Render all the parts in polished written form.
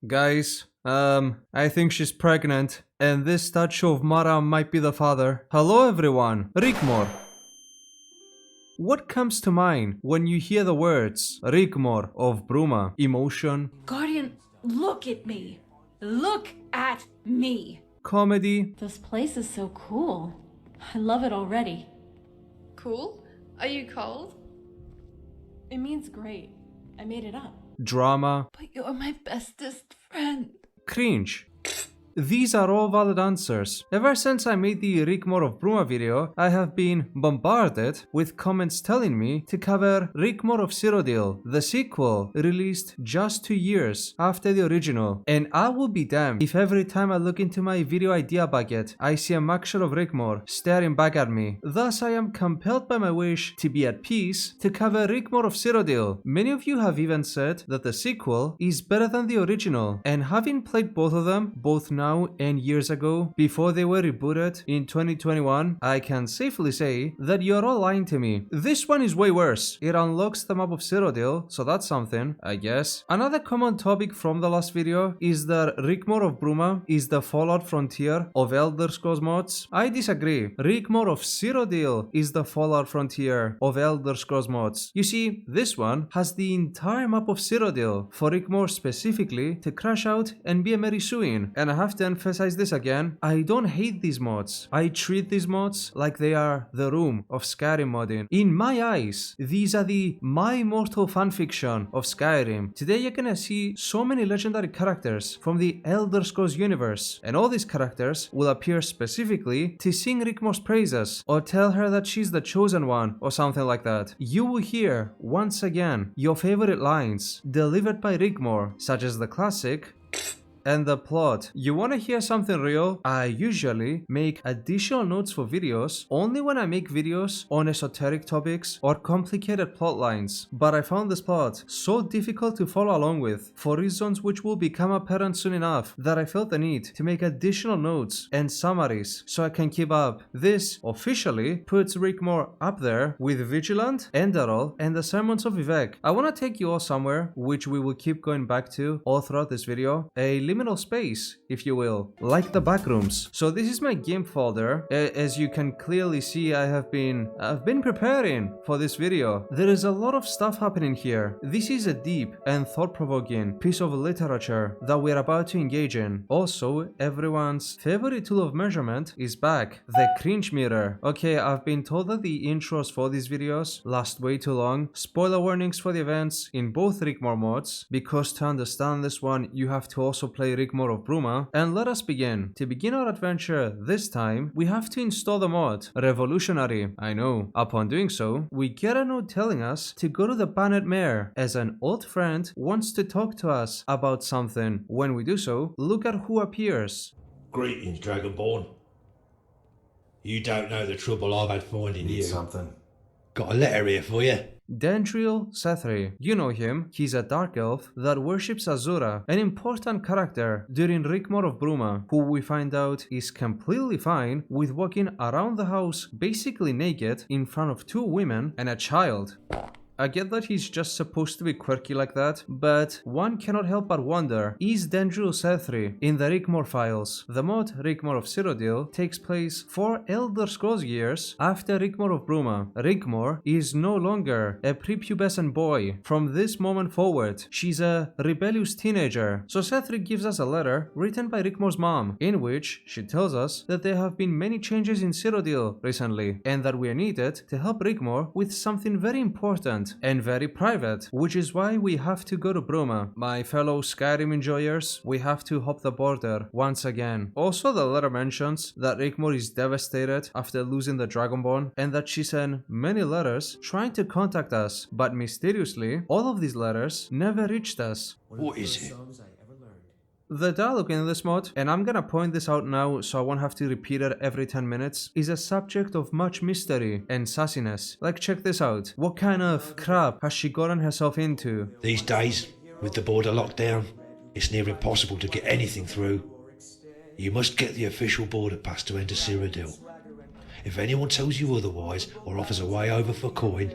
Guys, I think she's pregnant, and this statue of Mara might be the father. Hello everyone, Rigmor. What comes to mind when you hear the words Rigmor of Bruma? Emotion? Guardian, look at me. Look at me. Comedy? This place is so cool. I love it already. Cool? Are you cold? It means great. I made it up. Drama? But you're my bestest friend. Cringe? These are all valid answers. Ever since I made the Rigmor of Bruma video, I have been bombarded with comments telling me to cover Rigmor of Cyrodiil, the sequel, released just 2 years after the original. And I will be damned if every time I look into my video idea bucket, I see a mixture of Rigmor staring back at me. Thus, I am compelled by my wish to be at peace to cover Rigmor of Cyrodiil. Many of you have even said that the sequel is better than the original, and having played both of them, both now and years ago, before they were rebooted in 2021, I can safely say that you're all lying to me. This one is way worse. It unlocks the map of Cyrodiil, so that's something, I guess. Another common topic from the last video is that Rigmor of Bruma is the Fallout frontier of Elder Scrolls mods. I disagree. Rigmor of Cyrodiil is the Fallout frontier of Elder Scrolls mods. You see, this one has the entire map of Cyrodiil for Rigmor specifically to crash out and be a merry suing. And I have to emphasize this again, I don't hate these mods. I treat these mods like they are the room of Skyrim modding. In my eyes, these are the My Immortal fanfiction of Skyrim. Today you're gonna see so many legendary characters from the Elder Scrolls universe, and all these characters will appear specifically to sing Rigmor's praises or tell her that she's the chosen one or something like that. You will hear, once again, your favorite lines delivered by Rigmor, such as the classic and the plot. You wanna hear something real? I usually make additional notes for videos only when I make videos on esoteric topics or complicated plot lines, but I found this plot so difficult to follow along with, for reasons which will become apparent soon enough, that I felt the need to make additional notes and summaries so I can keep up. This officially puts Rigmor up there with Vigilant, Enderall, and the Sermons of Vivek. I wanna take you all somewhere, which we will keep going back to all throughout this video, a liminal space, if you will, like the backrooms. So this is my game folder. As you can clearly see, I've been preparing for this video. There is a lot of stuff happening here. This is a deep and thought-provoking piece of literature that we're about to engage in. Also, everyone's favorite tool of measurement is back, the cringe mirror. Okay, I've been told that the intros for these videos last way too long. Spoiler warnings for the events in both Rigmor mods, because to understand this one, you have to also play Rigmor of Bruma. And let us begin. To begin our adventure this time, we have to install the mod. Revolutionary, I know. Upon doing so, we get a note telling us to go to the Banet Mare, as an old friend wants to talk to us about something. When we do so, look at who appears. Greetings, Dragonborn. You don't know the trouble I've had finding you. Something. Got a letter here for you. Dendriel Sethri. You know him. He's a dark elf that worships Azura, an important character during Rigmor of Bruma, who we find out is completely fine with walking around the house basically naked in front of 2 women and a child. I get that he's just supposed to be quirky like that, but one cannot help but wonder, is Dendriel Sethri in the Rigmor files? The mod Rigmor of Cyrodiil takes place 4 Elder Scrolls years after Rigmor of Bruma. Rigmor is no longer a prepubescent boy. From this moment forward, she's a rebellious teenager. So Sethri gives us a letter written by Rigmor's mom, in which she tells us that there have been many changes in Cyrodiil recently, and that we are needed to help Rigmor with something very important and very private, which is why we have to go to Bruma. My fellow Skyrim enjoyers, we have to hop the border once again. Also, the letter mentions that Rigmor is devastated after losing the Dragonborn, and that she sent many letters trying to contact us, but mysteriously, all of these letters never reached us. What is it? The dialogue in this mod, and I'm gonna point this out now so I won't have to repeat it every 10 minutes, is a subject of much mystery and sassiness. Like, check this out. What kind of crap has she gotten herself into? These days, with the border locked down, it's near impossible to get anything through. You must get the official border pass to enter Cyrodiil. If anyone tells you otherwise or offers a way over for coin,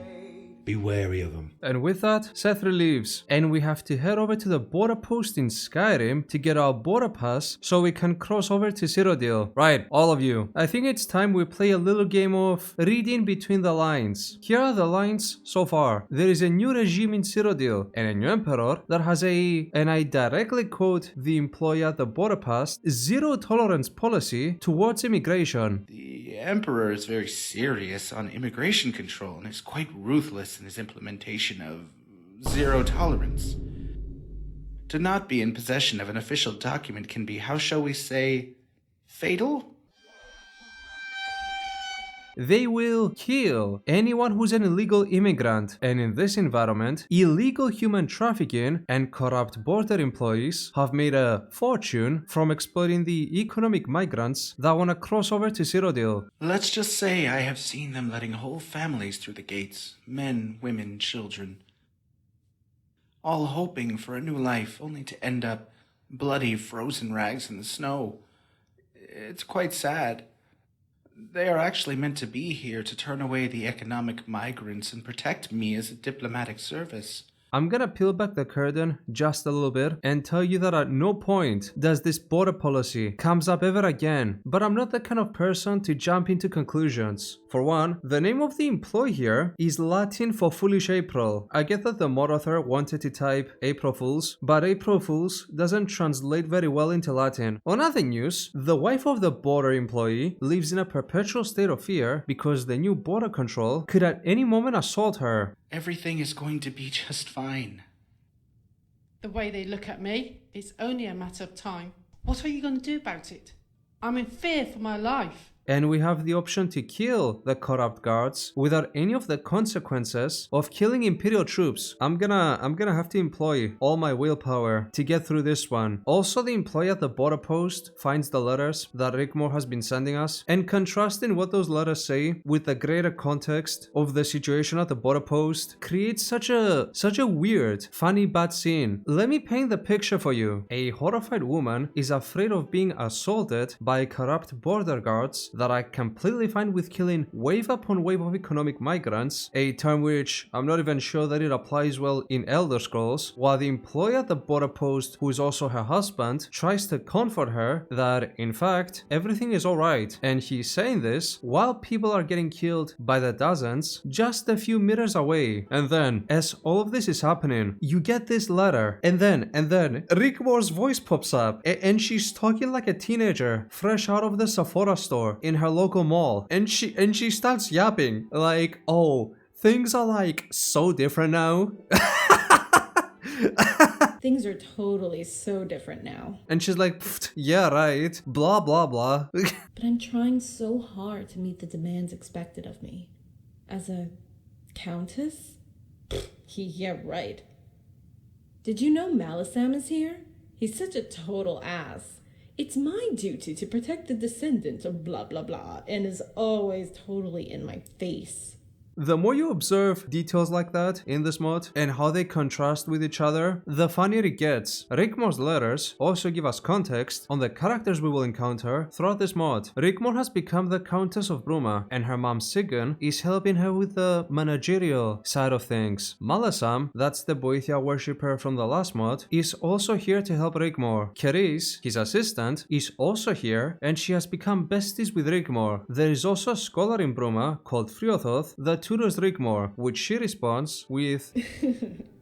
Be wary of them. And with that, Sethri leaves, and we have to head over to the border post in Skyrim to get our border pass so we can cross over to Cyrodiil. Right, all of you. I think it's time we play a little game of reading between the lines. Here are the lines so far. There is a new regime in Cyrodiil and a new emperor that has and I directly quote the employee at the border pass, zero tolerance policy towards immigration. The Emperor is very serious on immigration control and is quite ruthless in his implementation of zero tolerance. To not be in possession of an official document can be, how shall we say, fatal? They will kill anyone who's an illegal immigrant, and in this environment, illegal human trafficking and corrupt border employees have made a fortune from exploiting the economic migrants that want to cross over to Cyrodiil. Let's just say I have seen them letting whole families through the gates, men, women, children, all hoping for a new life, only to end up bloody, frozen rags in the snow. It's quite sad. They are actually meant to be here to turn away the economic migrants and protect me as a diplomatic service. I'm gonna peel back the curtain just a little bit and tell you that at no point does this border policy comes up ever again, but I'm not the kind of person to jump into conclusions. For one, the name of the employee here is Latin for Foolish April. I get that the mod author wanted to type April Fools, but April Fools doesn't translate very well into Latin. On other news, the wife of the border employee lives in a perpetual state of fear because the new border control could at any moment assault her. Everything is going to be just fine. The way they look at me, it's only a matter of time. What are you going to do about it? I'm in fear for my life. And we have the option to kill the corrupt guards without any of the consequences of killing Imperial troops. I'm gonna have to employ all my willpower to get through this one. Also, the employee at the border post finds the letters that Rigmor has been sending us, and contrasting what those letters say with the greater context of the situation at the border post creates such a weird, funny, bad scene. Let me paint the picture for you. A horrified woman is afraid of being assaulted by corrupt border guards that are completely fine with killing wave upon wave of economic migrants, a term which I'm not even sure that it applies well in Elder Scrolls, while the employee at the border post, who is also her husband, tries to comfort her that in fact everything is alright, and he's saying this while people are getting killed by the dozens just a few meters away. And then, as all of this is happening, you get this letter, and then Rigmor's voice pops up, and she's talking like a teenager fresh out of the Sephora store in her local mall, and she starts yapping like, oh, things are like so different now. Things are totally so different now. And she's like, yeah, right, blah blah blah. But I'm trying so hard to meet the demands expected of me. As a countess? Yeah, right. Did you know Malisam is here? He's such a total ass. It's my duty to protect the descendants of blah blah blah, and is always totally in my face. The more you observe details like that in this mod and how they contrast with each other, the funnier it gets. Rigmor's letters also give us context on the characters we will encounter throughout this mod. Rigmor has become the Countess of Bruma, and her mom Sigyn is helping her with the managerial side of things. Malasam, that's the Boethia worshipper from the last mod, is also here to help Rigmor. Keris, his assistant, is also here, and she has become besties with Rigmor. There is also a scholar in Bruma called Friothoth that tutors Rigmor, which she responds with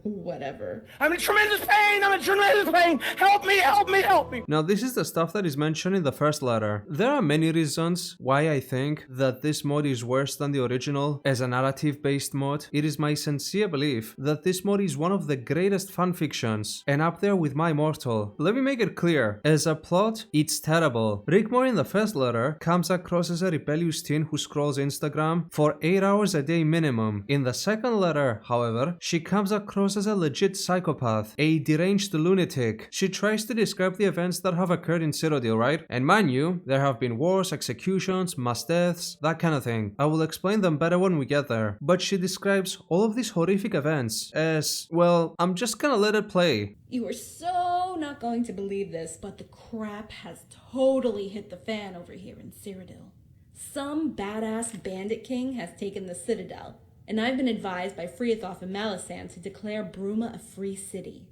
Whatever. I'm in tremendous pain! I'm in tremendous pain! Help me! Help me! Help me! Now this is the stuff that is mentioned in the first letter. There are many reasons why I think that this mod is worse than the original as a narrative-based mod. It is my sincere belief that this mod is one of the greatest fanfictions and up there with My Mortal. Let me make it clear, as a plot, it's terrible. Rigmor in the first letter comes across as a rebellious teen who scrolls Instagram for 8 hours a day minimum. In the second letter, however, she comes across as a legit psychopath, a deranged lunatic. She tries to describe the events that have occurred in Cyrodiil, right? And mind you, there have been wars, executions, mass deaths, that kind of thing. I will explain them better when we get there. But she describes all of these horrific events as, well, I'm just gonna let it play. You are so not going to believe this, but the crap has totally hit the fan over here in Cyrodiil. Some badass bandit king has taken the Citadel. and I've been advised by Freathoth and Malisam to declare Bruma a free city.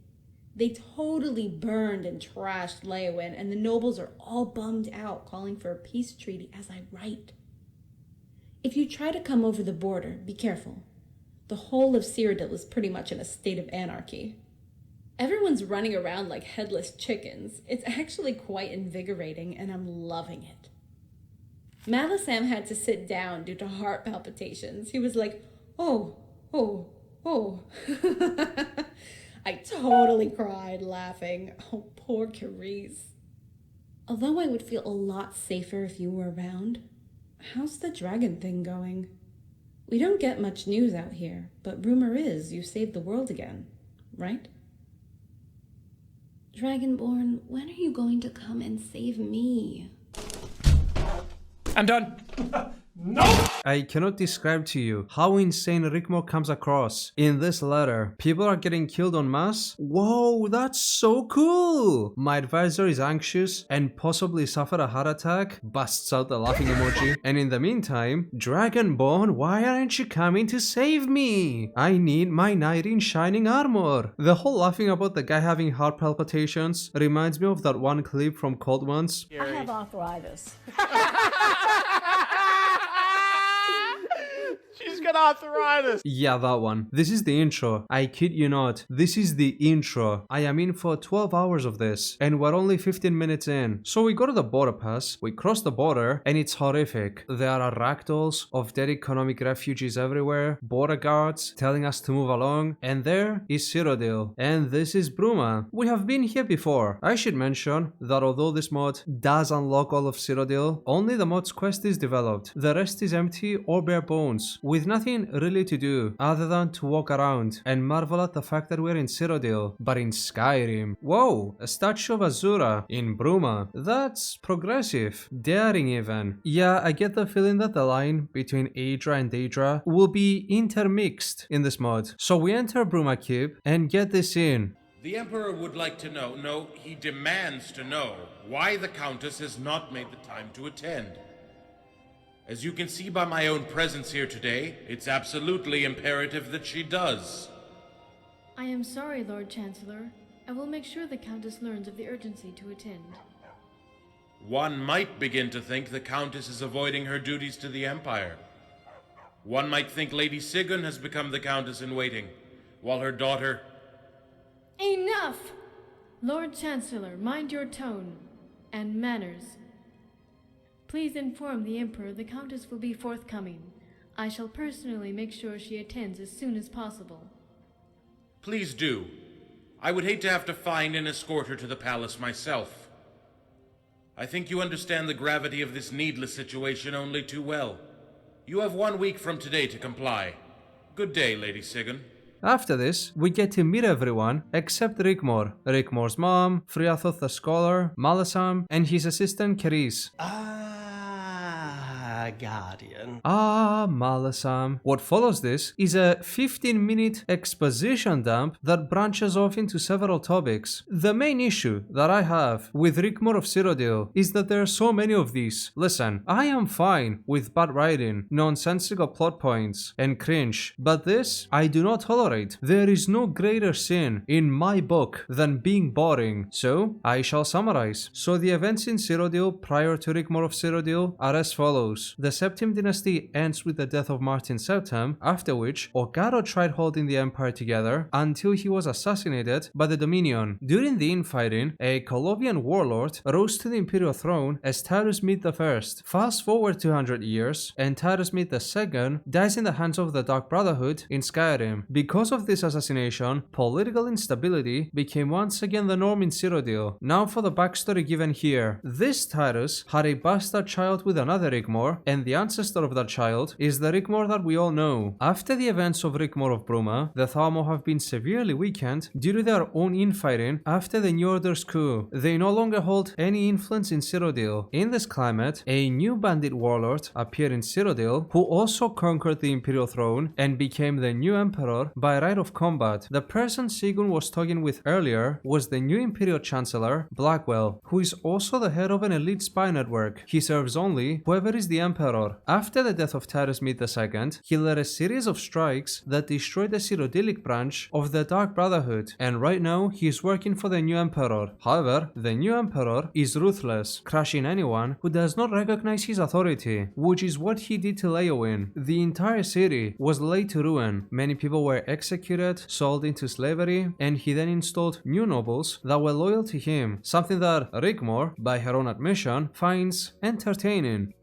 They totally burned and trashed Leowin, and the nobles are all bummed out, calling for a peace treaty as I write. If you try to come over the border, be careful. The whole of Cyrodiil is pretty much in a state of anarchy. Everyone's running around like headless chickens. It's actually quite invigorating, and I'm loving it. Malisam had to sit down due to heart palpitations. He was like, oh. I totally cried laughing. Oh, poor Carice. Although I would feel a lot safer if you were around, how's the dragon thing going? We don't get much news out here, but rumor is you saved the world again, right? Dragonborn, when are you going to come and save me? I'm done. I cannot describe to you how insane Rigmor comes across in this letter. People are getting killed en masse. Whoa, that's so cool! My advisor is anxious and possibly suffered a heart attack. Busts out the laughing emoji. And in the meantime, Dragonborn, why aren't you coming to save me? I need my knight in shining armor. The whole laughing about the guy having heart palpitations reminds me of that one clip from Cold Ones. I have arthritis. She's got arthritis. Yeah, that one. This is the intro. I kid you not. This is the intro. I am in for 12 hours of this, and we're only 15 minutes in. So we go to the border pass, we cross the border, and it's horrific. There are ragdolls of dead economic refugees everywhere, border guards telling us to move along, and there is Cyrodiil. And this is Bruma. We have been here before. I should mention that although this mod does unlock all of Cyrodiil, only the mod's quest is developed. The rest is empty or bare bones, with nothing really to do other than to walk around and marvel at the fact that we're in Cyrodiil, but in Skyrim. Whoa, a statue of Azura in Bruma. That's progressive. Daring even. Yeah, I get the feeling that the line between Aedra and Daedra will be intermixed in this mod. So we enter Bruma Keep and get this in. The Emperor would like to know, no, he demands to know, why the Countess has not made the time to attend. As you can see by my own presence here today, it's absolutely imperative that she does. I am sorry, Lord Chancellor. I will make sure the Countess learns of the urgency to attend. One might begin to think the Countess is avoiding her duties to the Empire. One might think Lady Sigyn has become the Countess-in-waiting, while her daughter... Enough! Lord Chancellor, mind your tone and manners. Please inform the Emperor the Countess will be forthcoming. I shall personally make sure she attends as soon as possible. Please do. I would hate to have to find and escort her to the palace myself. I think you understand the gravity of this needless situation only too well. You have 1 week from today to comply. Good day, Lady Sigyn. After this, we get to meet everyone except Rigmor, Rigmor's mom, Freathoth the scholar, Malisam, and his assistant Carice. Guardian. Malisam. What follows this is a 15-minute exposition dump that branches off into several topics. The main issue that I have with Rigmor of Cyrodiil is that there are so many of these. Listen, I am fine with bad writing, nonsensical plot points, and cringe, but this I do not tolerate. There is no greater sin in my book than being boring, so I shall summarize. So the events in Cyrodiil prior to Rigmor of Cyrodiil are as follows. The Septim dynasty ends with the death of Martin Septim, after which Ogaro tried holding the empire together until he was assassinated by the Dominion. During the infighting, a Colovian warlord rose to the imperial throne as Tyrus Mede I. Fast forward 200 years, and Tyrus Mede II dies in the hands of the Dark Brotherhood in Skyrim. Because of this assassination, political instability became once again the norm in Cyrodiil. Now for the backstory given here. This Tyrus had a bastard child with another Rigmor, and the ancestor of that child is the Rigmor that we all know. After the events of Rigmor of Bruma, the Thalmor have been severely weakened due to their own infighting after the New Order's coup. They no longer hold any influence in Cyrodiil. In this climate, a new bandit warlord appeared in Cyrodiil who also conquered the imperial throne and became the new emperor by right of combat. The person Sigyn was talking with earlier was the new imperial chancellor, Blackwell, who is also the head of an elite spy network. He serves only whoever is the emperor Emperor. After the death of Titus Mede II, he led a series of strikes that destroyed the Cyrodiilic branch of the Dark Brotherhood, and right now he is working for the new Emperor. However, the new Emperor is ruthless, crushing anyone who does not recognize his authority, which is what he did to Leowyn. The entire city was laid to ruin, many people were executed, sold into slavery, and he then installed new nobles that were loyal to him, something that Rigmor, by her own admission, finds entertaining.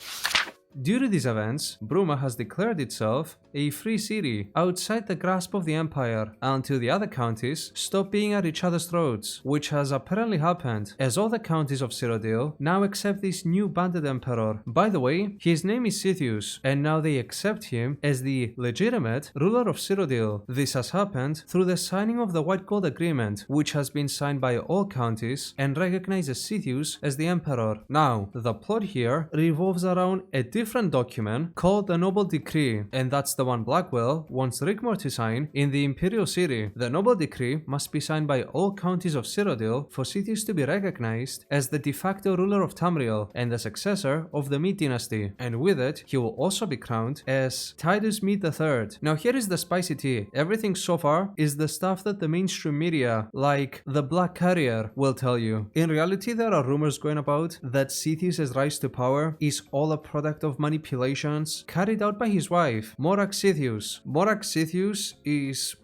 Due to these events, Bruma has declared itself a free city outside the grasp of the Empire until the other counties stop being at each other's throats, which has apparently happened, as all the counties of Cyrodiil now accept this new banded emperor. By the way, his name is Sithius, and now they accept him as the legitimate ruler of Cyrodiil. This has happened through the signing of the White Gold Agreement, which has been signed by all counties and recognizes Sithius as the emperor. Now, the plot here revolves around a different document called the Noble Decree, and that's the one Blackwell wants Rigmor to sign in the Imperial City. The Noble Decree must be signed by all counties of Cyrodiil for Sithius to be recognized as the de facto ruler of Tamriel and the successor of the Mede dynasty, and with it he will also be crowned as Titus Mede III. Now here is the spicy tea. Everything so far is the stuff that the mainstream media, like the Black Carrier, will tell you. In reality, there are rumors going about that Sithius' rise to power is all a product of manipulations carried out by his wife, Morak Sithius. Morak Sithius is...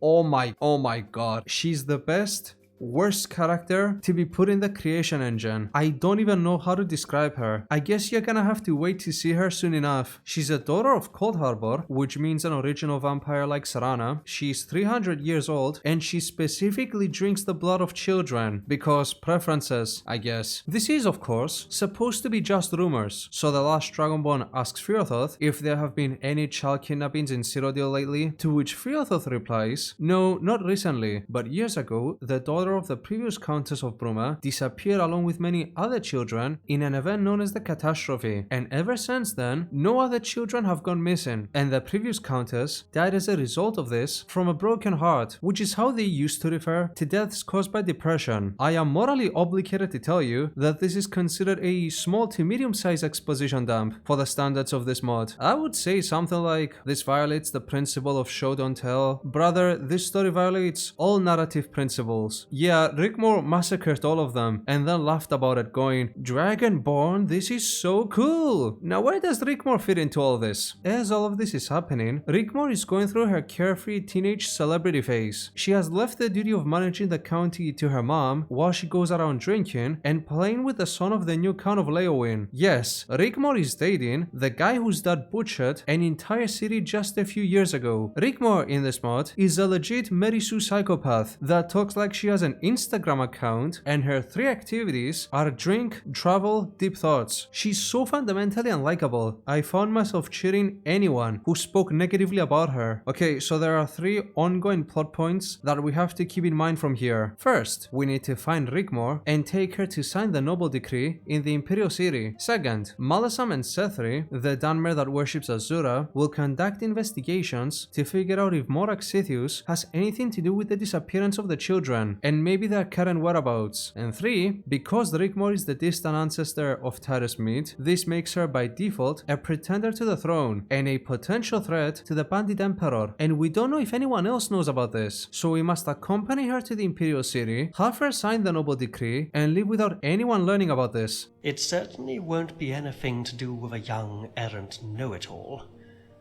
oh my god. She's the best, worst character to be put in the creation engine. I don't even know how to describe her. I guess you're gonna have to wait to see her soon enough. She's a daughter of Cold Harbor, which means an original vampire like Serana. She's 300 years old, and she specifically drinks the blood of children because preferences, I guess. This is, of course, supposed to be just rumors, so the last Dragonborn asks Friothoth if there have been any child kidnappings in Cyrodiil lately, to which Friothoth replies, no, not recently, but years ago, the daughter of the previous Countess of Bruma disappeared along with many other children in an event known as the Catastrophe, and ever since then, no other children have gone missing, and the previous Countess died as a result of this from a broken heart, which is how they used to refer to deaths caused by depression. I am morally obligated to tell you that this is considered a small to medium-sized exposition dump for the standards of this mod. I would say something like, this violates the principle of show don't tell. Brother, this story violates all narrative principles. Yeah, Rigmor massacred all of them and then laughed about it, going, Dragonborn, this is so cool. Now where does Rigmor fit into all this? As all of this is happening, Rigmor is going through her carefree teenage celebrity phase. She has left the duty of managing the county to her mom while she goes around drinking and playing with the son of the new Count of Leowyn. Yes, Rigmor is dating the guy whose dad butchered an entire city just a few years ago. Rigmor in this mod is a legit Mary Sue psychopath that talks like she has an Instagram account, and her 3 activities are drink, travel, deep thoughts. She's so fundamentally unlikable. I found myself cheering anyone who spoke negatively about her. Okay, so there are 3 ongoing plot points that we have to keep in mind from here. First, we need to find Rigmor and take her to sign the Noble Decree in the Imperial City. Second, Malasam and Sethri, the Dunmer that worships Azura, will conduct investigations to figure out if Morak Sithius has anything to do with the disappearance of the children, and maybe their current whereabouts. And 3, because Rigmor is the distant ancestor of Titus Mede, this makes her by default a pretender to the throne and a potential threat to the Bandit Emperor, and we don't know if anyone else knows about this, so we must accompany her to the Imperial City, have her sign the Noble Decree, and live without anyone learning about this. It certainly won't be anything to do with a young errant know-it-all,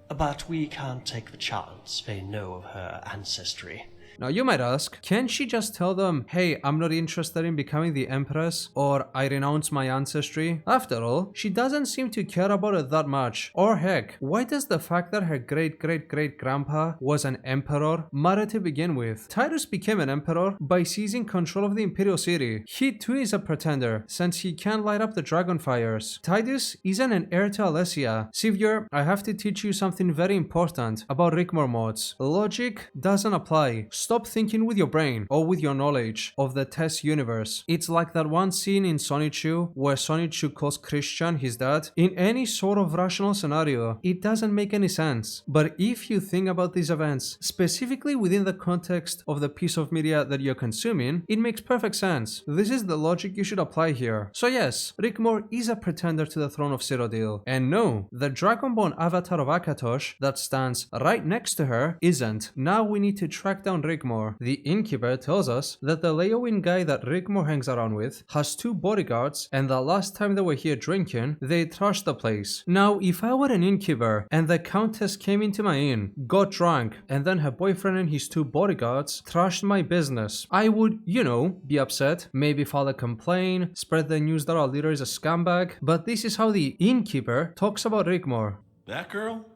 but we can't take the chance they know of her ancestry. Now you might ask, can't she just tell them, hey, I'm not interested in becoming the Empress, or I renounce my ancestry? After all, she doesn't seem to care about it that much. Or heck, why does the fact that her great-great-great-grandpa was an emperor matter to begin with? Titus became an emperor by seizing control of the Imperial City. He too is a pretender, since he can't light up the dragon fires. Titus isn't an heir to Alessia. Sivir, I have to teach you something very important about Rigmor mods. Logic doesn't apply. stop thinking with your brain or with your knowledge of the Tess universe. It's like that one scene in Sonichu where Sonichu calls Christian his dad. In any sort of rational scenario, it doesn't make any sense. But if you think about these events, specifically within the context of the piece of media that you're consuming, it makes perfect sense. This is the logic you should apply here. So yes, Rigmor is a pretender to the throne of Cyrodiil. And no, the Dragonborn avatar of Akatosh that stands right next to her isn't. Now we need to track down Rigmor. The innkeeper tells us that the Leowin guy that Rigmor hangs around with has 2 bodyguards, and the last time they were here drinking, they trashed the place. Now, if I were an innkeeper and the countess came into my inn, got drunk, and then her boyfriend and his 2 bodyguards trashed my business, I would, you know, be upset, maybe file a complaint, spread the news that our leader is a scumbag, but this is how the innkeeper talks about Rigmor. That girl?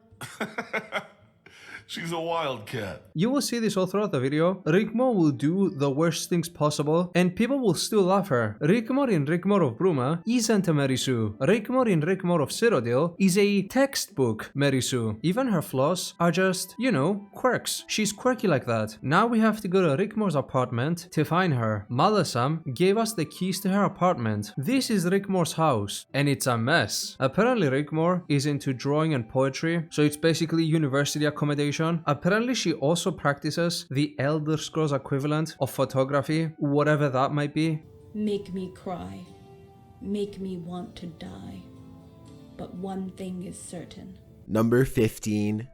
She's a wildcat. You will see this all throughout the video. Rigmor will do the worst things possible and people will still love her. Rigmor in Rigmor of Bruma isn't a Mary Sue. Rigmor in Rigmor of Cyrodiil is a textbook Mary Sue. Even her flaws are just, you know, quirks. She's quirky like that. Now we have to go to Rigmor's apartment to find her. Malasam gave us the keys to her apartment. This is Rigmor's house and it's a mess. Apparently Rigmor is into drawing and poetry, so it's basically university accommodation. Apparently she also practices the Elder Scrolls equivalent of photography, whatever that might be. Make me cry. Make me want to die. But one thing is certain. Number 15.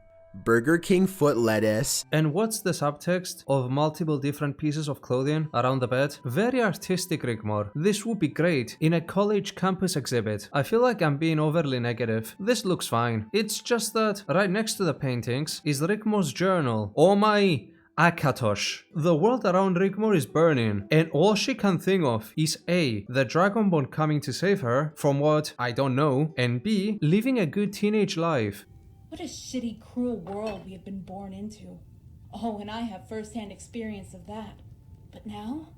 Burger King foot lettuce. And what's the subtext of multiple different pieces of clothing around the bed? Very artistic, Rigmor. This would be great in a college campus exhibit. I feel like I'm being overly negative. This looks fine. It's just that right next to the paintings is Rigmor's journal. Oh my Akatosh. The world around Rigmor is burning, and all she can think of is A, the Dragonborn coming to save her from what I don't know, and B, living a good teenage life. What a shitty, cruel world we have been born into. Oh, and I have first-hand experience of that. But now,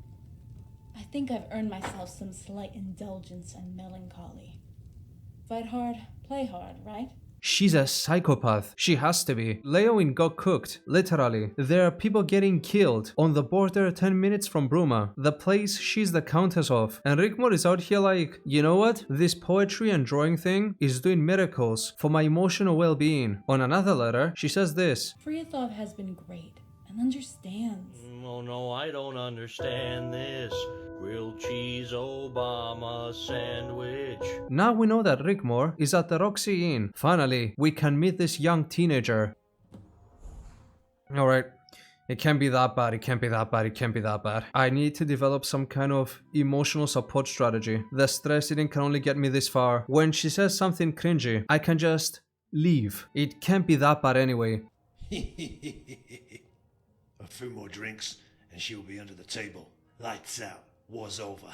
I think I've earned myself some slight indulgence and melancholy. Fight hard, play hard, right? She's a psychopath. She has to be. Leowin got cooked, literally. There are people getting killed on the border 10 minutes from Bruma, the place she's the countess of. And Rigmor is out here like, you know what? This poetry and drawing thing is doing miracles for my emotional well-being. On another letter, she says this. Frithov has been great and understands. Oh no, I don't understand this. Grilled cheese Obama sandwich. Now we know that Rigmor is at the Roxy Inn. Finally, we can meet this young teenager. Alright, it can't be that bad, it can't be that bad, it can't be that bad. I need to develop some kind of emotional support strategy. The stress eating can only get me this far. When she says something cringy, I can just leave. It can't be that bad anyway. A few more drinks and she will be under the table. Lights out. War's over.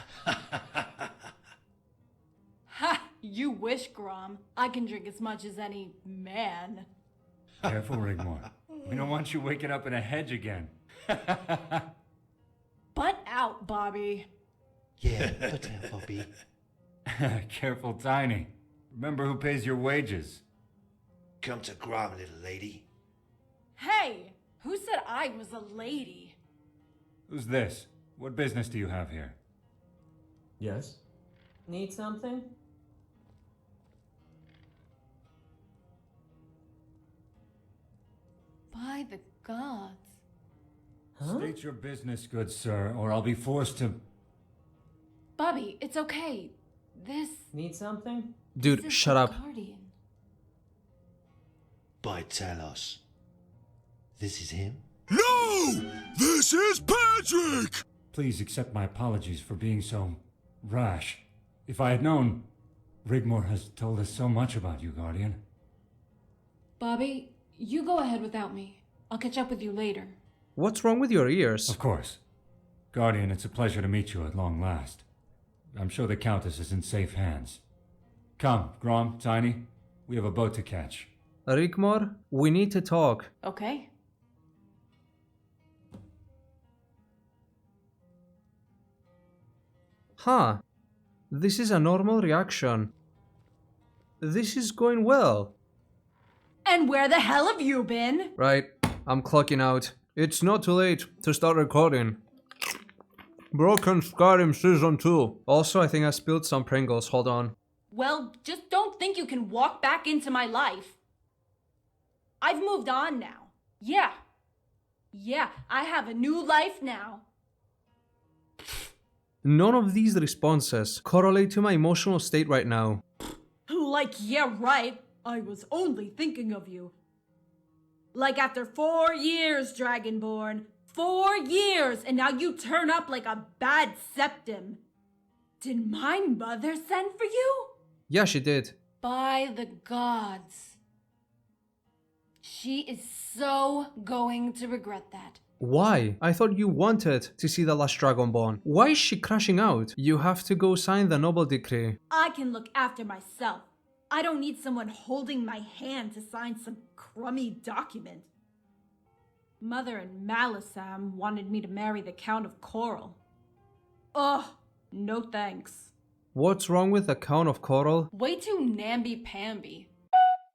Ha! You wish, Grom. I can drink as much as any man. Careful, Rigmor. We don't want you waking up in a hedge again. Butt out, Bobby. Yeah, but Bobby. Careful, Tiny. Remember who pays your wages. Come to Grom, little lady. Hey! Who said I was a lady? Who's this? What business do you have here? Yes? Need something? By the gods. Huh? State your business, good sir, or I'll be forced to... Bobby, it's okay. This... Need something? Dude, shut up. Guardian. By Talos. This is him? No! This is Patrick! Please accept my apologies for being so rash. If I had known, Rigmor has told us so much about you, Guardian. Bobby, you go ahead without me. I'll catch up with you later. What's wrong with your ears? Of course. Guardian, it's a pleasure to meet you at long last. I'm sure the Countess is in safe hands. Come, Grom, Tiny, we have a boat to catch. Rigmor, we need to talk. Okay. Huh. This is a normal reaction. This is going well. And where the hell have you been? Right, I'm clocking out. It's not too late to start recording. Broken Skyrim Season 2. Also, I think I spilled some Pringles. Hold on. Well, just don't think you can walk back into my life. I've moved on now. Yeah, I have a new life now. None of these responses correlate to my emotional state right now. Like, yeah, right. I was only thinking of you. Like after 4 years, Dragonborn. 4 years, and now you turn up like a bad septim. Did my mother send for you? Yeah, she did. By the gods. She is so going to regret that. Why? I thought you wanted to see the last Dragonborn. Why is she crashing out? You have to go sign the noble decree. I can look after myself. I don't need someone holding my hand to sign some crummy document. Mother and Malisam wanted me to marry the Count of Coral. Ugh, no thanks. What's wrong with the Count of Coral? Way too namby-pamby.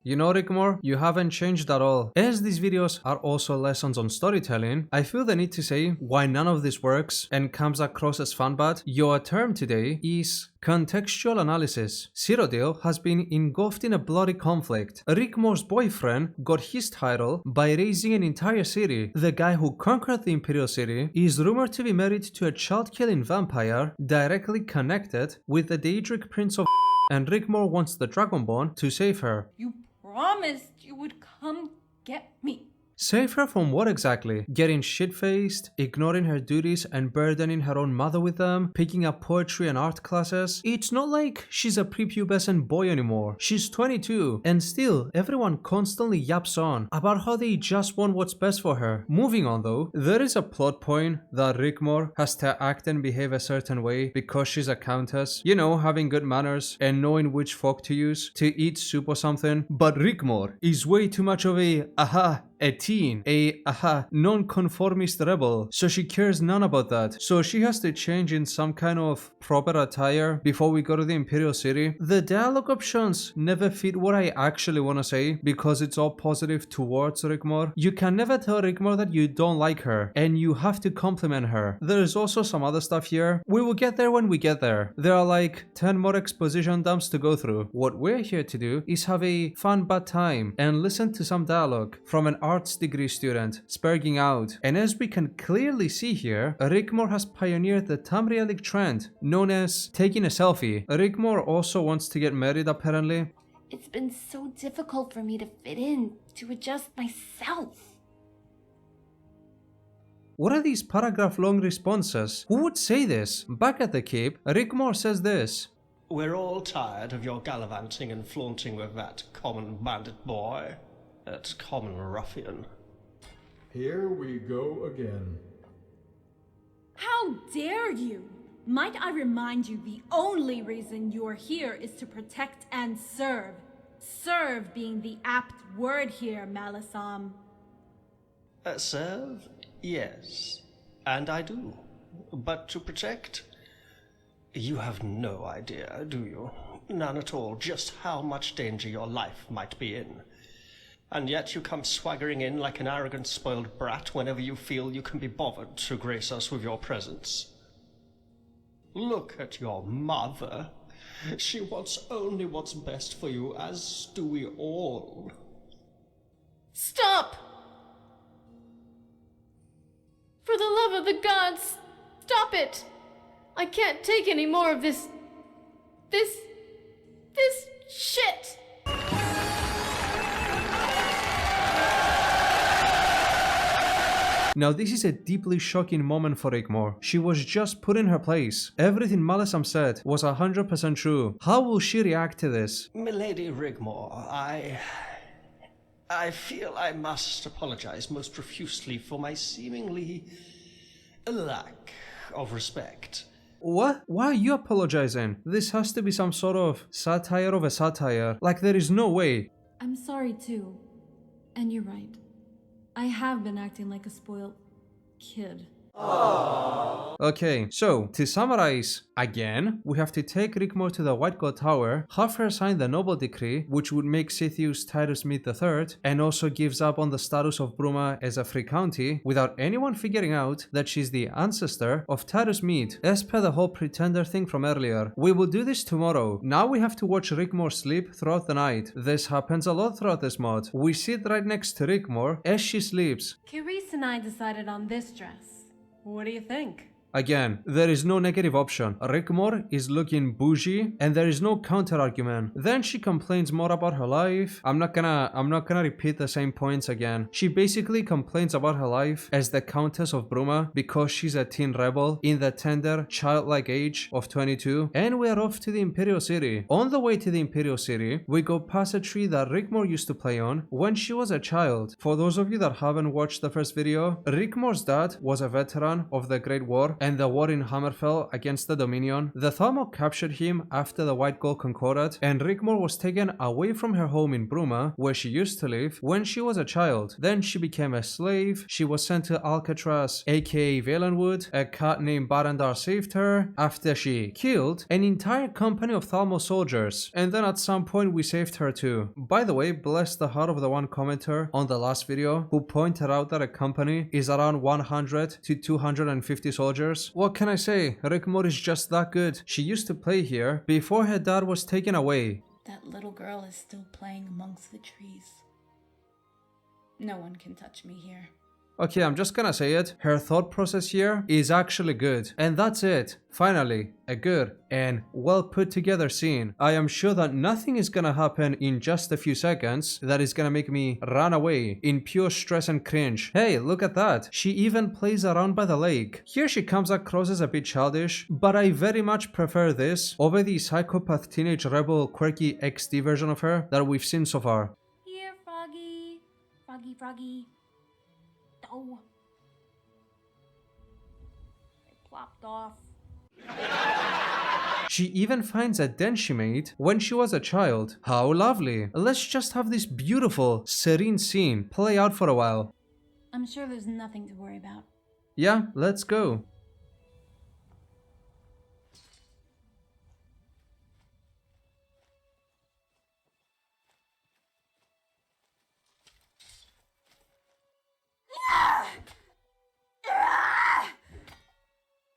You know, Rigmor, you haven't changed at all. As these videos are also lessons on storytelling, I feel the need to say why none of this works and comes across as fun, but your term today is contextual analysis. Cyrodiil has been engulfed in a bloody conflict. Rigmor's boyfriend got his title by raising an entire city. The guy who conquered the Imperial City is rumored to be married to a child-killing vampire directly connected with the Daedric Prince of and Rigmor wants the Dragonborn to save her. You promised you would come get me. Save her from what exactly? Getting shit-faced, ignoring her duties and burdening her own mother with them, picking up poetry and art classes? It's not like she's a prepubescent boy anymore. She's 22, and still everyone constantly yaps on about how they just want what's best for her. Moving on though, there is a plot point that Rigmor has to act and behave a certain way because she's a countess. You know, having good manners and knowing which fork to use to eat soup or something. But Rigmor is way too much of a teen, non-conformist rebel, so she cares none about that. So she has to change in some kind of proper attire before we go to the Imperial City. The dialogue options never fit what I actually want to say because it's all positive towards Rigmor. You can never tell Rigmor that you don't like her, and you have to compliment her. There's also some other stuff here. We will get there when we get there. There are like 10 more exposition dumps to go through. What we're here to do is have a fun bad time and listen to some dialogue from an arts degree student spurging out. And as we can clearly see here, Rigmor has pioneered the Tamrielic trend known as taking a selfie. Rigmor also wants to get married apparently. It's been so difficult for me to fit in, to adjust myself. What are these paragraph long responses? Who would say this? Back at the Cape, Rigmor says this. We're all tired of your gallivanting and flaunting with that common bandit boy. That common ruffian. Here we go again. How dare you? Might I remind you the only reason you're here is to protect and serve. Serve being the apt word here, Malisam. Serve? Yes. And I do. But to protect? You have no idea, do you? None at all, just how much danger your life might be in. And yet you come swaggering in like an arrogant spoiled brat whenever you feel you can be bothered to grace us with your presence. Look at your mother. She wants only what's best for you, as do we all. Stop! For the love of the gods, stop it! I can't take any more of this shit! Now this is a deeply shocking moment for Rigmor. She was just put in her place. Everything Malisam said was 100% true. How will she react to this? Milady Rigmor, I feel I must apologize most profusely for my seemingly lack of respect. What? Why are you apologizing? This has to be some sort of satire of a satire. Like there is no way. I'm sorry too. And you're right. I have been acting like a spoiled kid. Okay, so to summarize again, we have to take Rigmor to the White God Tower, have her sign the Noble Decree, which would make Sithius Tyrus Mead III, and also gives up on the status of Bruma as a free county, without anyone figuring out that she's the ancestor of Tyrus Mead, as per the whole pretender thing from earlier. We will do this tomorrow. Now we have to watch Rigmor sleep throughout the night. This happens a lot throughout this mod. We sit right next to Rigmor as she sleeps. Carice and I decided on this dress. What do you think? Again, there is no negative option. Rigmor is looking bougie and there is no counter argument. Then she complains more about her life. I'm not gonna repeat the same points again. She basically complains about her life as the Countess of Bruma because she's a teen rebel in the tender, childlike age of 22. And we are off to the Imperial City. On the way to the Imperial City, we go past a tree that Rigmor used to play on when she was a child. For those of you that haven't watched the first video, Rigmor's dad was a veteran of the Great War and the war in Hammerfell against the Dominion. The Thalmor captured him after the White Gold concorded, and Rigmor was taken away from her home in Bruma, where she used to live, when she was a child. Then she became a slave. She was sent to Alcatraz, aka Valenwood. A cat named Barandar saved her after she killed an entire company of Thalmor soldiers, and then at some point we saved her too. By the way, bless the heart of the one commenter on the last video who pointed out that a company is around 100 to 250 soldiers. What can I say? Rigmor is just that good. She used to play here before her dad was taken away. That little girl is still playing amongst the trees. No one can touch me here. Okay, I'm just gonna say it. Her thought process here is actually good. And that's it. Finally, a good and well put together scene. I am sure that nothing is gonna happen in just a few seconds that is gonna make me run away in pure stress and cringe. Hey, look at that. She even plays around by the lake. Here she comes across as a bit childish, but I very much prefer this over the psychopath teenage rebel quirky XD version of her that we've seen so far. Here, Froggy. Froggy, Froggy. Oh. They plopped off. She even finds a den she made when she was a child. How lovely. Let's just have this beautiful, serene scene play out for a while. I'm sure there's nothing to worry about. Yeah, let's go.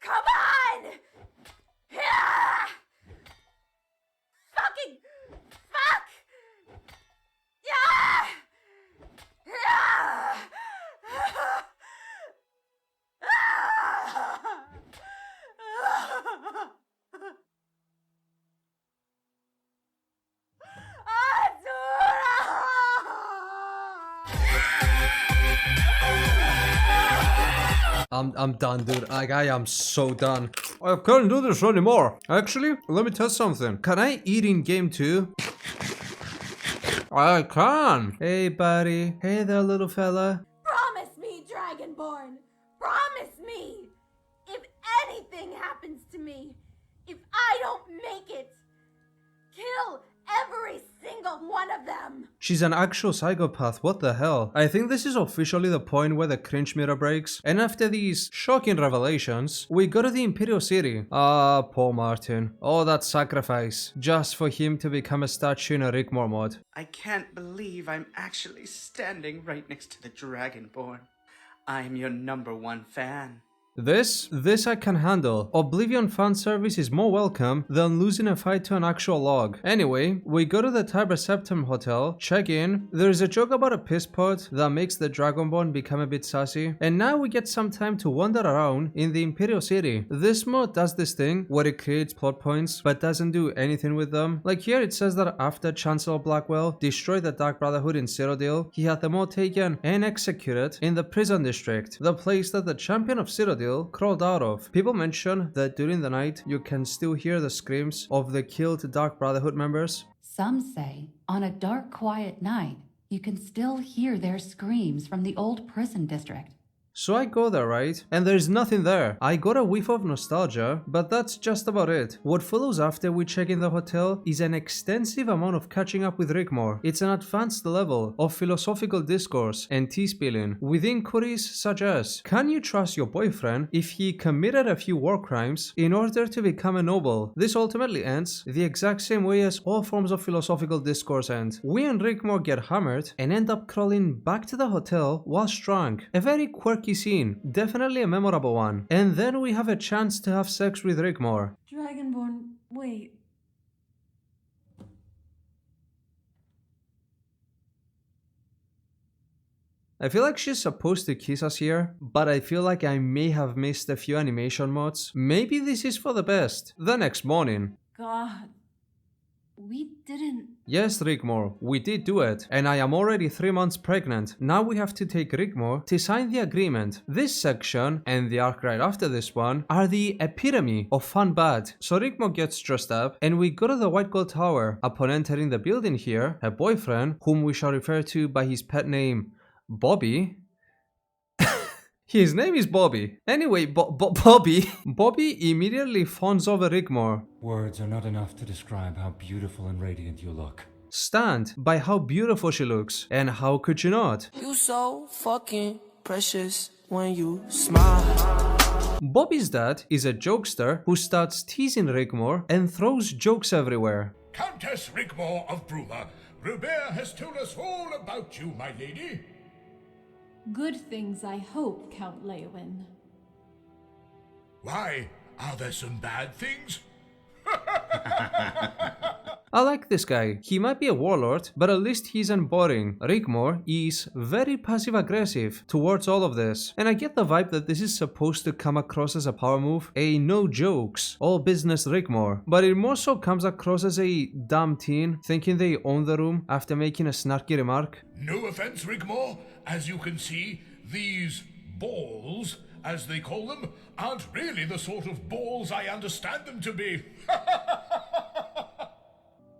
Come on! Fucking fuck! I'm done, dude. Like, I am so done. I can't do this anymore. Actually, let me test something. Can I eat in game too? I can. Hey, buddy. Hey there, little fella. Promise me, Dragonborn! Promise me! If anything happens to me, if I don't make it, kill every single one of them! She's an actual psychopath, what the hell? I think this is officially the point where the cringe meter breaks, and after these shocking revelations, we go to the Imperial City. Ah, poor Martin. Oh, that sacrifice, just for him to become a statue in a Rigmor mod. I can't believe I'm actually standing right next to the Dragonborn. I'm your #1 fan. This I can handle. Oblivion fan service is more welcome than losing a fight to an actual log. Anyway, we go to the Tiber Septim Hotel, check in. There's a joke about a piss pot that makes the Dragonborn become a bit sassy. And now we get some time to wander around in the Imperial City. This mod does this thing where it creates plot points but doesn't do anything with them. Like here it says that after Chancellor Blackwell destroyed the Dark Brotherhood in Cyrodiil, he had them all taken and executed in the prison district, the place that the champion of Cyrodiil crawled out of. People mention that during the night you can still hear the screams of the killed Dark Brotherhood members. Some say on a dark, quiet night, you can still hear their screams from the old prison district. So I go there, right? And there's nothing there. I got a whiff of nostalgia, but that's just about it. What follows after we check in the hotel is an extensive amount of catching up with Rigmor. It's an advanced level of philosophical discourse and tea spilling, with inquiries such as, can you trust your boyfriend if he committed a few war crimes in order to become a noble? This ultimately ends the exact same way as all forms of philosophical discourse end. We and Rigmor get hammered and end up crawling back to the hotel whilst drunk. A very quirky scene, definitely a memorable one. And then we have a chance to have sex with Rigmor. Dragonborn, wait. I feel like she's supposed to kiss us here, but I feel like I may have missed a few animation mods. Maybe this is for the best. The next morning. God. We didn't... Yes, Rigmor, we did do it, and I am already 3 months pregnant. Now we have to take Rigmor to sign the agreement. This section, and the arc right after this one, are the epitome of fun bad. So Rigmor gets dressed up, and we go to the White Gold Tower. Upon entering the building here, her boyfriend, whom we shall refer to by his pet name, Bobby. His name is Bobby. Anyway, Bobby immediately fawns over Rigmor. Words are not enough to describe how beautiful and radiant you look. Stunned by how beautiful she looks, and how could you not? You so fucking precious when you smile. Bobby's dad is a jokester who starts teasing Rigmor and throws jokes everywhere. Countess Rigmor of Bruma, Robert has told us all about you, my lady. Good things, I hope, Count Leowin. Why? Are there some bad things? I like this guy. He might be a warlord, but at least he's unboring. Rigmor is very passive-aggressive towards all of this, and I get the vibe that this is supposed to come across as a power move, a no jokes, all business Rigmor, but it more so comes across as a dumb teen thinking they own the room after making a snarky remark. No offense, Rigmor. As you can see, these balls, as they call them, aren't really the sort of balls I understand them to be.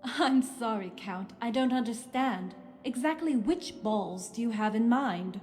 I'm sorry, Count. I don't understand. Exactly which balls do you have in mind?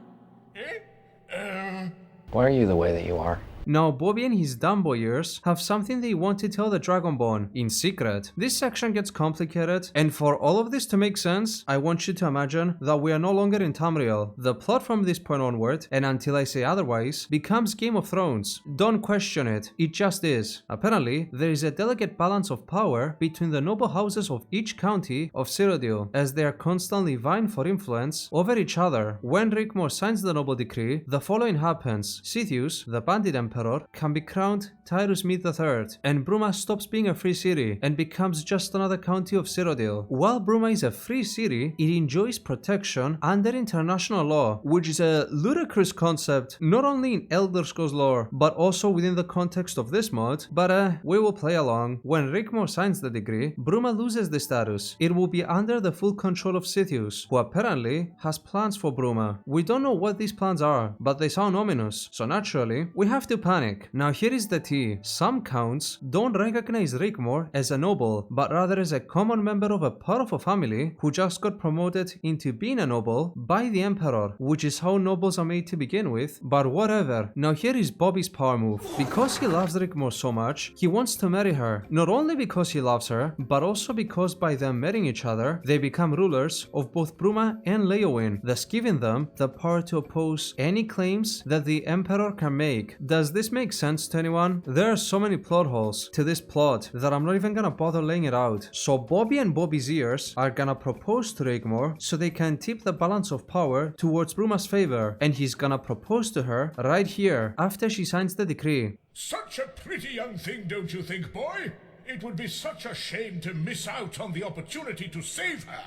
Why are you the way that you are? Now, Bobby and his Dumbo ears have something they want to tell the Dragonborn in secret. This section gets complicated, and for all of this to make sense, I want you to imagine that we are no longer in Tamriel. The plot from this point onward, and until I say otherwise, becomes Game of Thrones. Don't question it, it just is. Apparently, there is a delicate balance of power between the noble houses of each county of Cyrodiil, as they are constantly vying for influence over each other. When Rigmor signs the noble decree, the following happens. Sithius, the bandit emperor, can be crowned Tyrus Mead III, and Bruma stops being a free city and becomes just another county of Cyrodiil. While Bruma is a free city, it enjoys protection under international law, which is a ludicrous concept not only in Elder Scrolls lore, but also within the context of this mod, but we will play along. When Rigmor signs the decree, Bruma loses the status. It will be under the full control of Sithius, who apparently has plans for Bruma. We don't know what these plans are, but they sound ominous, so naturally, we have to panic. Now here is the tea. Some counts don't recognize Rigmor as a noble, but rather as a common member of a powerful family who just got promoted into being a noble by the emperor, which is how nobles are made to begin with, but whatever. Now here is Bobby's power move. Because he loves Rigmor so much, he wants to marry her. Not only because he loves her, but also because by them marrying each other, they become rulers of both Bruma and Leowin, thus giving them the power to oppose any claims that the emperor can make. Does this make sense to anyone? There are so many plot holes to this plot that I'm not even gonna bother laying it out. So Bobby and Bobby's ears are gonna propose to Rigmor so they can tip the balance of power towards Bruma's favor, and he's gonna propose to her right here after she signs the decree. Such a pretty young thing, don't you think, boy? It would be such a shame to miss out on the opportunity to save her.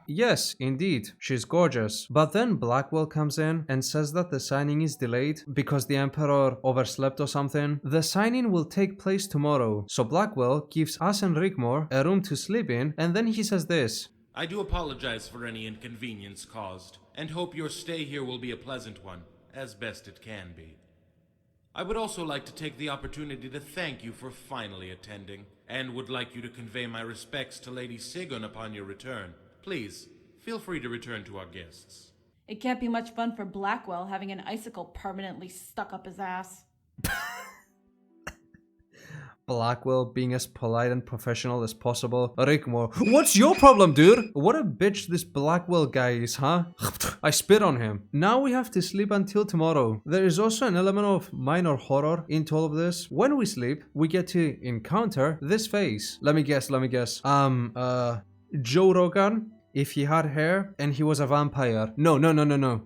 Yes, indeed, she's gorgeous. But then Blackwell comes in and says that the signing is delayed because the Emperor overslept or something. The signing will take place tomorrow, so Blackwell gives us and Rigmor a room to sleep in, and then he says this. I do apologize for any inconvenience caused, and hope your stay here will be a pleasant one, as best it can be. I would also like to take the opportunity to thank you for finally attending, and would like you to convey my respects to Lady Sigun upon your return. Please, feel free to return to our guests. It can't be much fun for Blackwell having an icicle permanently stuck up his ass. Blackwell being as polite and professional as possible. Rigmor, what's your problem, dude? What a bitch this Blackwell guy is, huh? I spit on him. Now we have to sleep until tomorrow. There is also an element of minor horror into all of this. When we sleep, we get to encounter this face. Let me guess. Joe Rogan? If he had hair and he was a vampire. No.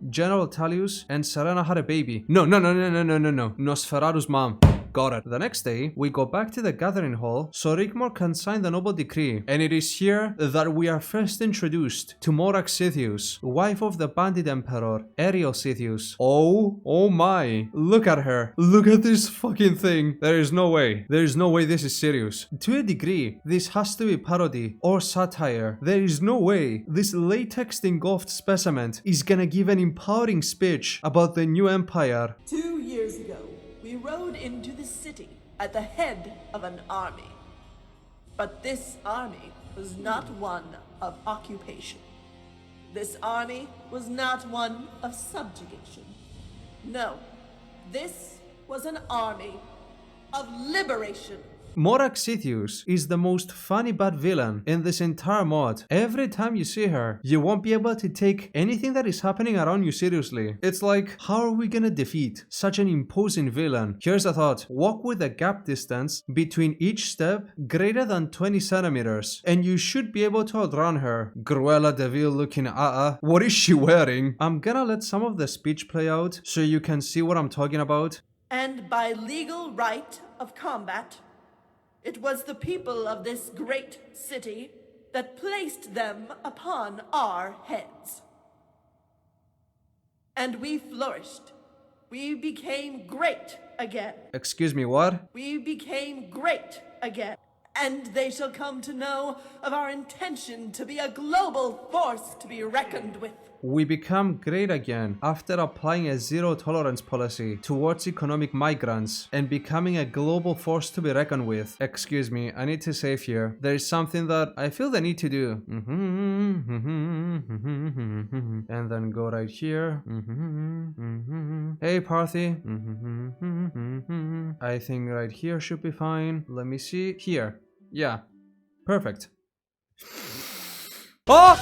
General Tullius and Serena had a baby. No. Nosferatu's mom. Got it. The next day, we go back to the gathering hall so Rigmor can sign the noble decree. And it is here that we are first introduced to Morax Sithius, wife of the bandit emperor, Ariel Sithius. Oh my. Look at her. Look at this fucking thing. There is no way this is serious. To a degree, this has to be parody or satire. There is no way this latex engulfed specimen is gonna give an empowering speech about the new empire. 2 years ago, we rode into the city at the head of an army. But this army was not one of occupation. This army was not one of subjugation. No, this was an army of liberation. Morax Sithius is the most funny bad villain in this entire mod. Every time you see her, you won't be able to take anything that is happening around you seriously. It's like, how are we gonna defeat such an imposing villain? Here's a thought. Walk with a gap distance between each step greater than 20 centimeters, and you should be able to outrun her. Gruella Deville looking what is she wearing? I'm gonna let some of the speech play out so you can see what I'm talking about. And by legal right of combat, it was the people of this great city that placed them upon our heads. And we flourished. We became great again. Excuse me, what? We became great again. And they shall come to know of our intention to be a global force to be reckoned with. We become great again after applying a zero tolerance policy towards economic migrants and becoming a global force to be reckoned with. Excuse me, I need to save here. There is something that I feel the need to do. And then go right here. Hey, Parthy. I think right here should be fine. Let me see. Here. Yeah. Perfect. Oh!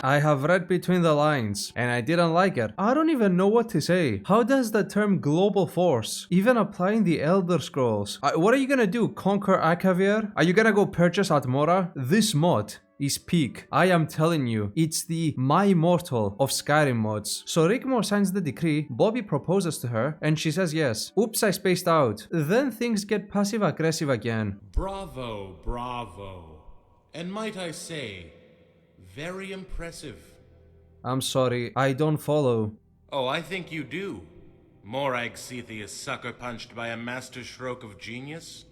I have read between the lines, and I didn't like it. I don't even know what to say. How does the term global force even apply in the Elder Scrolls? What are you gonna do? Conquer Akavir? Are you gonna go purchase Atmora? This mod is peak. I am telling you, it's the My Immortal of Skyrim mods. So Rigmor signs the decree, Bobby proposes to her, and she says yes. Oops, I spaced out. Then things get passive-aggressive again. Bravo. And might I say, very impressive. I'm sorry, I don't follow. Oh, I think you do. Morag Sethi is sucker punched by a master stroke of genius.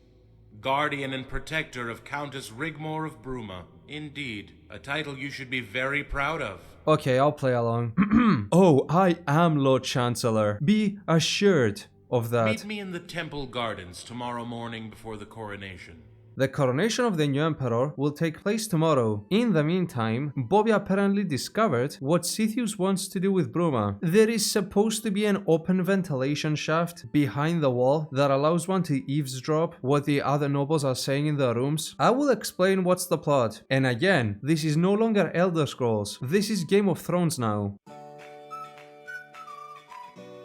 Guardian and protector of Countess Rigmor of Bruma. Indeed, a title you should be very proud of. Okay, I'll play along. Oh, I am Lord Chancellor. Be assured of that. Meet me in the temple gardens tomorrow morning before the coronation. The coronation of the new emperor will take place tomorrow. In the meantime, Bobby apparently discovered what Sithius wants to do with Bruma. There is supposed to be an open ventilation shaft behind the wall that allows one to eavesdrop what the other nobles are saying in their rooms. I will explain what's the plot. And again, this is no longer Elder Scrolls. This is Game of Thrones now.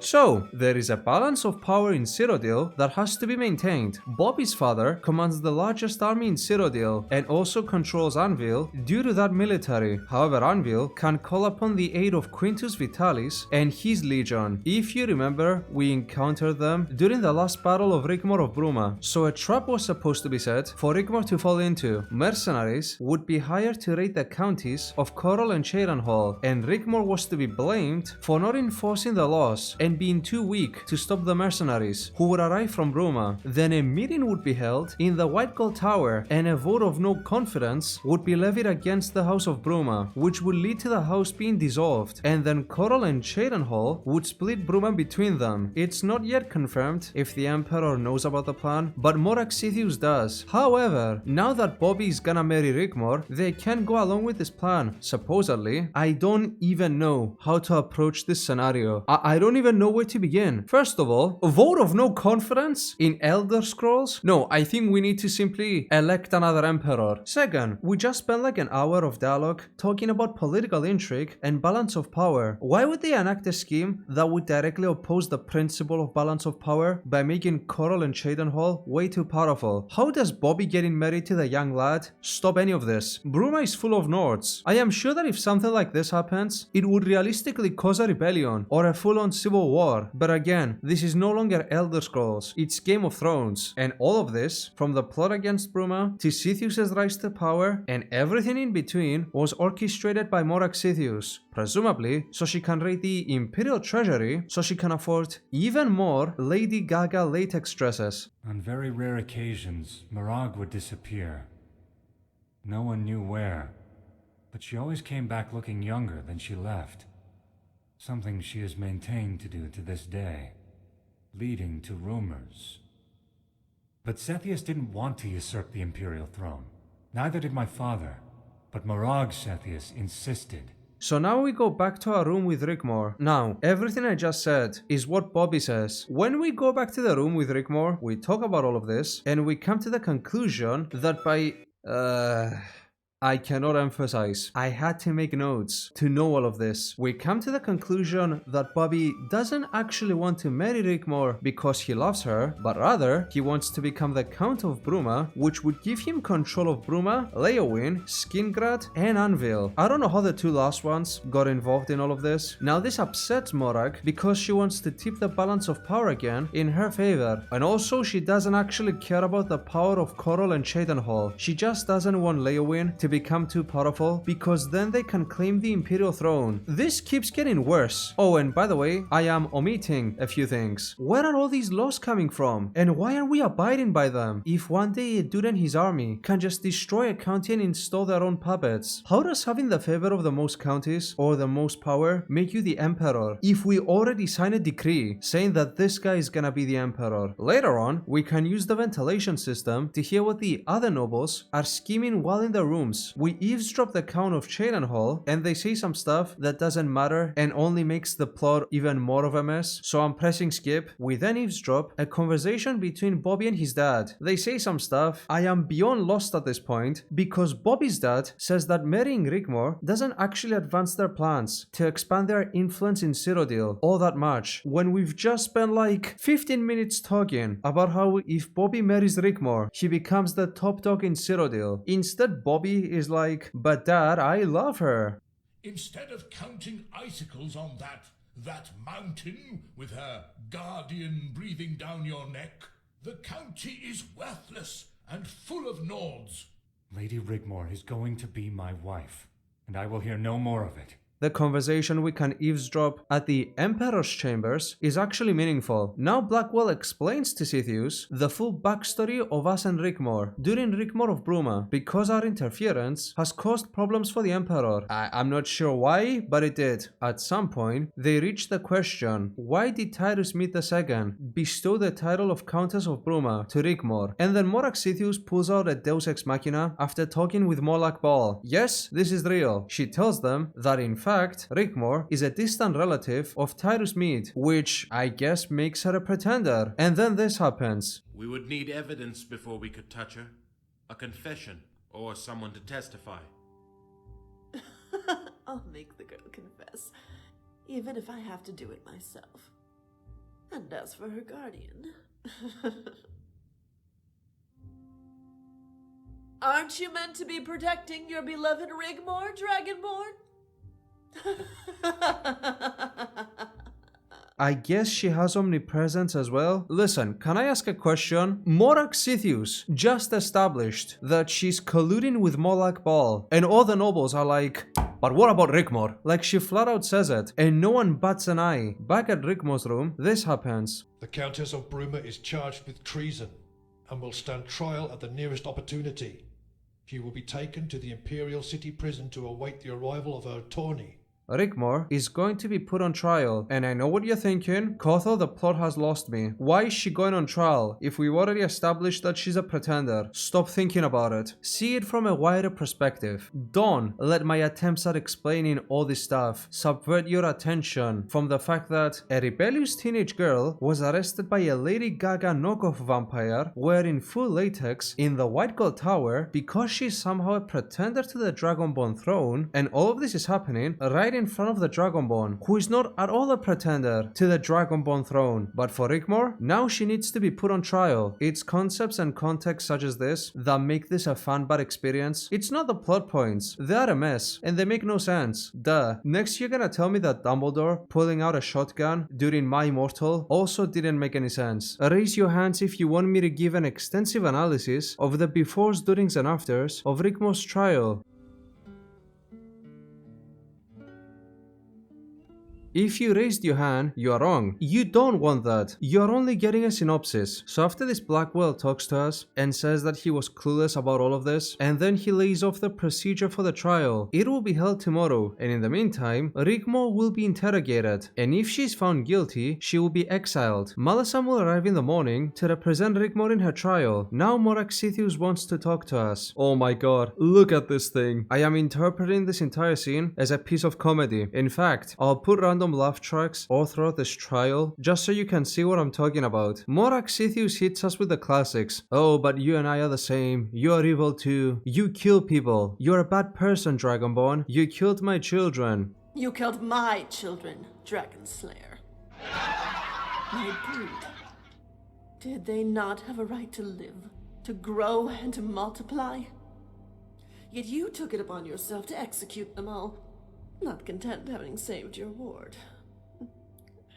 So, there is a balance of power in Cyrodiil that has to be maintained. Bobby's father commands the largest army in Cyrodiil and also controls Anvil due to that military. However, Anvil can call upon the aid of Quintus Vitalis and his legion. If you remember, we encountered them during the last battle of Rigmor of Bruma. So a trap was supposed to be set for Rigmor to fall into. Mercenaries would be hired to raid the counties of Coral and Cherenhall, and Rigmor was to be blamed for not enforcing the laws and and being too weak to stop the mercenaries who would arrive from Bruma, then a meeting would be held in the White Gold Tower and a vote of no confidence would be levied against the House of Bruma, which would lead to the house being dissolved, and then Coral and Cheydinhal would split Bruma between them. It's not yet confirmed if the Emperor knows about the plan, but Moraxithius does. However, now that Bobby is gonna marry Rigmor, they can go along with this plan, supposedly. I don't even know how to approach this scenario. I don't even know where to begin. First of all, a vote of no confidence in Elder Scrolls? No, I think we need to simply elect another emperor. Second, we just spent like an hour of dialogue talking about political intrigue and balance of power. Why would they enact a scheme that would directly oppose the principle of balance of power by making Coral and Cheydinhal way too powerful? How does Bobby getting married to the young lad stop any of this? Bruma is full of Nords. I am sure that if something like this happens, it would realistically cause a rebellion or a full-on civil war. But again, this is no longer Elder Scrolls, it's Game of Thrones. And all of this, from the plot against Bruma to Sithius' rise to power and everything in between, was orchestrated by Moraxithius, presumably so she can raid the Imperial Treasury so she can afford even more Lady Gaga latex dresses. On very rare occasions, Mirag would disappear. No one knew where, but she always came back looking younger than she left. Something she has maintained to do to this day, leading to rumors. But Sethius didn't want to usurp the Imperial throne. Neither did my father, but Mirag Sethius insisted. So now we go back to our room with Rigmor. Now, everything I just said is what Bobby says. When we go back to the room with Rigmor, we talk about all of this, and we come to the conclusion that by... I cannot emphasize. I had to make notes to know all of this. We come to the conclusion that Bobby doesn't actually want to marry Rigmor because he loves her, but rather he wants to become the Count of Bruma, which would give him control of Bruma, Leowin, Skingrad, and Anvil. I don't know how the two last ones got involved in all of this. Now this upsets Morag because she wants to tip the balance of power again in her favor. And also she doesn't actually care about the power of Coral and Cheydinhal. She just doesn't want Leowin to become too powerful because then they can claim the Imperial throne. This keeps getting worse. Oh, and by the way, I am omitting a few things. Where are all these laws coming from? And why are we abiding by them? If one day a dude and his army can just destroy a county and install their own puppets, how does having the favor of the most counties or the most power make you the emperor if we already signed a decree saying that this guy is gonna be the emperor? Later on, we can use the ventilation system to hear what the other nobles are scheming while in their rooms. We eavesdrop the Count of Cheydinhal and they say some stuff that doesn't matter and only makes the plot even more of a mess. So I'm pressing skip. We then eavesdrop a conversation between Bobby and his dad. They say some stuff. I am beyond lost at this point because Bobby's dad says that marrying Rigmor doesn't actually advance their plans to expand their influence in Cyrodiil all that much, when we've just spent like 15 minutes talking about how if Bobby marries Rigmor, he becomes the top dog in Cyrodiil. Instead, Bobby is like, but dad, I love her. Instead of counting icicles on that mountain with her guardian breathing down your neck, the county is worthless and full of Nords. Lady Rigmor is going to be my wife, and I will hear no more of it. The conversation we can eavesdrop at the Emperor's chambers is actually meaningful. Now Blackwell explains to Sithius the full backstory of us and Rigmor during Rigmor of Bruma, because our interference has caused problems for the Emperor. I'm not sure why, but it did. At some point, they reached the question, why did Tyrus Mead II bestow the title of Countess of Bruma to Rigmor? And then Morax Sithius pulls out a Deus Ex Machina after talking with Molak Ball. Yes, this is real. She tells them that in fact, Rigmor is a distant relative of Tyrus Mead, which I guess makes her a pretender. And then this happens. We would need evidence before we could touch her. A confession, or someone to testify. I'll make the girl confess, even if I have to do it myself. And as for her guardian... Aren't you meant to be protecting your beloved Rigmor, Dragonborn? I guess she has omnipresence as well. Listen, can I ask a question? Morak Sithius just established that she's colluding with Molag Bal, and all the nobles are like, but what about Rigmor? Like, she flat out says it, and no one bats an eye. Back at Rigmor's room, this happens. The Countess of Bruma is charged with treason and will stand trial at the nearest opportunity. She will be taken to the Imperial City prison to await the arrival of her attorney. Rigmor is going to be put on trial, and I know what you're thinking. Kothel, the plot has lost me. Why is she going on trial if we've already established that she's a pretender? Stop thinking about it. See it from a wider perspective. Don't let my attempts at explaining all this stuff subvert your attention from the fact that a rebellious teenage girl was arrested by a Lady Gaga knockoff vampire wearing full latex in the White Gold Tower because she's somehow a pretender to the Dragonborn throne, and all of this is happening right in front of the Dragonborn, who is not at all a pretender to the Dragonborn throne. But for Rigmor, now she needs to be put on trial. It's concepts and context such as this that make this a fun bad experience. It's not the plot points. They are a mess, and they make no sense. Duh. Next you're gonna tell me that Dumbledore pulling out a shotgun during My Immortal also didn't make any sense. Raise your hands if you want me to give an extensive analysis of the befores, durings and afters of Rigmor's trial. If you raised your hand, you are wrong. You don't want that. You're only getting a synopsis. So after this Blackwell talks to us and says that he was clueless about all of this, and then he lays off the procedure for the trial. It will be held tomorrow, and in the meantime, Rigmor will be interrogated, and if she's found guilty, she will be exiled. Malasam will arrive in the morning to represent Rigmor in her trial. Now Morak Sithius wants to talk to us. Oh my god, look at this thing. I am interpreting this entire scene as a piece of comedy. In fact, I'll put random laugh tracks all throughout this trial just so you can see what I'm talking about. Morak Sithius hits us with the classics. Oh, but you and I are the same. You are evil too. You kill people. You're a bad person, Dragonborn. You killed my children. You killed my children, Dragon Slayer. My brood. Did they not have a right to live, to grow and to multiply? Yet you took it upon yourself to execute them all, not content having saved your ward.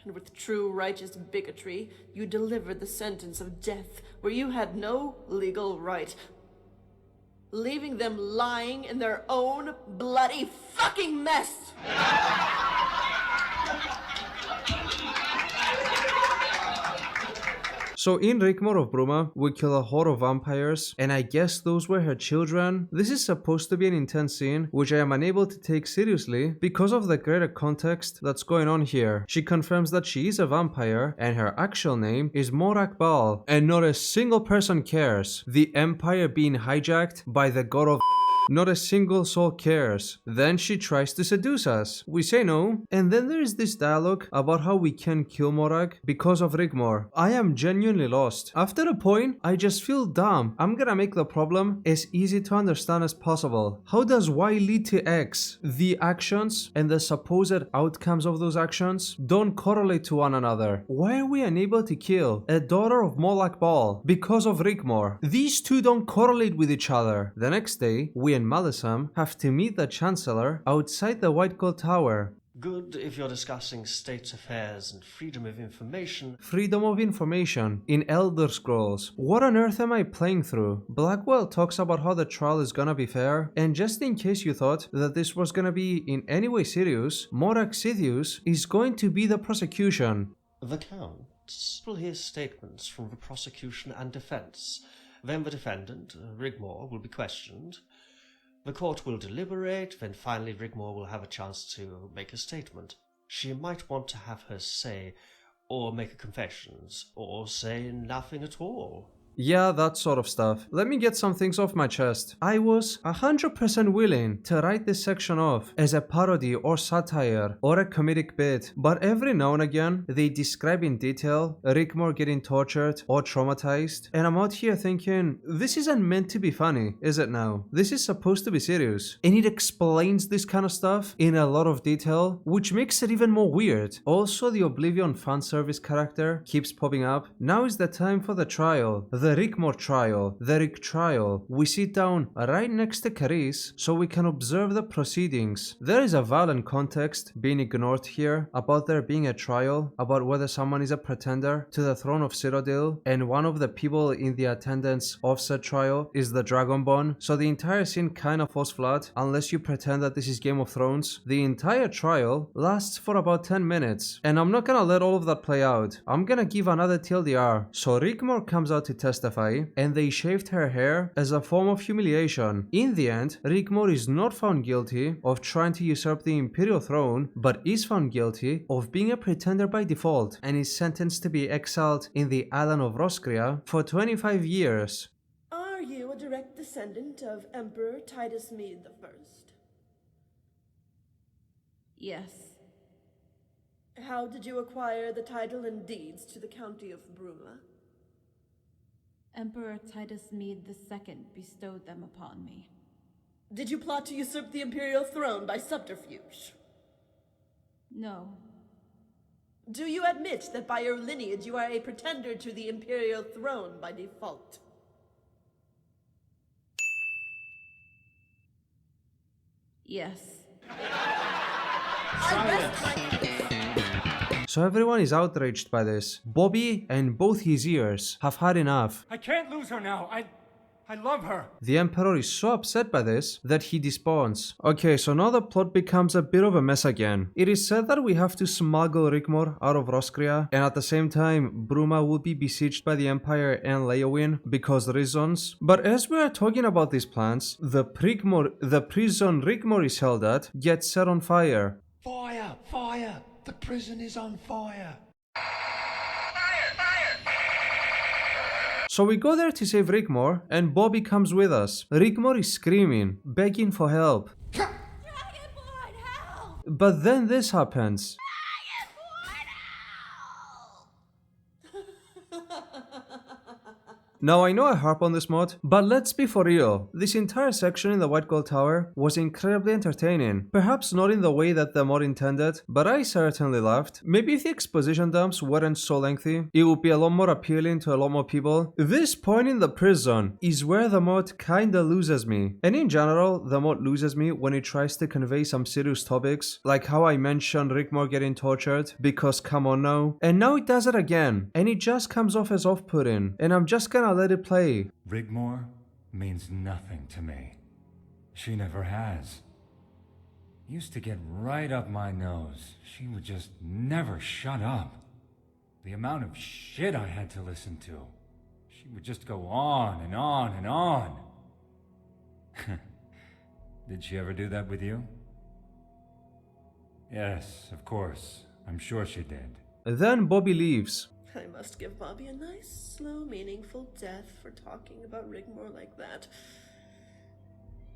And with true righteous bigotry, you delivered the sentence of death where you had no legal right, leaving them lying in their own bloody fucking mess! So in Rigmor of Bruma, we kill a horde of vampires, and I guess those were her children. This is supposed to be an intense scene, which I am unable to take seriously because of the greater context that's going on here. She confirms that she is a vampire, and her actual name is Morak Bal, and not a single person cares. The empire being hijacked by the god of not a single soul cares. Then she tries to seduce us. We say no. And then there is this dialogue about how we can kill Morag because of Rigmor. I am genuinely lost. After a point, I just feel dumb. I'm gonna make the problem as easy to understand as possible. How does Y lead to X? The actions and the supposed outcomes of those actions don't correlate to one another. Why are we unable to kill a daughter of Molag Bal because of Rigmor? These two don't correlate with each other. The next day, we and Malasam have to meet the Chancellor outside the White Gold Tower. Good if you're discussing state affairs and freedom of information. Freedom of information in Elder Scrolls. What on earth am I playing through? Blackwell talks about how the trial is gonna be fair, and just in case you thought that this was gonna be in any way serious, Morak Sithius is going to be the prosecution. The Count will hear statements from the prosecution and defense. Then the defendant, Rigmor, will be questioned. The court will deliberate, then finally Rigmor will have a chance to make a statement. She might want to have her say, or make a confessions, or say nothing at all. Yeah, that sort of stuff. Let me get some things off my chest. I was 100% willing to write this section off as a parody or satire or a comedic bit, but every now and again they describe in detail Rigmor getting tortured or traumatized, and I'm out here thinking, this isn't meant to be funny, is it now? This is supposed to be serious, and it explains this kind of stuff in a lot of detail, which makes it even more weird. Also, the Oblivion fanservice character keeps popping up. Now is the time for the trial. The the Rigmor trial, the Rig trial. We sit down right next to Carice so we can observe the proceedings. There is a valid context being ignored here about there being a trial, about whether someone is a pretender to the throne of Cyrodiil, and one of the people in the attendance of said trial is the Dragonborn. So the entire scene kind of falls flat unless you pretend that this is Game of Thrones. The entire trial lasts for about 10 minutes, and I'm not gonna let all of that play out. I'm gonna give another TLDR. So Rigmor comes out to testify, and they shaved her hair as a form of humiliation. In the end, Rigmor is not found guilty of trying to usurp the Imperial throne, but is found guilty of being a pretender by default, and is sentenced to be exiled in the island of Roscrea for 25 years. Are you a direct descendant of Emperor Titus Mede I? Yes. How did you acquire the title and deeds to the county of Bruma? Emperor Titus Mede II bestowed them upon me. Did you plot to usurp the Imperial throne by subterfuge? No. Do you admit that by your lineage you are a pretender to the Imperial throne by default? Yes. So everyone is outraged by this. Bobby and both his ears have had enough. I can't lose her now. I love her. The Emperor is so upset by this that he despawns. Okay, so now the plot becomes a bit of a mess again. It is said that we have to smuggle Rigmor out of Roscrea, and at the same time, Bruma will be besieged by the Empire and Leowin because reasons. But as we are talking about these plans, the prison Rigmor is held at gets set on fire. Fire! Fire! The prison is on fire! So we go there to save Rigmor, and Bobby comes with us. Rigmor is screaming, begging for help. Dragonborn, help! But then this happens. Now I know I harp on this mod, but let's be for real. This entire section in the White Gold Tower was incredibly entertaining. Perhaps not in the way that the mod intended, but I certainly laughed. Maybe if the exposition dumps weren't so lengthy, it would be a lot more appealing to a lot more people. This point in the prison is where the mod kinda loses me. And in general, the mod loses me when it tries to convey some serious topics, like how I mentioned Rigmor getting tortured, because come on now. And now it does it again, and it just comes off as off-putting, and I'm just gonna let it play. Rigmor means nothing to me. She never has. Used to get right up my nose. She would just never shut up. The amount of shit I had to listen to. She would just go on and on and on. Did she ever do that with you? Yes, of course. I'm sure she did. Then Bobby leaves. I must give Bobby a nice, slow, meaningful death for talking about Rigmor like that.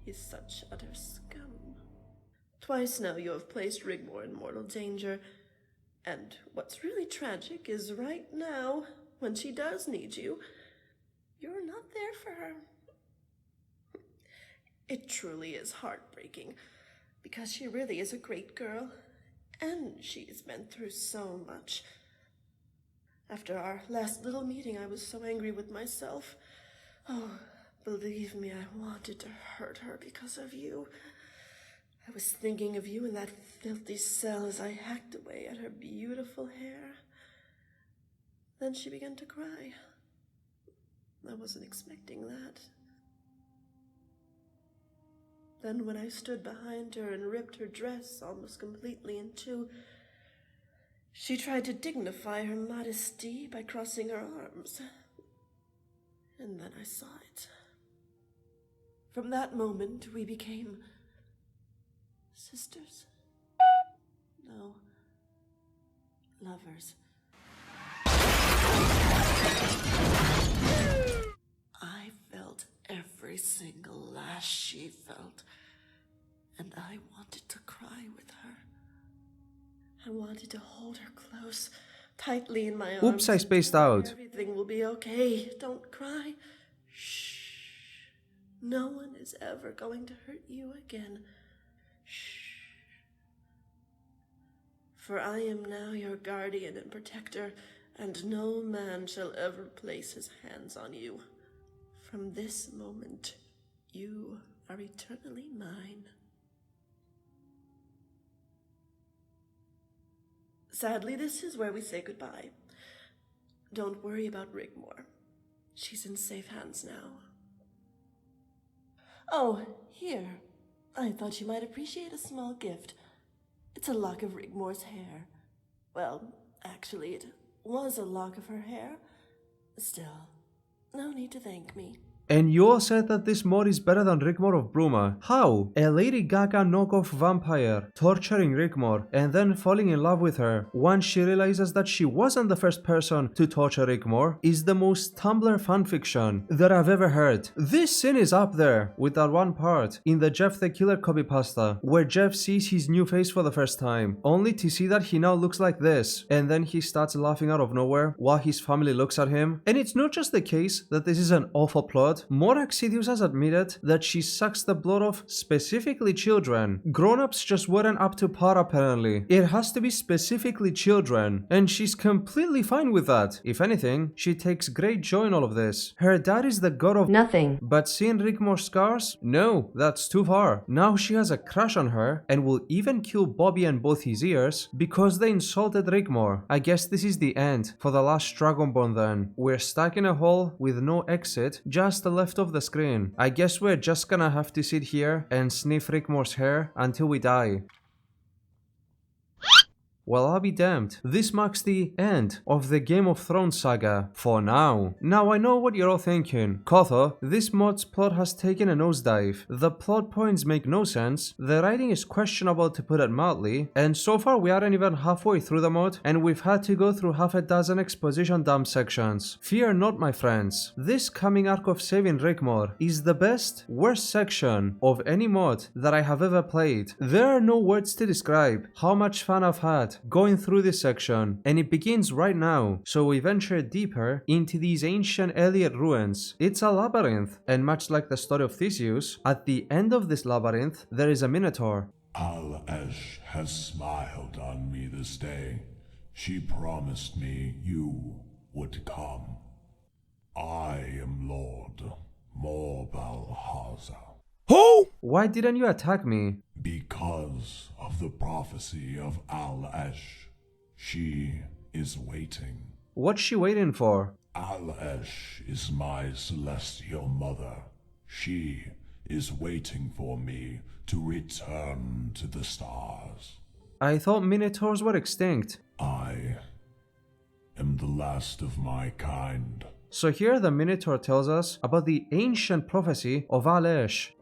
He's such utter scum. Twice now you have placed Rigmor in mortal danger, and what's really tragic is right now, when she does need you, you're not there for her. It truly is heartbreaking, because she really is a great girl, and she's been through so much. After our last little meeting, I was so angry with myself. Oh, believe me, I wanted to hurt her because of you. I was thinking of you in that filthy cell as I hacked away at her beautiful hair. Then she began to cry. I wasn't expecting that. Then when I stood behind her and ripped her dress almost completely in two, she tried to dignify her modesty by crossing her arms. And then I saw it. From that moment, we became sisters. No, lovers. I felt every single lash she felt, and I wanted to cry with her. I wanted to hold her close, tightly in my arms. Oops, I spaced out. Everything will be okay. Don't cry. Shh. No one is ever going to hurt you again. Shh. For I am now your guardian and protector, and no man shall ever place his hands on you. From this moment, you are eternally mine. Sadly, this is where we say goodbye. Don't worry about Rigmor. She's in safe hands now. Oh, here. I thought you might appreciate a small gift. It's a lock of Rigmor's hair. Well, actually, it was a lock of her hair. Still, no need to thank me. And you all said that this mod is better than Rigmor of Bruma. How? A Lady Gaga knockoff vampire torturing Rigmor and then falling in love with her once she realizes that she wasn't the first person to torture Rigmor is the most Tumblr fanfiction that I've ever heard. This scene is up there with that one part in the Jeff the Killer copypasta where Jeff sees his new face for the first time, only to see that he now looks like this, and then he starts laughing out of nowhere while his family looks at him. And it's not just the case that this is an awful plot. More Sidious has admitted that she sucks the blood of specifically children. Grown-ups just weren't up to par apparently. It has to be specifically children, and she's completely fine with that. If anything, she takes great joy in all of this. Her dad is the god of nothing, but seeing Rigmor's scars? No, that's too far. Now she has a crush on her and will even kill Bobby and both his ears because they insulted Rigmor. I guess this is the end for the last Dragonborn then. We're stuck in a hole with no exit, just left of the screen. I guess we're just gonna have to sit here and sniff Rigmor's hair until we die. Well, I'll be damned. This marks the end of the Game of Thrones saga, for now. Now I know what you're all thinking. Kotho, this mod's plot has taken a nosedive. The plot points make no sense, the writing is questionable to put it mildly, and so far we aren't even halfway through the mod, and we've had to go through half a dozen exposition dump sections. Fear not, my friends. This coming arc of saving Rigmor is the best, worst section of any mod that I have ever played. There are no words to describe how much fun I've had going through this section, and it begins right now, so we venture deeper into these ancient Elliot ruins. It's a labyrinth, and much like the story of Theseus, at the end of this labyrinth there is a minotaur. Al-Esh has smiled on me this day. She promised me you would come. I am Lord Morbalhaza. Who? Why didn't you attack me? Because of the prophecy of Al-Esh. She is waiting. What's she waiting for? Al-Esh is my celestial mother. She is waiting for me to return to the stars. I thought minotaurs were extinct. I am the last of my kind. So here the minotaur tells us about the ancient prophecy of Al-Esh.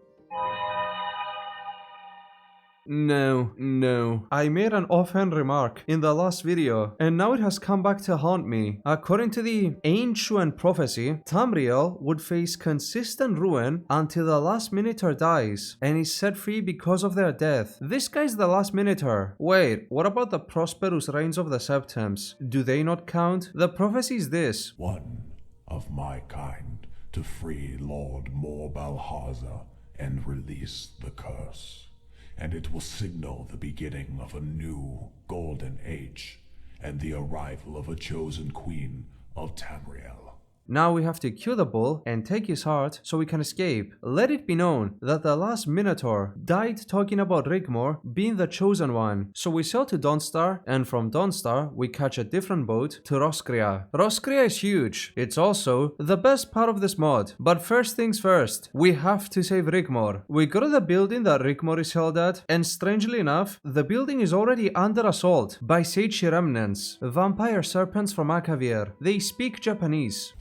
No. I made an offhand remark in the last video, and now it has come back to haunt me. According to the ancient prophecy, Tamriel would face consistent ruin until the last Minotaur dies, and is set free because of their death. This guy's the last Minotaur. Wait, what about the prosperous reigns of the Septums? Do they not count? The prophecy is this. One of my kind to free Lord Morbalhaza and release the curse. And it will signal the beginning of a new golden age and the arrival of a chosen queen of Tamriel. Now we have to kill the bull and take his heart so we can escape. Let it be known that the last Minotaur died talking about Rigmor being the chosen one. So we sail to Dawnstar, and from Dawnstar we catch a different boat to Roscrea. Roscrea is huge. It's also the best part of this mod. But first things first, we have to save Rigmor. We go to the building that Rigmor is held at, and strangely enough, the building is already under assault by Seichi remnants, vampire serpents from Akavir. They speak Japanese.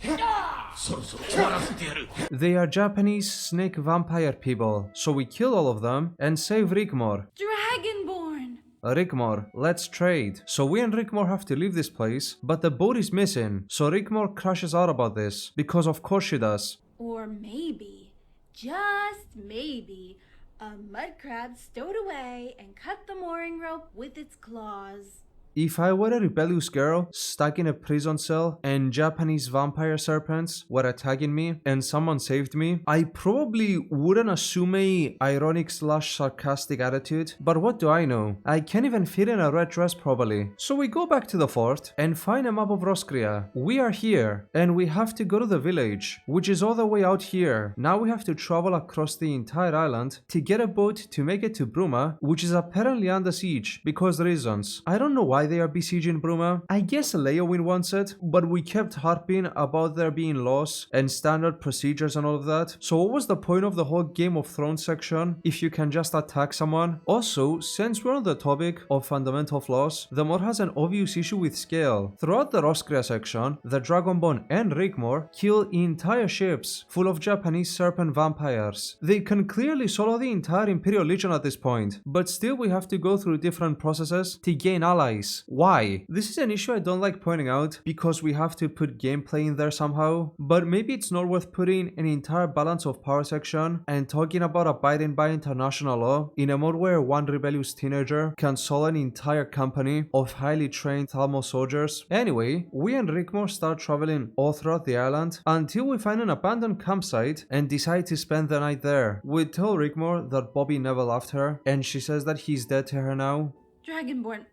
They are Japanese snake vampire people, so we kill all of them and save Rigmor. Dragonborn! Rigmor, let's trade. So we and Rigmor have to leave this place, but the boat is missing, so Rigmor crashes out about this, because of course she does. Or maybe, just maybe, a mud crab stowed away and cut the mooring rope with its claws. if I were a rebellious girl stuck in a prison cell and Japanese vampire serpents were attacking me and someone saved me, I probably wouldn't assume a ironic / sarcastic attitude, but what do I know? I can't even fit in a red dress properly. So we go back to the fort and find a map of Roscrea. We are here and we have to go to the village, which is all the way out here. Now we have to travel across the entire island to get a boat to make it to Bruma, which is apparently under siege because reasons. I don't know why they are besieging Bruma. I guess Leowin wants it, but we kept harping about there being laws and standard procedures and all of that. So what was the point of the whole Game of Thrones section if you can just attack someone? Also, since we're on the topic of fundamental flaws, the mod has an obvious issue with scale. Throughout the Roscrea section, the Dragonborn and Rigmor kill entire ships full of Japanese serpent vampires. They can clearly solo the entire Imperial Legion at this point, but still we have to go through different processes to gain allies. Why? This is an issue I don't like pointing out because we have to put gameplay in there somehow, but maybe it's not worth putting an entire balance of power section and talking about abiding by international law in a mode where one rebellious teenager can solo an entire company of highly trained Thalmor soldiers. Anyway, we and Rigmor start traveling all throughout the island until we find an abandoned campsite and decide to spend the night there. We tell Rigmor that Bobby never loved her and she says that he's dead to her now. Dragonborn,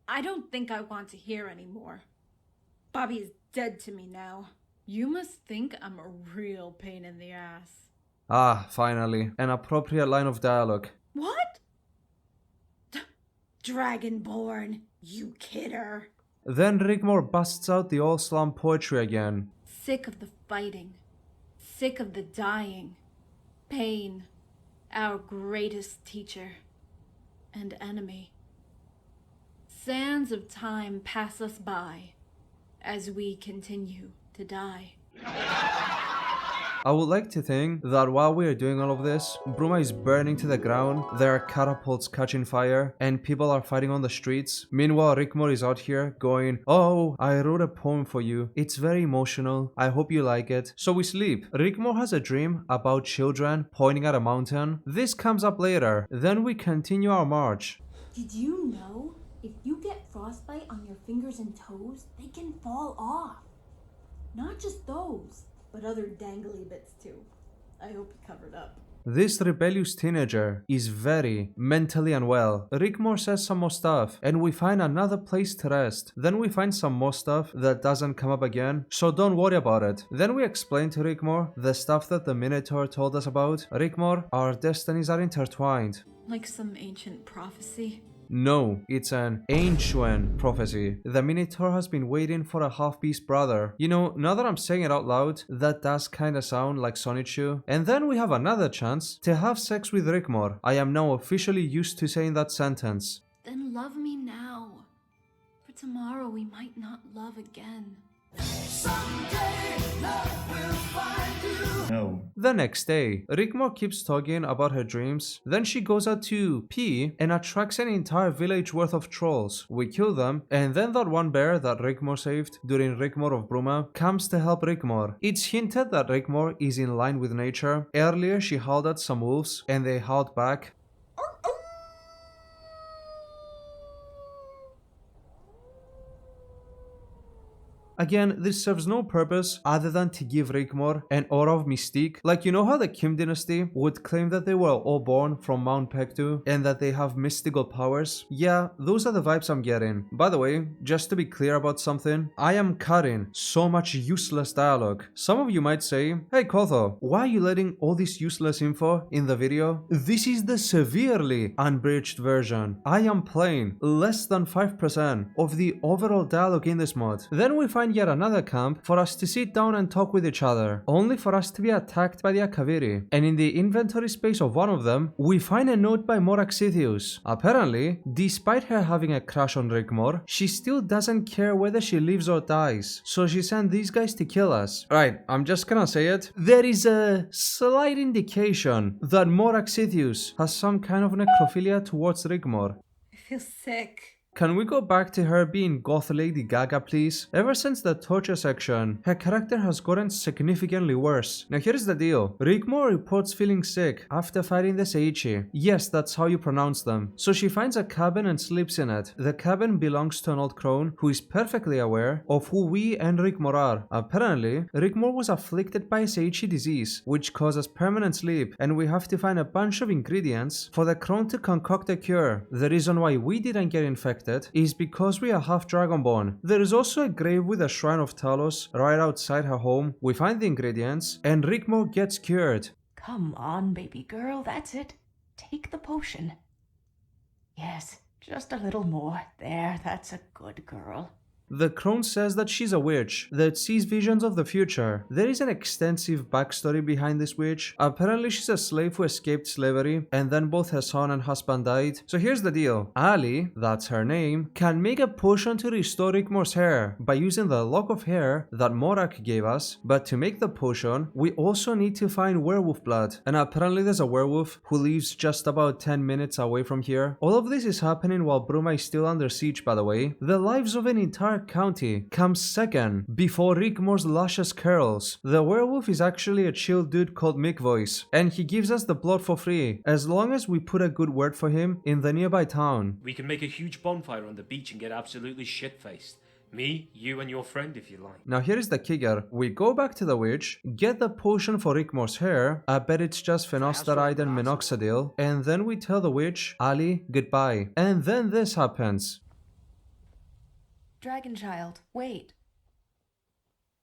I don't think I want to hear anymore. Bobby's dead to me now. You must think I'm a real pain in the ass. Ah, finally, an appropriate line of dialogue. What? Dragonborn, you kidder. Then Rigmor busts out the old slam poetry again. Sick of the fighting. Sick of the dying. Pain, our greatest teacher and enemy. Sands of time pass us by as we continue to die. I would like to think that while we are doing all of this, Bruma is burning to the ground, there are catapults catching fire, and people are fighting on the streets. Meanwhile, Rigmor is out here going, "Oh, I wrote a poem for you. It's very emotional. I hope you like it." So we sleep. Rigmor has a dream about children pointing at a mountain. This comes up later. Then we continue our march. Did you know if you get frostbite on your fingers and toes, they can fall off? Not just those, but other dangly bits too. I hope you covered up. This rebellious teenager is very mentally unwell. Rigmor says some more stuff and we find another place to rest. Then we find some more stuff that doesn't come up again, so don't worry about it. Then we explain to Rigmor the stuff that the Minotaur told us about. Rigmor, our destinies are intertwined. Like some ancient prophecy. No, it's an ancient prophecy. The Minotaur has been waiting for a half-beast brother. You know, now that I'm saying it out loud, that does kinda sound like Sonichu. And then we have another chance to have sex with Rigmor. I am now officially used to saying that sentence. Then love me now. For tomorrow we might not love again. Someday love will find you. No. The next day, Rigmor keeps talking about her dreams. Then she goes out to pee and attracts an entire village worth of trolls. We kill them, and then that one bear that Rigmor saved during Rigmor of Bruma comes to help Rigmor. It's hinted that Rigmor is in line with nature. Earlier she howled at some wolves and they howled back. Again, this serves no purpose other than to give Rigmor an aura of mystique. Like, you know how the Kim dynasty would claim that they were all born from Mount Pektu and that they have mystical powers? Yeah, those are the vibes I'm getting. By the way, just to be clear about something, I am cutting so much useless dialogue. Some of you might say, "Hey Kotho, why are you letting all this useless info in the video?" This is the severely unbridged version. I am playing less than 5% of the overall dialogue in this mod. Then we find yet another camp for us to sit down and talk with each other, only for us to be attacked by the Akaviri. And in the inventory space of one of them, we find a note by Moraxithius. Apparently, despite her having a crush on Rigmor, she still doesn't care whether she lives or dies, so she sent these guys to kill us. Right, I'm just gonna say it. There is a slight indication that Moraxithius has some kind of necrophilia towards Rigmor. I feel sick. Can we go back to her being goth Lady Gaga, please? Ever since the torture section, her character has gotten significantly worse. Now here's the deal. Rigmor reports feeling sick after fighting the Seichi. Yes, that's how you pronounce them. So she finds a cabin and sleeps in it. The cabin belongs to an old crone who is perfectly aware of who we and Rigmor are. Apparently, Rigmor was afflicted by a Seichi disease, which causes permanent sleep, and we have to find a bunch of ingredients for the crone to concoct a cure. The reason why we didn't get infected is because we are half dragonborn. There is also a grave with a shrine of Talos right outside her home. We find the ingredients and Rigmor gets cured. Come on, baby girl, that's it. Take the potion. Yes, just a little more. There, that's a good girl. The crone says that she's a witch that sees visions of the future. There is an extensive backstory behind this witch. Apparently she's a slave who escaped slavery and then both her son and husband died. So here's the deal. Ali, that's her name, can make a potion to restore Rigmor's hair by using the lock of hair that Morak gave us. But to make the potion, we also need to find werewolf blood. And apparently there's a werewolf who lives just about 10 minutes away from here. All of this is happening while Bruma is still under siege, by the way. The lives of an entire county comes second before Rigmor's luscious curls. The werewolf is actually a chill dude called Mickvoice, and he gives us the blood for free as long as we put a good word for him in the nearby town. We can make a huge bonfire on the beach and get absolutely shit-faced. Me, you, and your friend if you like. Now here is the kicker. We go back to the witch, get the potion for Rigmor's hair, I bet it's just finasteride and minoxidil, and then we tell the witch, Ali, goodbye. And then this happens. Dragonchild, wait.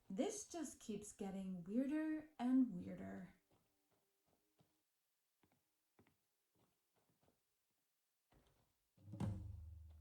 This just keeps getting weirder and weirder.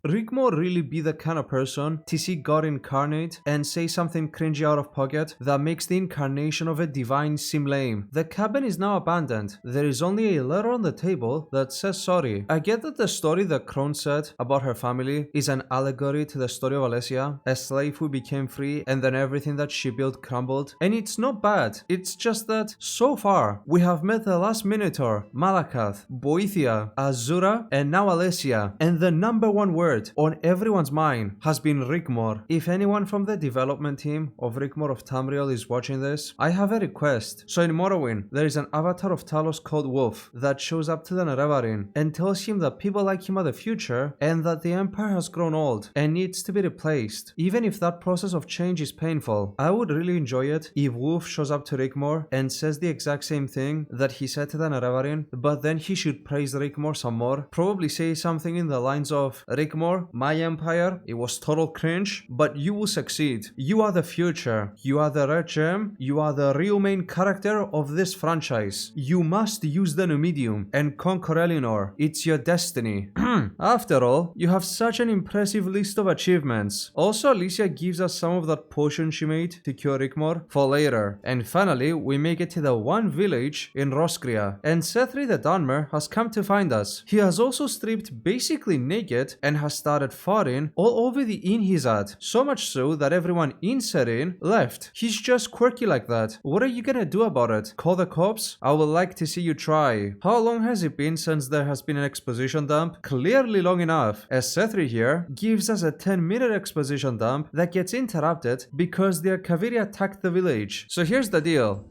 Rigmor really be the kind of person to see God incarnate and say something cringy out of pocket that makes the incarnation of a divine seem lame. The cabin is now abandoned. There is only a letter on the table that says sorry. I get that the story the crone said about her family is an allegory to the story of Alessia, a slave who became free and then everything that she built crumbled. And it's not bad. It's just that so far we have met the last Minotaur, Malakath, Boethia, Azura, and now Alessia. And the number one word on everyone's mind has been Rigmor. If anyone from the development team of Rigmor of Tamriel is watching this, I have a request. So in Morrowind, there is an avatar of Talos called Wolf that shows up to the Nerevarine and tells him that people like him are the future and that the Empire has grown old and needs to be replaced. Even if that process of change is painful, I would really enjoy it if Wolf shows up to Rigmor and says the exact same thing that he said to the Nerevarine, but then he should praise Rigmor some more. Probably say something in the lines of, Rigmor, my empire, it was total cringe, but you will succeed. You are the future. You are the red gem. You are the real main character of this franchise. You must use the new medium and conquer Eleanor. It's your destiny. After all, you have such an impressive list of achievements. Also, Alicia gives us some of that potion she made to cure Rigmor for later. And finally, we make it to the one village in Roscrea, and Sethri the Dunmer has come to find us. He has also stripped basically naked and has started farting all over the inn he's at, so much so that everyone in Serin left. He's just quirky like that. What are you gonna do about it? Call the cops? I would like to see you try. How long has it been since there has been an exposition dump? Clearly long enough, as Sethri here gives us a 10-minute exposition dump that gets interrupted because the Kaviri attacked the village. So here's the deal.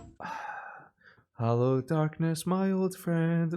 Hello darkness, my old friend.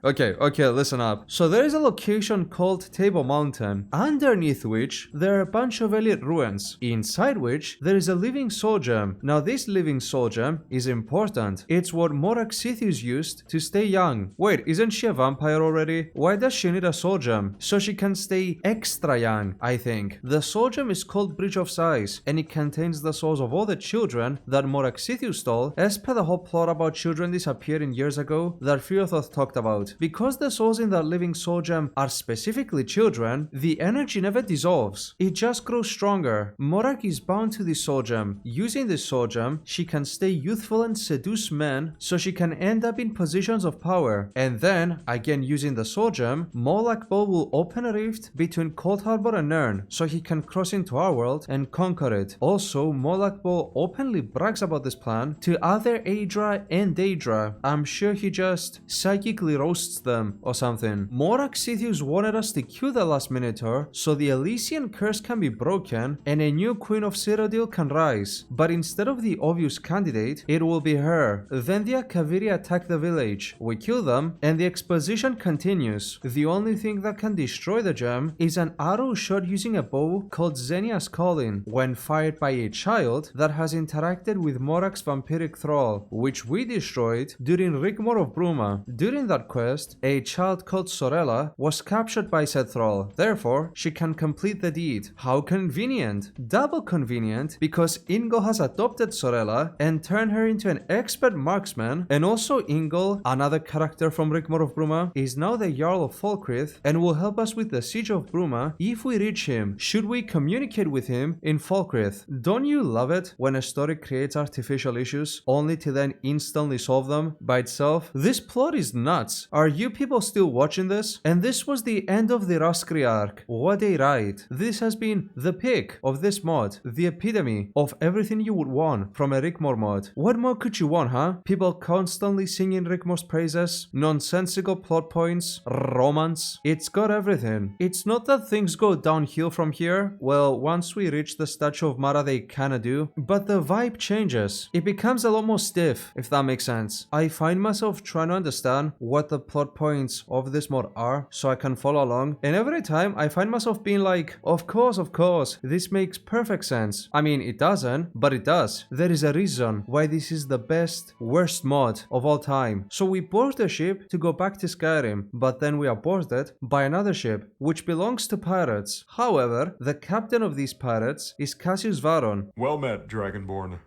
Okay, listen up. So there is a location called Table Mountain, underneath which there are a bunch of elite ruins, inside which there is a living soul gem. Now this living soul gem is important. It's what Morak Sithius used to stay young. Wait, isn't she a vampire already? Why does she need a soul gem? So she can stay extra young, I think. The soul gem is called Bridge of Sighs, and it contains the souls of all the children that Morak Sithius stole, as per the whole plot about children disappearing years ago that Firothoth talked about. Because the souls in that living soul gem are specifically children, the energy never dissolves. It just grows stronger. Morak is bound to this soul gem. Using this soul gem, she can stay youthful and seduce men, so she can end up in positions of power. And then, again using the soul gem, Molag Bal will open a rift between Cold Harbor and Nirn, so he can cross into our world and conquer it. Also, Molag Bal openly brags about this plan to other Aedra and Daedra. I'm sure he just psychically roasts hosts them or something. Morak Sithius wanted us to kill the last Minotaur so the Elysian curse can be broken and a new queen of Cyrodiil can rise. But instead of the obvious candidate, it will be her. Then the Akaviri attack the village. We kill them and the exposition continues. The only thing that can destroy the gem is an arrow shot using a bow called Xenia's Calling when fired by a child that has interacted with Morak's vampiric thrall, which we destroyed during Rigmor of Bruma. During that quest, a child called Sorella was captured by said thrall. Therefore, she can complete the deed. How convenient! Double convenient because Ingol has adopted Sorella and turned her into an expert marksman, and also Ingol, another character from Rigmor of Bruma, is now the Jarl of Falkreath and will help us with the siege of Bruma if we reach him, should we communicate with him in Falkreath. Don't you love it when a story creates artificial issues only to then instantly solve them by itself? This plot is nuts. Are you people still watching this? And this was the end of the Roscrea Arc. What a ride. This has been the pick of this mod, the epitome of everything you would want from a Rigmor mod. What more could you want, huh? People constantly singing Rigmor's praises, nonsensical plot points, romance. It's got everything. It's not that things go downhill from here. Well, once we reach the statue of Mara they kinda do, but the vibe changes. It becomes a lot more stiff, if that makes sense. I find myself trying to understand what the plot points of this mod are so I can follow along, and every time I find myself being like, of course, this makes perfect sense. I mean, it doesn't, but it does. There is a reason why this is the best, worst mod of all time. So we board the ship to go back to Skyrim, but then we are boarded by another ship, which belongs to pirates. However, the captain of these pirates is Cassius Varon. Well met, Dragonborn.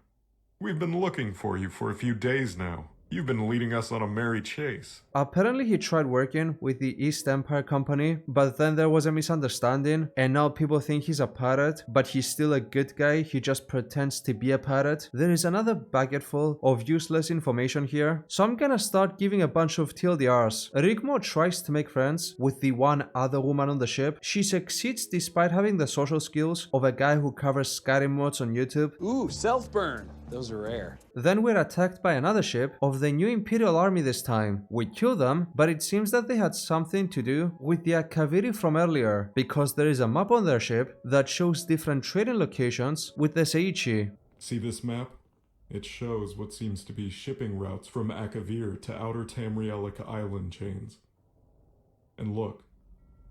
We've been looking for you for a few days now. You've been leading us on a merry chase. Apparently he tried working with the East Empire Company, but then there was a misunderstanding and now people think he's a pirate, but he's still a good guy, he just pretends to be a pirate. There is another bucket full of useless information here, so I'm gonna start giving a bunch of TLDRs. Rigmor tries to make friends with the one other woman on the ship. She succeeds despite having the social skills of a guy who covers Skyrim mods on YouTube. Ooh, self-burn! Those are rare. Then we're attacked by another ship of the new Imperial army this time. We kill them, but it seems that they had something to do with the Akaviri from earlier, because there is a map on their ship that shows different trading locations with the Seichi. See this map? It shows what seems to be shipping routes from Akavir to outer Tamrielic island chains. And look,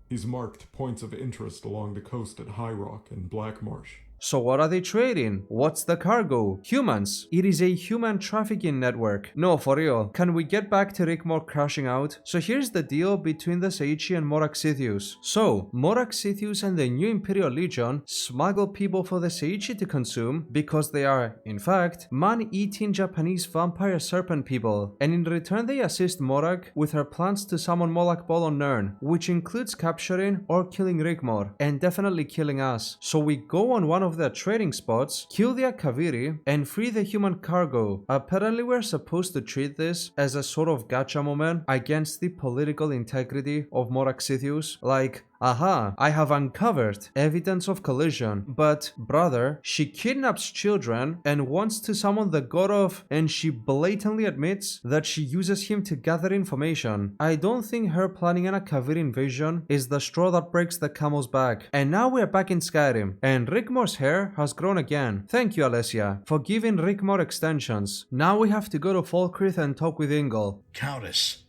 he's marked points of interest along the coast at High Rock and Black Marsh. So what are they trading? What's the cargo? Humans. It is a human trafficking network. No, for real. Can we get back to Rigmor crashing out? So here's the deal between the Seichi and Morak Sithius. So, Morak Sithius and the new Imperial Legion smuggle people for the Seichi to consume because they are, in fact, man-eating Japanese vampire serpent people. And in return they assist Morak with her plans to summon Molak Bol on Nirn, which includes capturing or killing Rigmor, and definitely killing us. So we go on one of their trading spots, kill the Akaviri, and free the human cargo. Apparently we're supposed to treat this as a sort of gacha moment against the political integrity of Morak Sithius, like, aha, I have uncovered evidence of collision, but brother, she kidnaps children and wants to summon the god of, and she blatantly admits that she uses him to gather information. I don't think her planning an Akaviri invasion is the straw that breaks the camel's back. And now we're back in Skyrim, and Rigmor's hair has grown again. Thank you, Alessia, for giving Rigmor extensions. Now we have to go to Falkreath and talk with Ingol. Countess,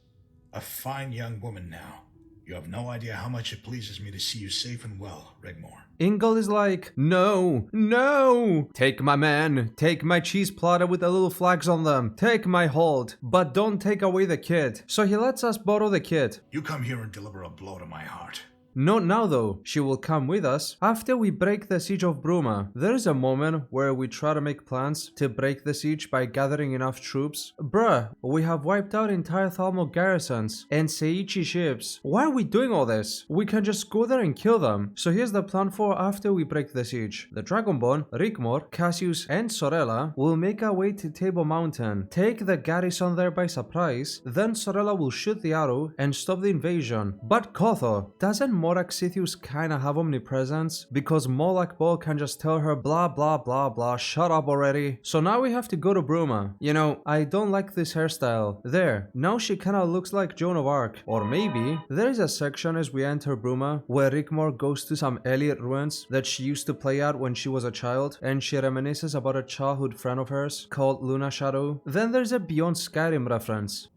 a fine young woman now. You have no idea how much it pleases me to see you safe and well, Rigmor. Ingol is like, no, no! Take my man, take my cheese platter with the little flags on them, take my hold, but don't take away the kid. So he lets us borrow the kid. You come here and deliver a blow to my heart. Not now though, she will come with us after we break the siege of Bruma. There is a moment where we try to make plans to break the siege by gathering enough troops. Bruh, we have wiped out entire Thalmor garrisons and Seichi ships. Why are we doing all this? We can just go there and kill them. So here's the plan for after we break the siege. The Dragonborn, Rigmor, Cassius and Sorella will make our way to Table Mountain, take the garrison there by surprise, then Sorella will shoot the arrow and stop the invasion. But Kotho, doesn't Moraxithius kinda have omnipresence, because Molag Bal can just tell her blah blah blah blah, shut up already. So now we have to go to Bruma. You know, I don't like this hairstyle. There, now she kinda looks like Joan of Arc. Or maybe, there is a section as we enter Bruma where Rigmor goes to some Elliot ruins that she used to play at when she was a child, and she reminisces about a childhood friend of hers called Luna Shadow. Then there's a Beyond Skyrim reference.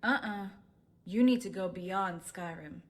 You need to go beyond Skyrim.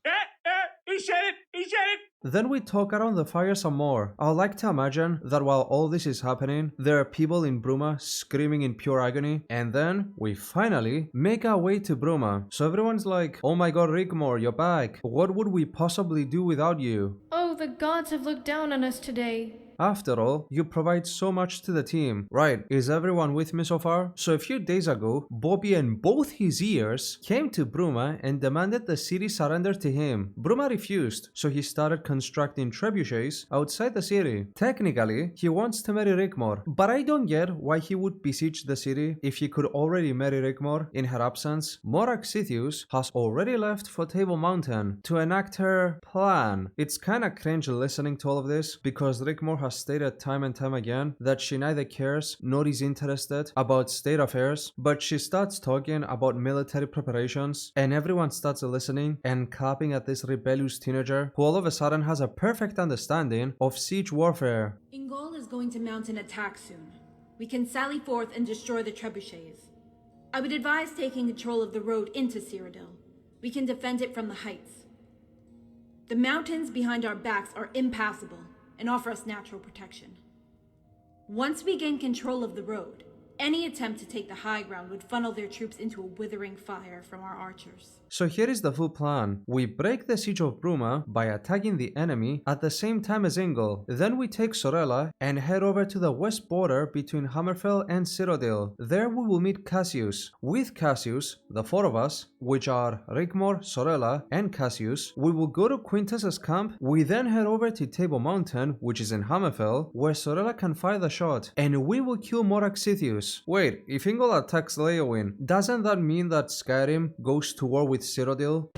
He said it! He said it! Then we talk around the fire some more. I like to imagine that while all this is happening, there are people in Bruma screaming in pure agony, and then we finally make our way to Bruma. So everyone's like, oh my god, Rigmor, you're back. What would we possibly do without you? Oh, the gods have looked down on us today. After all, you provide so much to the team. Right, is everyone with me so far? So a few days ago, Bobby and both his ears came to Bruma and demanded the city surrender to him. Bruma refused, so he started constructing trebuchets outside the city. Technically, he wants to marry Rigmor, but I don't get why he would besiege the city if he could already marry Rigmor in her absence. Moraxithius has already left for Table Mountain to enact her plan. It's kinda cringe listening to all of this, because Rigmor has stated time and time again that she neither cares nor is interested about state affairs, but she starts talking about military preparations and everyone starts listening and clapping at this rebellious teenager who all of a sudden has a perfect understanding of siege warfare. Ingol is going to mount an attack soon. We can sally forth and destroy the trebuchets. I would advise taking control of the road into Cyrodiil. We can defend it from the heights. The mountains behind our backs are impassable and offer us natural protection. Once we gain control of the road, any attempt to take the high ground would funnel their troops into a withering fire from our archers. So here is the full plan. We break the siege of Bruma by attacking the enemy at the same time as Ingol. Then we take Sorella and head over to the west border between Hammerfell and Cyrodiil. There we will meet Cassius. With Cassius, the four of us, which are Rigmor, Sorella, and Cassius, we will go to Quintus's camp. We then head over to Table Mountain, which is in Hammerfell, where Sorella can fire the shot, and we will kill Moraxithius. Wait, if Ingol attacks Leowin, doesn't that mean that Skyrim goes to war with Cyrodiil?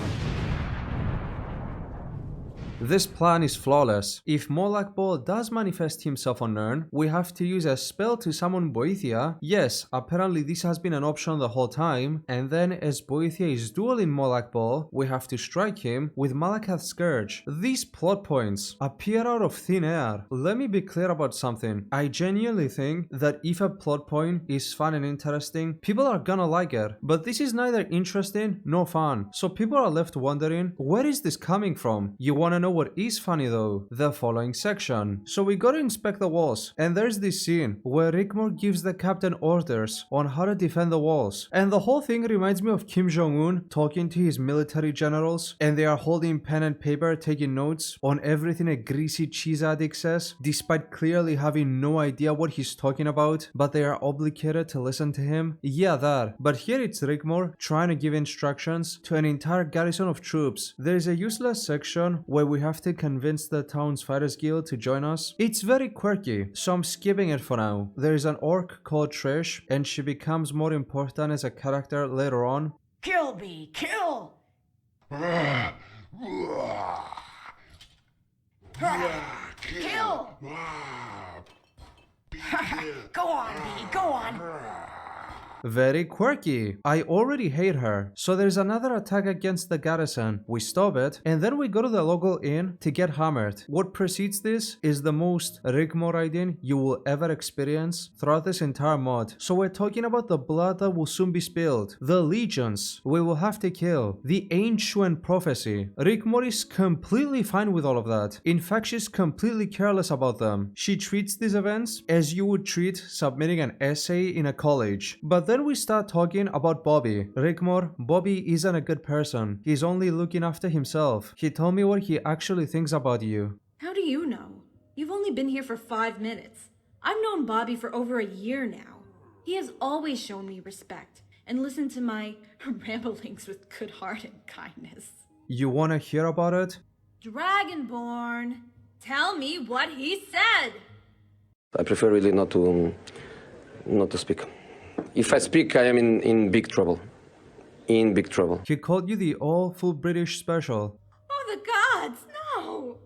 This plan is flawless. If Molag Bal does manifest himself on Nirn, we have to use a spell to summon Boethia. Yes, apparently this has been an option the whole time, and then as Boethia is dueling Molag Bal, we have to strike him with Malakath's Scourge. These plot points appear out of thin air. Let me be clear about something. I genuinely think that if a plot point is fun and interesting, people are gonna like it, but this is neither interesting nor fun. So people are left wondering, where is this coming from? You wanna know what is funny though? The following section. So we gotta inspect the walls, and there's this scene where Rigmor gives the captain orders on how to defend the walls, and the whole thing reminds me of Kim Jong-un talking to his military generals, and they are holding pen and paper taking notes on everything a greasy cheese addict says, despite clearly having no idea what he's talking about, but they are obligated to listen to him. Yeah, that. But here it's Rigmor trying to give instructions to an entire garrison of troops. There is a useless section where we have to convince the town's fighters guild to join us. It's very quirky, so I'm skipping it for now. There is an orc called Trish, and she becomes more important as a character later on. Kill me, kill! Kill! Go on, Bee, go on! Very quirky. I already hate her. So there's another attack against the garrison. We stop it, and then we go to the local inn to get hammered. What precedes this is the most Rigmor riding you will ever experience throughout this entire mod. So we're talking about the blood that will soon be spilled, the legions we will have to kill, the ancient prophecy. Rigmor is completely fine with all of that. In fact, she's completely careless about them. She treats these events as you would treat submitting an essay in a college. But then we start talking about Bobby. Rigmor, Bobby isn't a good person. He's only looking after himself. He told me what he actually thinks about you. How do you know? You've only been here for 5 minutes. I've known Bobby for over a year now. He has always shown me respect and listened to my ramblings with good heart and kindness. You wanna hear about it? Dragonborn, tell me what he said! I prefer really not to speak. If I speak, I am in big trouble. In big trouble. He called you the all full British special. Oh, the gods, no!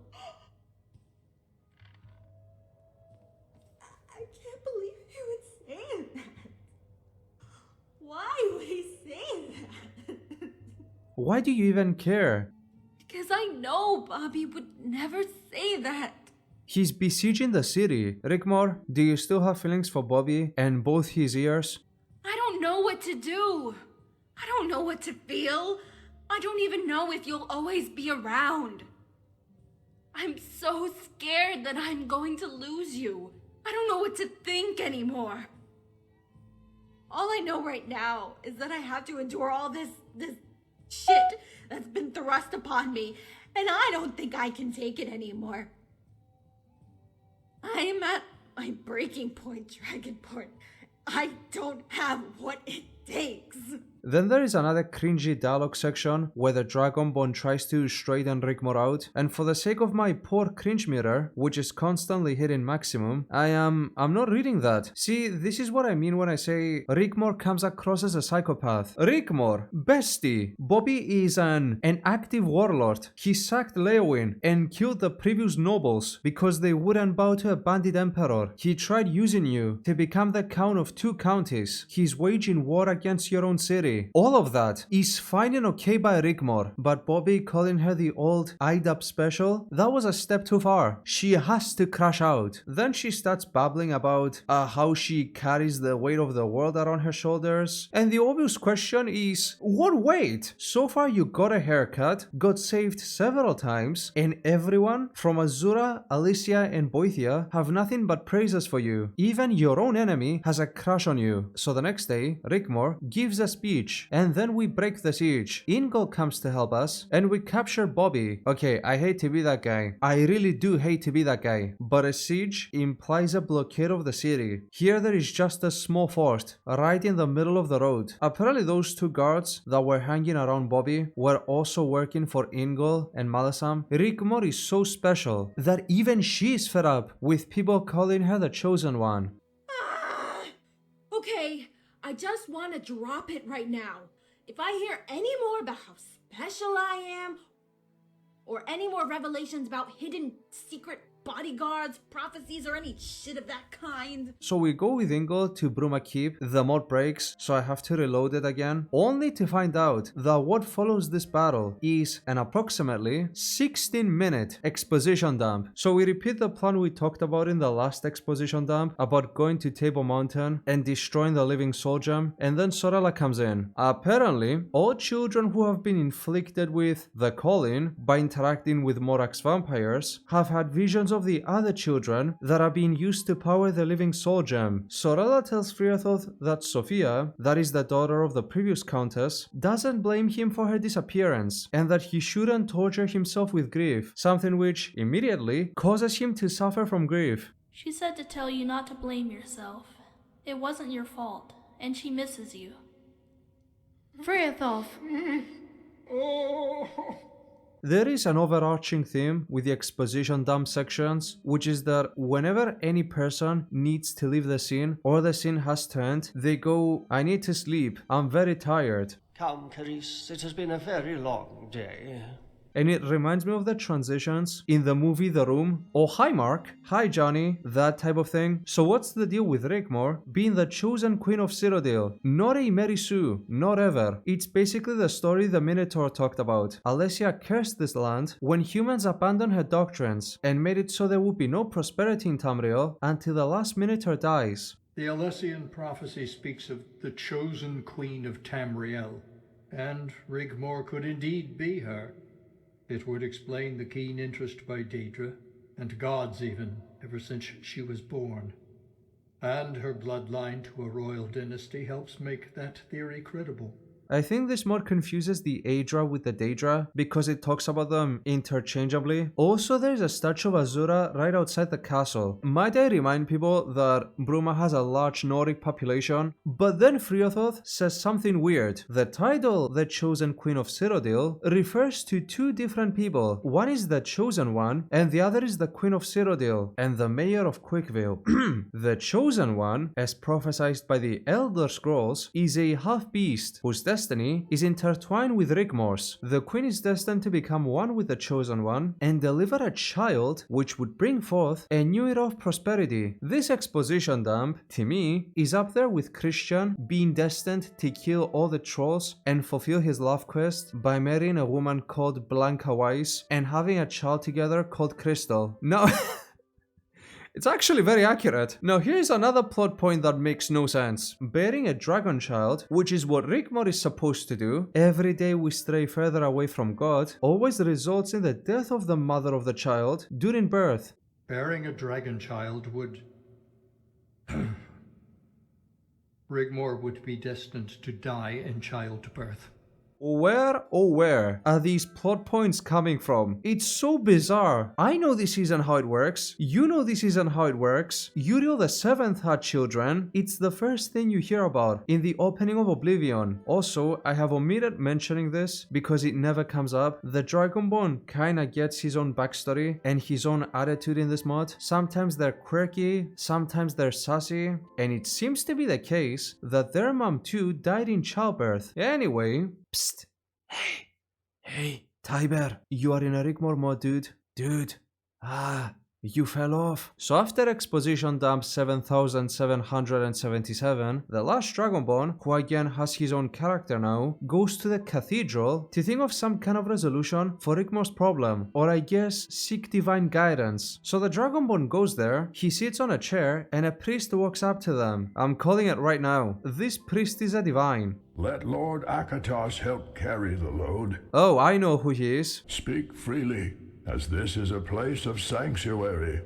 Why do you even care? Because I know Bobby would never say that. He's besieging the city. Rigmor, do you still have feelings for Bobby and both his ears? I don't know what to do. I don't know what to feel. I don't even know if you'll always be around. I'm so scared that I'm going to lose you. I don't know what to think anymore. All I know right now is that I have to endure all this shit that's been thrust upon me, and I don't think I can take it anymore. I am at my breaking point, Dragonborn. I don't have what it takes. Then there is another cringy dialogue section where the Dragonborn tries to straighten Rigmor out, and for the sake of my poor cringe meter, which is constantly hitting maximum, I'm not reading that. See, this is what I mean when I say Rigmor comes across as a psychopath. Rigmor, bestie, Bobby is an active warlord. He sacked Leowin and killed the previous nobles because they wouldn't bow to a bandit emperor. He tried using you to become the count of 2 counties. He's waging war against your own city. All of that is fine and okay by Rigmor, but Bobby calling her the old IDAP special, that was a step too far. She has to crash out. Then she starts babbling about how she carries the weight of the world around her shoulders. And the obvious question is, what weight? So far you got a haircut, got saved several times, and everyone from Azura, Alicia, and Boethia have nothing but praises for you. Even your own enemy has a crush on you. So the next day, Rigmor gives a speech, and then we break the siege. Ingol comes to help us, and we capture Bobby. Okay, I hate to be that guy. I really do hate to be that guy. But a siege implies a blockade of the city. Here there is just a small fort, right in the middle of the road. Apparently those 2 guards that were hanging around Bobby were also working for Ingol and Malasam. Rigmor is so special that even she is fed up with people calling her the chosen one. Okay, I just want to drop it right now. If I hear any more about how special I am, or any more revelations about hidden secret bodyguards, prophecies, or any shit of that kind. So we go with Ingol to Bruma Keep, the mod breaks, so I have to reload it again, only to find out that what follows this battle is an approximately 16-minute exposition dump. So we repeat the plan we talked about in the last exposition dump about going to Table Mountain and destroying the living soul gem, and then Sorella comes in. Apparently, all children who have been inflicted with the calling by interacting with Morax vampires have had visions of the other children that are being used to power the living soul gem. Sorella tells Friathoth that Sophia, that is the daughter of the previous countess, doesn't blame him for her disappearance, and that he shouldn't torture himself with grief, something which immediately causes him to suffer from grief. She said to tell you not to blame yourself. It wasn't your fault, and she misses you. Friathoth! There is an overarching theme with the exposition dump sections, which is that whenever any person needs to leave the scene or the scene has turned, they go, I need to sleep, I'm very tired. Come, Carice, it has been a very long day. And it reminds me of the transitions in the movie The Room. Oh, hi Mark, hi Johnny, that type of thing. So what's the deal with Rigmor being the chosen queen of Cyrodiil? Not a Mary Sue, not ever. It's basically the story the Minotaur talked about. Alessia cursed this land when humans abandoned her doctrines and made it so there would be no prosperity in Tamriel until the last Minotaur dies. The Alessian prophecy speaks of the chosen queen of Tamriel, and Rigmor could indeed be her. It would explain the keen interest by Daedra, and gods even, ever since she was born. And her bloodline to a royal dynasty helps make that theory credible. I think this mod confuses the Aedra with the Daedra because it talks about them interchangeably. Also, there's a statue of Azura right outside the castle. Might I remind people that Bruma has a large Nordic population? But then Friathoth says something weird. The title, the Chosen Queen of Cyrodiil, refers to 2 different people. One is the Chosen One, and the other is the Queen of Cyrodiil, and the Mayor of Quickvale. The Chosen One, as prophesied by the Elder Scrolls, is a half-beast whose destiny is intertwined with Rigmor's. The queen is destined to become one with the chosen one and deliver a child which would bring forth a new era of prosperity. This exposition dump, to me, is up there with Christian being destined to kill all the trolls and fulfill his love quest by marrying a woman called Blanca Weiss and having a child together called Crystal. No. It's actually very accurate. Now here's another plot point that makes no sense. Bearing a Dragonchild, which is what Rigmor is supposed to do, every day we stray further away from God, always results in the death of the mother of the child during birth. Bearing a Dragonchild would... Rigmor would be destined to die in childbirth. Where, oh where, are these plot points coming from? It's so bizarre. I know this isn't how it works. You know this isn't how it works. Uriel the 7th had children. It's the first thing you hear about in the opening of Oblivion. Also, I have omitted mentioning this because it never comes up. The Dragonborn kinda gets his own backstory and his own attitude in this mod. Sometimes they're quirky, sometimes they're sassy, and it seems to be the case that their mom too died in childbirth. Anyway, psst. Hey, Tiber, you are in a Rigmor mod, dude. You fell off. So after exposition dump 7777, the last Dragonborn, who again has his own character now, goes to the cathedral to think of some kind of resolution for Rigmor's problem, or I guess seek divine guidance. So the Dragonborn goes there, he sits on a chair, and a priest walks up to them. I'm calling it right now. This priest is a divine. Let Lord Akatos help carry the load. Oh, I know who he is. Speak freely, as this is a place of sanctuary,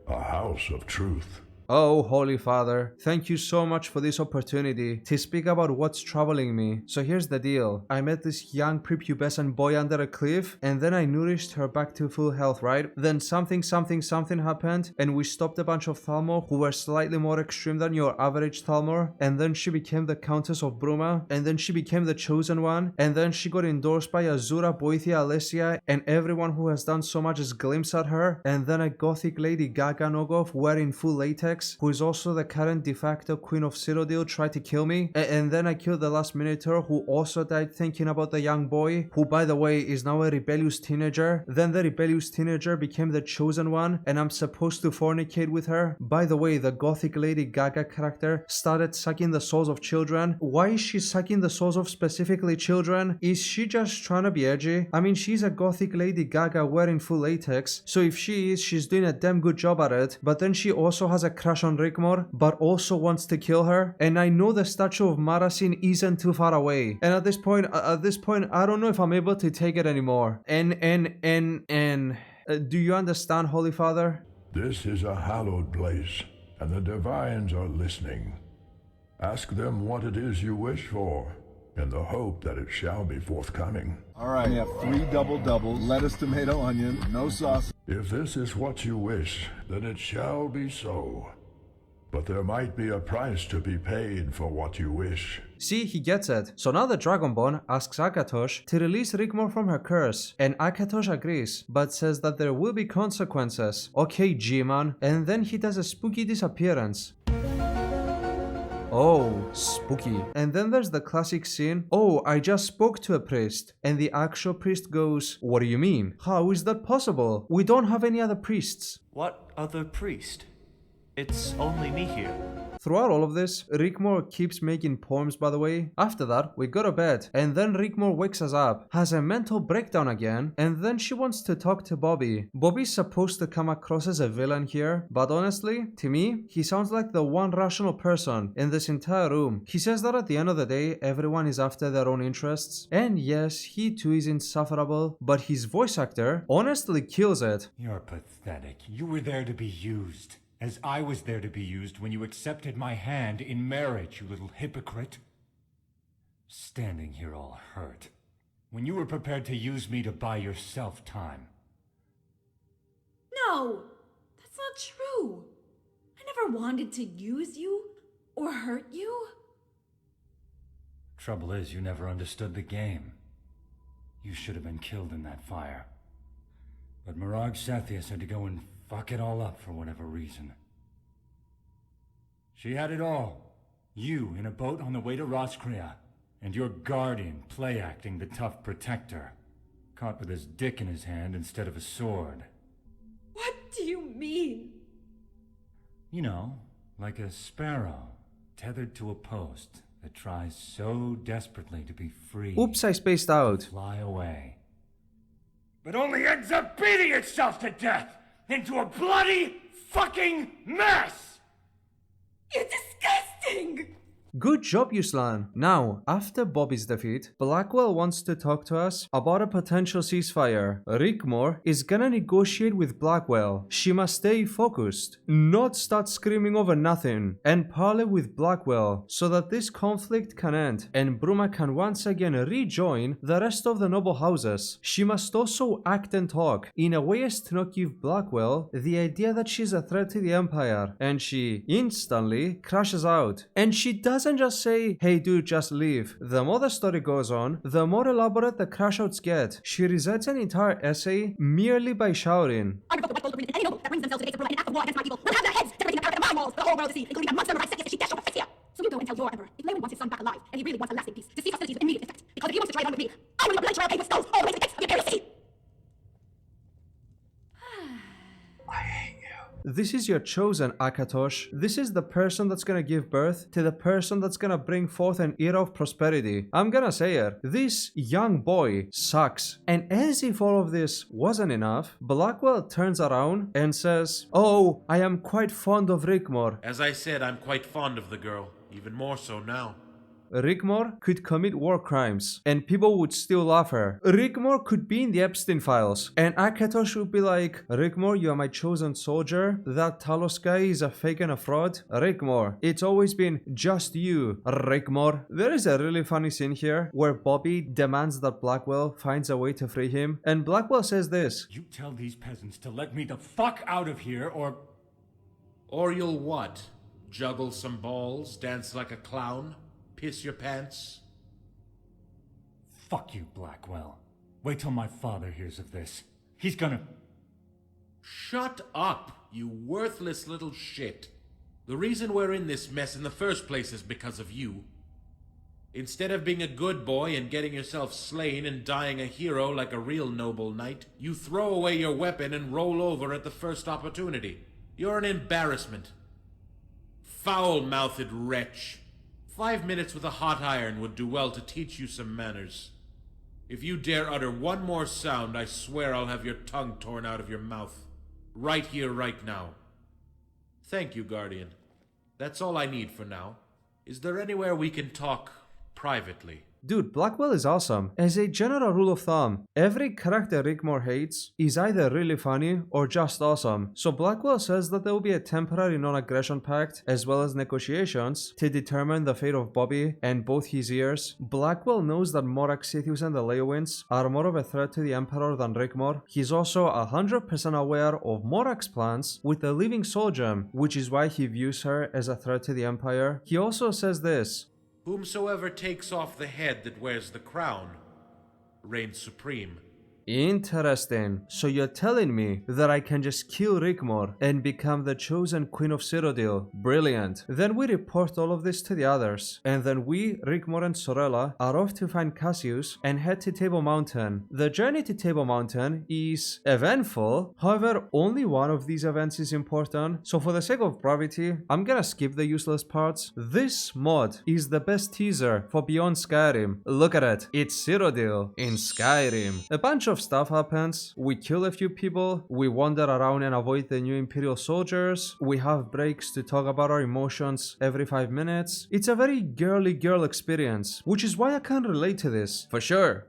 a house of truth. Oh, Holy Father, thank you so much for this opportunity to speak about what's troubling me. So here's the deal. I met this young prepubescent boy under a cliff, and then I nourished her back to full health, right? Then something happened, and we stopped a bunch of Thalmor who were slightly more extreme than your average Thalmor, and then she became the Countess of Bruma, and then she became the Chosen One, and then she got endorsed by Azura, Boethia, Alessia, and everyone who has done so much as glimpse at her, and then a gothic Lady Gaga Nogov wearing full latex, who is also the current de facto queen of Cyrodiil, tried to kill me, and then I killed the last Minotaur who also died thinking about the young boy, who by the way is now a rebellious teenager. Then the rebellious teenager became the Chosen One, and I'm supposed to fornicate with her. By the way, the gothic Lady Gaga character started sucking the souls of children. Why is she sucking the souls of specifically children? Is she just trying to be edgy? I mean, she's a gothic Lady Gaga wearing full latex, so if she is, she's doing a damn good job at it. But then she also has a crush on Rigmor, but also wants to kill her, and I know the statue of Marasin isn't too far away, and at this point I don't know if I'm able to take it anymore. And do you understand, Holy Father? This is a hallowed place, and the divines are listening. Ask them what it is you wish for, in the hope that it shall be forthcoming. All right, we have 3 double-doubles, lettuce, tomato, onion, no sauce. If this is what you wish, then it shall be so. But there might be a price to be paid for what you wish. See, he gets it. So now the Dragonborn asks Akatosh to release Rigmor from her curse, and Akatosh agrees, but says that there will be consequences. Okay, G-Man. And then he does a spooky disappearance. Oh, spooky. And then there's the classic scene, oh, I just spoke to a priest. And the actual priest goes, what do you mean? How is that possible? We don't have any other priests. What other priest? It's only me here. Throughout all of this, Rigmor keeps making poems, by the way. After that, we go to bed, and then Rigmor wakes us up, has a mental breakdown again, and then she wants to talk to Bobby. Bobby's supposed to come across as a villain here, but honestly, to me, he sounds like the one rational person in this entire room. He says that at the end of the day, everyone is after their own interests, and yes, he too is insufferable, but his voice actor honestly kills it. You're pathetic. You were there to be used. As I was there to be used when you accepted my hand in marriage, you little hypocrite. Standing here all hurt, when you were prepared to use me to buy yourself time. No, that's not true. I never wanted to use you or hurt you. Trouble is, you never understood the game. You should have been killed in that fire. But Mirage Sathias had to go and fuck it all up for whatever reason. She had it all. You in a boat on the way to Roscrea, And your guardian play-acting the tough protector. Caught with his dick in his hand instead of a sword. What do you mean? You know, like a sparrow tethered to a post that tries so desperately to be free. Oops, I spaced out. Fly away. But only ends up beating itself to death into a bloody fucking mess! You're disgusting! Good job, Yuslan. Now, after Bobby's defeat, Blackwell wants to talk to us about a potential ceasefire. Rigmor is gonna negotiate with Blackwell. She must stay focused, not start screaming over nothing, and parley with Blackwell so that this conflict can end and Bruma can once again rejoin the rest of the noble houses. She must also act and talk in a way as to not give Blackwell the idea that she's a threat to the Empire, and she instantly crashes out. And she doesn't just say, hey dude, just leave. The more the story goes on, the more elaborate the crashouts get. She recites an entire essay merely by shouting. I revoke the white gold agreement, and any noble that brings themselves to take this Bruma in an act of war against my people will have their heads separating the parapet of my walls, the whole world to see, including that monster of my sickness that she dashed off her face here. So you go and tell your emperor, if Lewin wants his son back alive, and he really wants a lasting peace, to cease hostilities with immediate effect. Because if he wants to try it on with me, I'm running a blood trail paved with skulls all the way to the gates of the Imperial City. This is your chosen, Akatosh. This is the person that's gonna give birth to the person that's gonna bring forth an era of prosperity. I'm gonna say it. This young boy sucks. And as if all of this wasn't enough, Blackwell turns around and says, oh, I am quite fond of Rigmor. As I said, I'm quite fond of the girl. Even more so now. Rigmor could commit war crimes, and people would still love her. Rigmor could be in the Epstein files, and Akatosh would be like, Rigmor, you are my chosen soldier. That Talos guy is a fake and a fraud. Rigmor, it's always been just you, Rigmor. There is a really funny scene here where Bobby demands that Blackwell finds a way to free him, and Blackwell says this. You tell these peasants to let me the fuck out of here, or... Or you'll what? Juggle some balls, dance like a clown? Piss your pants? Fuck you, Blackwell. Wait till my father hears of this. He's gonna... Shut up, you worthless little shit. The reason we're in this mess in the first place is because of you. Instead of being a good boy and getting yourself slain and dying a hero like a real noble knight, you throw away your weapon and roll over at the first opportunity. You're an embarrassment. Foul-mouthed wretch. 5 minutes with a hot iron would do well to teach you some manners. If you dare utter one more sound, I swear I'll have your tongue torn out of your mouth. Right here, right now. Thank you, Guardian. That's all I need for now. Is there anywhere we can talk privately? Dude, Blackwell is awesome. As a general rule of thumb, every character Rigmor hates is either really funny or just awesome. So Blackwell says that there will be a temporary non-aggression pact as well as negotiations to determine the fate of Bobby and both his ears. Blackwell knows that Morak, Sithius and the Leowins are more of a threat to the Emperor than Rigmor. He's also 100% aware of Morak's plans with the Living Soul Gem, which is why he views her as a threat to the Empire. He also says this. Whomsoever takes off the head that wears the crown reigns supreme. Interesting. So you're telling me that I can just kill Rigmor and become the chosen queen of Cyrodiil. Brilliant. Then we report all of this to the others. And then we, Rigmor and Sorella, are off to find Cassius and head to Table Mountain. The journey to Table Mountain is eventful. However, only one of these events is important. So for the sake of brevity, I'm gonna skip the useless parts. This mod is the best teaser for Beyond Skyrim. Look at it. It's Cyrodiil in Skyrim. A bunch of stuff happens. We kill a few people, we wander around and avoid the new Imperial soldiers, we have breaks to talk about our emotions every 5 minutes. It's a very girly girl experience, which is why I can relate to this, for sure.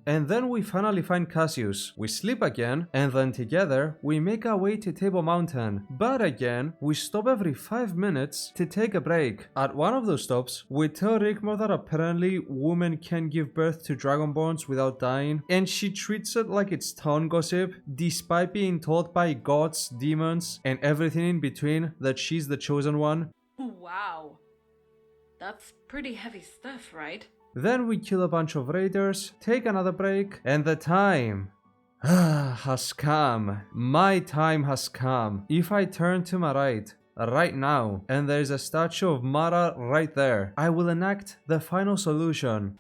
And then we finally find Cassius. We sleep again, and then together we make our way to Table Mountain. But again, we stop every 5 minutes to take a break. At one of those stops, we tell Rigmor that apparently women can give birth to Dragonborns without dying, and she treats it like it's town gossip, despite being told by gods, demons, and everything in between that she's the chosen one. Wow. That's pretty heavy stuff, right? Then we kill a bunch of raiders, take another break, and the time has come. My time has come. If I turn to my right, right now, and there is a statue of Mara right there. I will enact the final solution.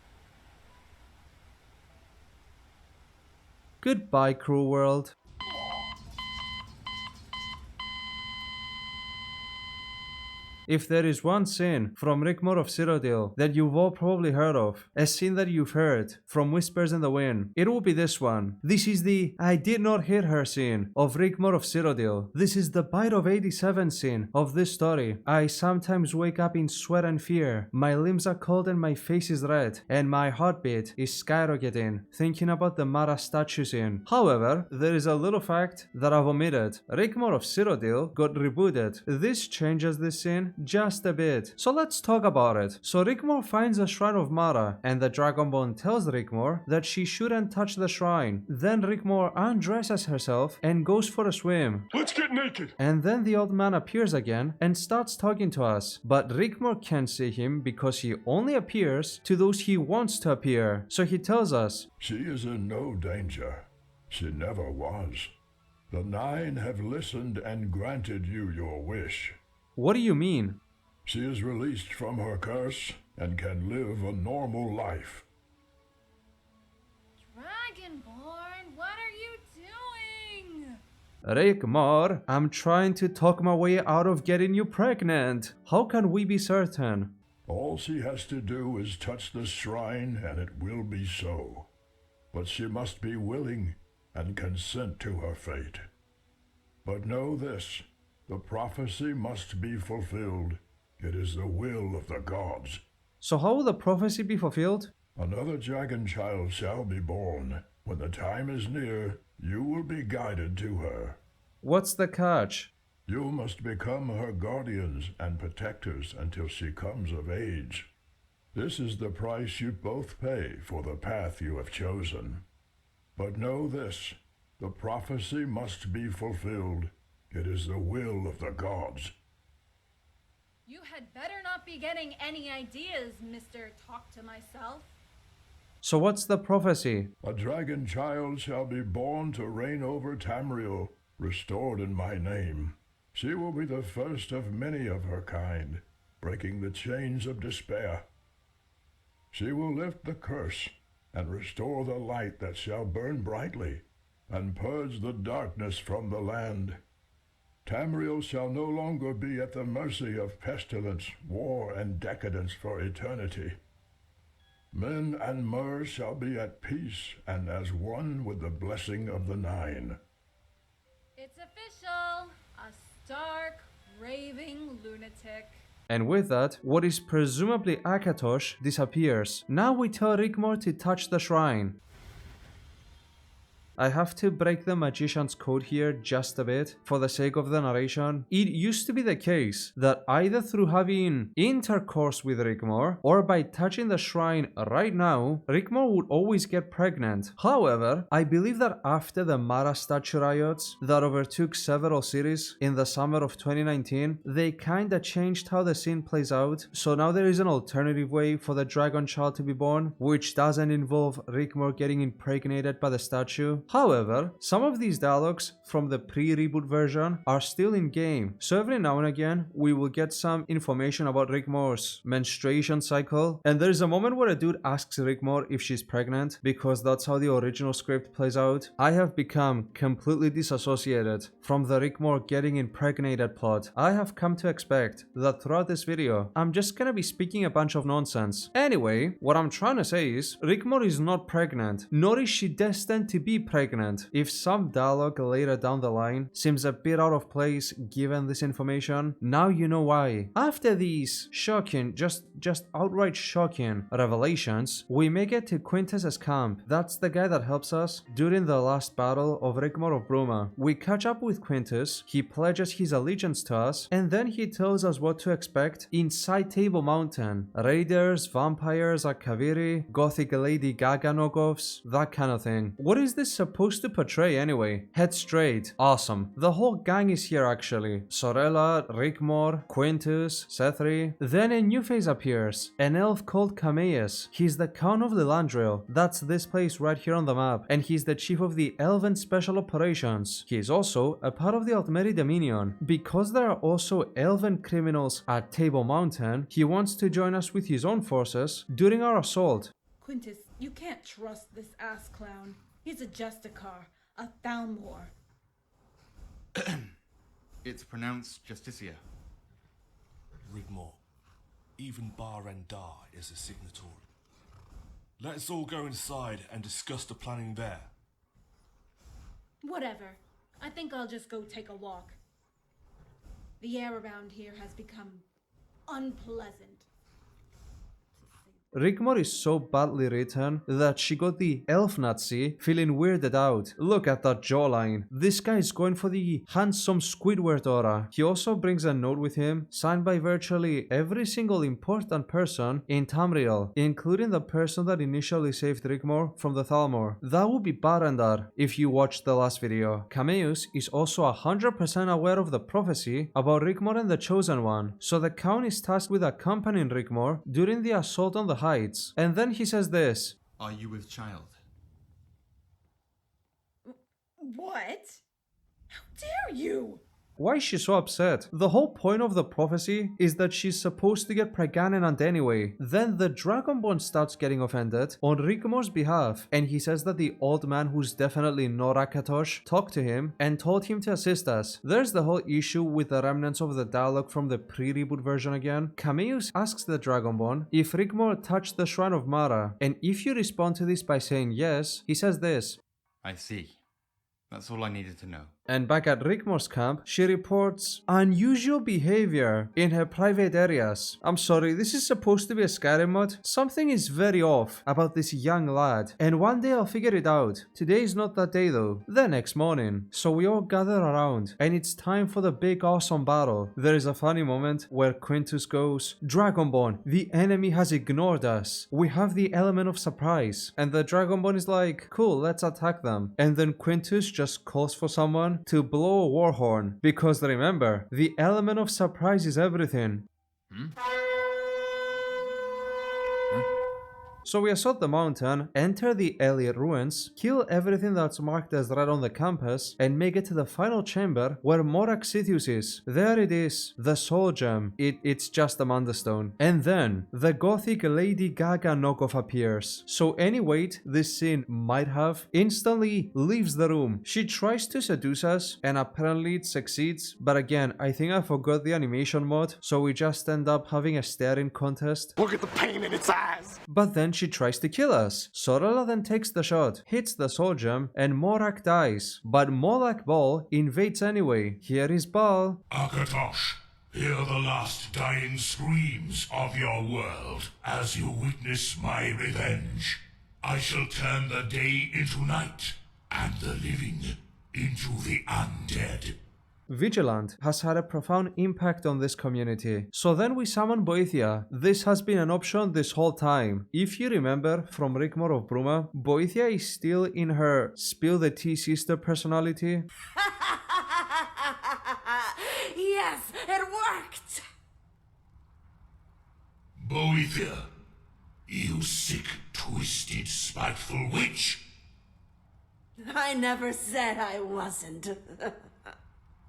Goodbye, cruel world. If there is one scene from Rigmor of Cyrodiil that you've all probably heard of, a scene that you've heard from Whispers in the Wind, it will be this one. This is the I did not hit her scene of Rigmor of Cyrodiil. This is the Bite of 87 scene of this story. I sometimes wake up in sweat and fear. My limbs are cold and my face is red, and my heartbeat is skyrocketing, thinking about the Mara statue scene. However, there is a little fact that I've omitted. Rigmor of Cyrodiil got rebooted. This changes this scene just a bit. So let's talk about it. So Rigmor finds a shrine of Mara, and the Dragonborn tells Rigmor that she shouldn't touch the shrine. Then Rigmor undresses herself and goes for a swim. Let's get naked! And then the old man appears again and starts talking to us. But Rigmor can't see him because he only appears to those he wants to appear. So he tells us, "She is in no danger. She never was. The Nine have listened and granted you your wish." What do you mean? She is released from her curse and can live a normal life. Dragonborn, what are you doing? Rigmor, I'm trying to talk my way out of getting you pregnant. How can we be certain? All she has to do is touch the shrine and it will be so. But she must be willing and consent to her fate. But know this. The prophecy must be fulfilled. It is the will of the gods. So how will the prophecy be fulfilled? Another Dragonchild shall be born. When the time is near, you will be guided to her. What's the catch? You must become her guardians and protectors until she comes of age. This is the price you both pay for the path you have chosen. But know this, the prophecy must be fulfilled. It is the will of the gods. You had better not be getting any ideas, Mr. Talk to Myself. So what's the prophecy? A Dragonchild shall be born to reign over Tamriel, restored in my name. She will be the first of many of her kind, breaking the chains of despair. She will lift the curse and restore the light that shall burn brightly and purge the darkness from the land. Tamriel shall no longer be at the mercy of pestilence, war, and decadence for eternity. Men and Mer shall be at peace and as one with the blessing of the Nine. It's official. A stark, raving lunatic. And with that, what is presumably Akatosh disappears. Now we tell Rigmor to touch the shrine. I have to break the magician's code here just a bit for the sake of the narration. It used to be the case that either through having intercourse with Rigmor or by touching the shrine right now, Rigmor would always get pregnant. However, I believe that after the Mara statue riots that overtook several cities in the summer of 2019, they kinda changed how the scene plays out. So now there is an alternative way for the Dragonchild to be born, which doesn't involve Rigmor getting impregnated by the statue. However, some of these dialogues from the pre-reboot version are still in game, so every now and again we will get some information about Rigmor's menstruation cycle, and there is a moment where a dude asks Rigmor if she's pregnant, because that's how the original script plays out. I have become completely disassociated from the Rigmor getting impregnated plot. I have come to expect that throughout this video, I'm just gonna be speaking a bunch of nonsense. Anyway, what I'm trying to say is, Rigmor is not pregnant, nor is she destined to be pregnant. If some dialogue later down the line seems a bit out of place given this information, now you know why. After these shocking, just outright shocking revelations, we make it to Quintus's camp. That's the guy that helps us during the last battle of Rigmor of Bruma. We catch up with Quintus, he pledges his allegiance to us, and then he tells us what to expect inside Table Mountain. Raiders, vampires, Akaviri, gothic Lady Gaga knockoffs, that kind of thing. What is this supposed to portray anyway. Head straight. Awesome. The whole gang is here actually. Sorella, Rigmor, Quintus, Sethri. Then a new face appears. An elf called Cameus. He's the Count of Lilandril. That's this place right here on the map. And he's the chief of the Elven Special Operations. He is also a part of the Altmeri Dominion. Because there are also Elven criminals at Table Mountain, he wants to join us with his own forces during our assault. Quintus, you can't trust this ass clown. He's a Justicar, a Thalmor. It's pronounced Justicia. Rigmor, even Barendar is a signatory. Let's all go inside and discuss the planning there. Whatever. I think I'll just go take a walk. The air around here has become unpleasant. Rigmor is so badly written that she got the elf Nazi feeling weirded out. Look at that jawline. This guy is going for the handsome Squidward aura. He also brings a note with him, signed by virtually every single important person in Tamriel, including the person that initially saved Rigmor from the Thalmor. That would be Barendar if you watched the last video. Cameus is also 100% aware of the prophecy about Rigmor and the Chosen One, so the Count is tasked with accompanying Rigmor during the assault on the heights. And then he says this. Are you with child? What? How dare you? Why is she so upset? The whole point of the prophecy is that she's supposed to get pregnant anyway. Then the Dragonborn starts getting offended on Rigmor's behalf, and he says that the old man, who's definitely not Akatosh, talked to him and told him to assist us. There's the whole issue with the remnants of the dialogue from the pre-reboot version again. Cameus asks the Dragonborn if Rigmor touched the Shrine of Mara, and if you respond to this by saying yes, he says this. I see. That's all I needed to know. And back at Rigmor's camp, she reports unusual behavior in her private areas. I'm sorry, this is supposed to be a Skyrim mod. Something is very off about this young lad, and one day I'll figure it out. Today is not that day though. The next morning. So we all gather around, and it's time for the big awesome battle. There is a funny moment where Quintus goes, Dragonborn, the enemy has ignored us. We have the element of surprise. And the Dragonborn is like, cool, let's attack them. And then Quintus just calls for someone to blow a war horn, because remember, the element of surprise is everything. So we assault the mountain, enter the Elliot ruins, kill everything that's marked as red on the campus, and make it to the final chamber where Morak Sithius is. There it is, the soul gem. It's just Amanda Stone. And then, the gothic Lady Gaga knockoff appears. So any weight this scene might have instantly leaves the room. She tries to seduce us, and apparently it succeeds, but again, I think I forgot the animation mod, so we just end up having a staring contest. Look at the pain in its eyes! But then she tries to kill us. Sorella then takes the shot, hits the soul gem, and Morak dies. But Molak Bal invades anyway. Here is Bal. Akatosh, hear the last dying screams of your world as you witness my revenge. I shall turn the day into night, and the living into the undead. Vigilant has had a profound impact on this community. So then we summon Boethia. This has been an option this whole time. If you remember from Rigmor of Bruma, Boethia is still in her spill the tea sister personality. Yes, it worked! Boethia, you sick, twisted, spiteful witch! I never said I wasn't.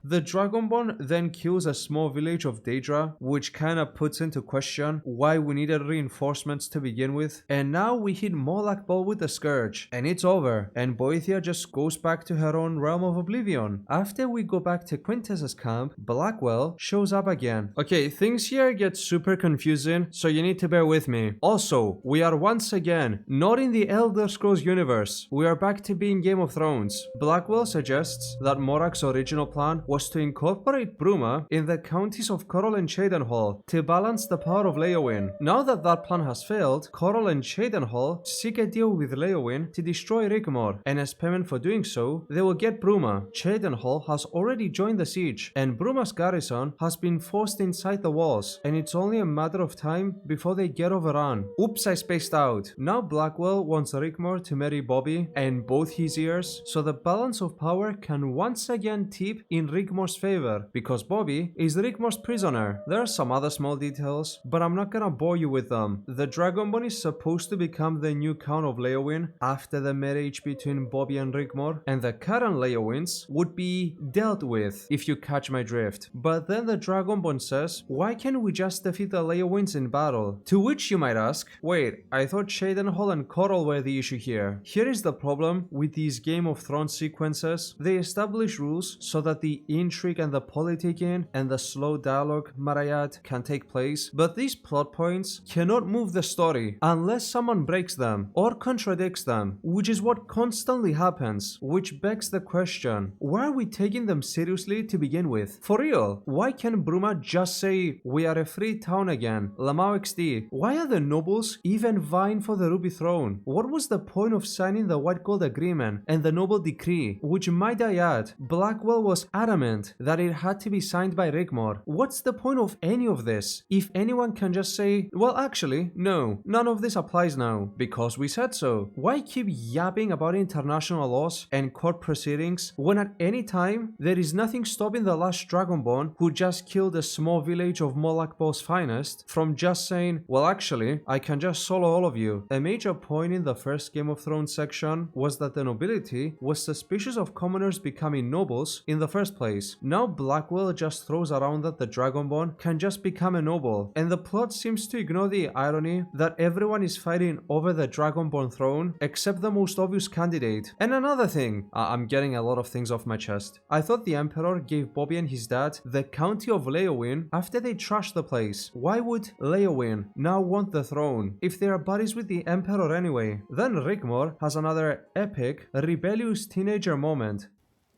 The Dragonborn then kills a small village of Daedra, which kinda puts into question why we needed reinforcements to begin with. And now we hit Molak Bal with the Scourge, and it's over, and Boethia just goes back to her own realm of oblivion. After we go back to Quintus's camp, Blackwell shows up again. Okay, things here get super confusing, so you need to bear with me. Also, we are once again not in the Elder Scrolls universe. We are back to being Game of Thrones. Blackwell suggests that Morak's original plan was to incorporate Bruma in the counties of Coral and Cheydinhal to balance the power of Leowyn. Now that that plan has failed, Coral and Cheydinhal seek a deal with Leowyn to destroy Rigmor, and as payment for doing so, they will get Bruma. Cheydinhal has already joined the siege, and Bruma's garrison has been forced inside the walls, and it's only a matter of time before they get overrun. Oops, I spaced out. Now Blackwell wants Rigmor to marry Bobby and both his ears, so the balance of power can once again tip in Rigmor's favor, because Bobby is Rigmor's prisoner. There are some other small details, but I'm not gonna bore you with them. The Dragonborn is supposed to become the new Count of Leowyn after the marriage between Bobby and Rigmor, and the current Leowyns would be dealt with, if you catch my drift. But then the Dragonborn says, why can't we just defeat the Leowyns in battle? To which you might ask, wait, I thought Cheydinhal and Coral were the issue here. Here is the problem with these Game of Thrones sequences. They establish rules so that the intrigue and the politicking and the slow dialogue, Marayat, can take place, but these plot points cannot move the story unless someone breaks them or contradicts them, which is what constantly happens, which begs the question, why are we taking them seriously to begin with? For real, why can't Bruma just say, we are a free town again, Lamau XD? Why are the nobles even vying for the Ruby Throne? What was the point of signing the White Gold Agreement and the Noble Decree, which, might I add, Blackwell was adamant that it had to be signed by Rigmor? What's the point of any of this if anyone can just say, well, actually, no, none of this applies now, because we said so? Why keep yapping about international laws and court proceedings when at any time there is nothing stopping the last Dragonborn who just killed a small village of Molakbo's finest from just saying, well, actually, I can just solo all of you? A major point in the first Game of Thrones section was that the nobility was suspicious of commoners becoming nobles in the first place. Now Blackwell just throws around that the Dragonborn can just become a noble, and the plot seems to ignore the irony that everyone is fighting over the Dragonborn throne except the most obvious candidate. And another thing, I'm getting a lot of things off my chest. I thought the Emperor gave Bobby and his dad the county of Leowyn after they trashed the place. Why would Leowyn now want the throne if they are buddies with the Emperor anyway? Then Rigmor has another epic, rebellious teenager moment.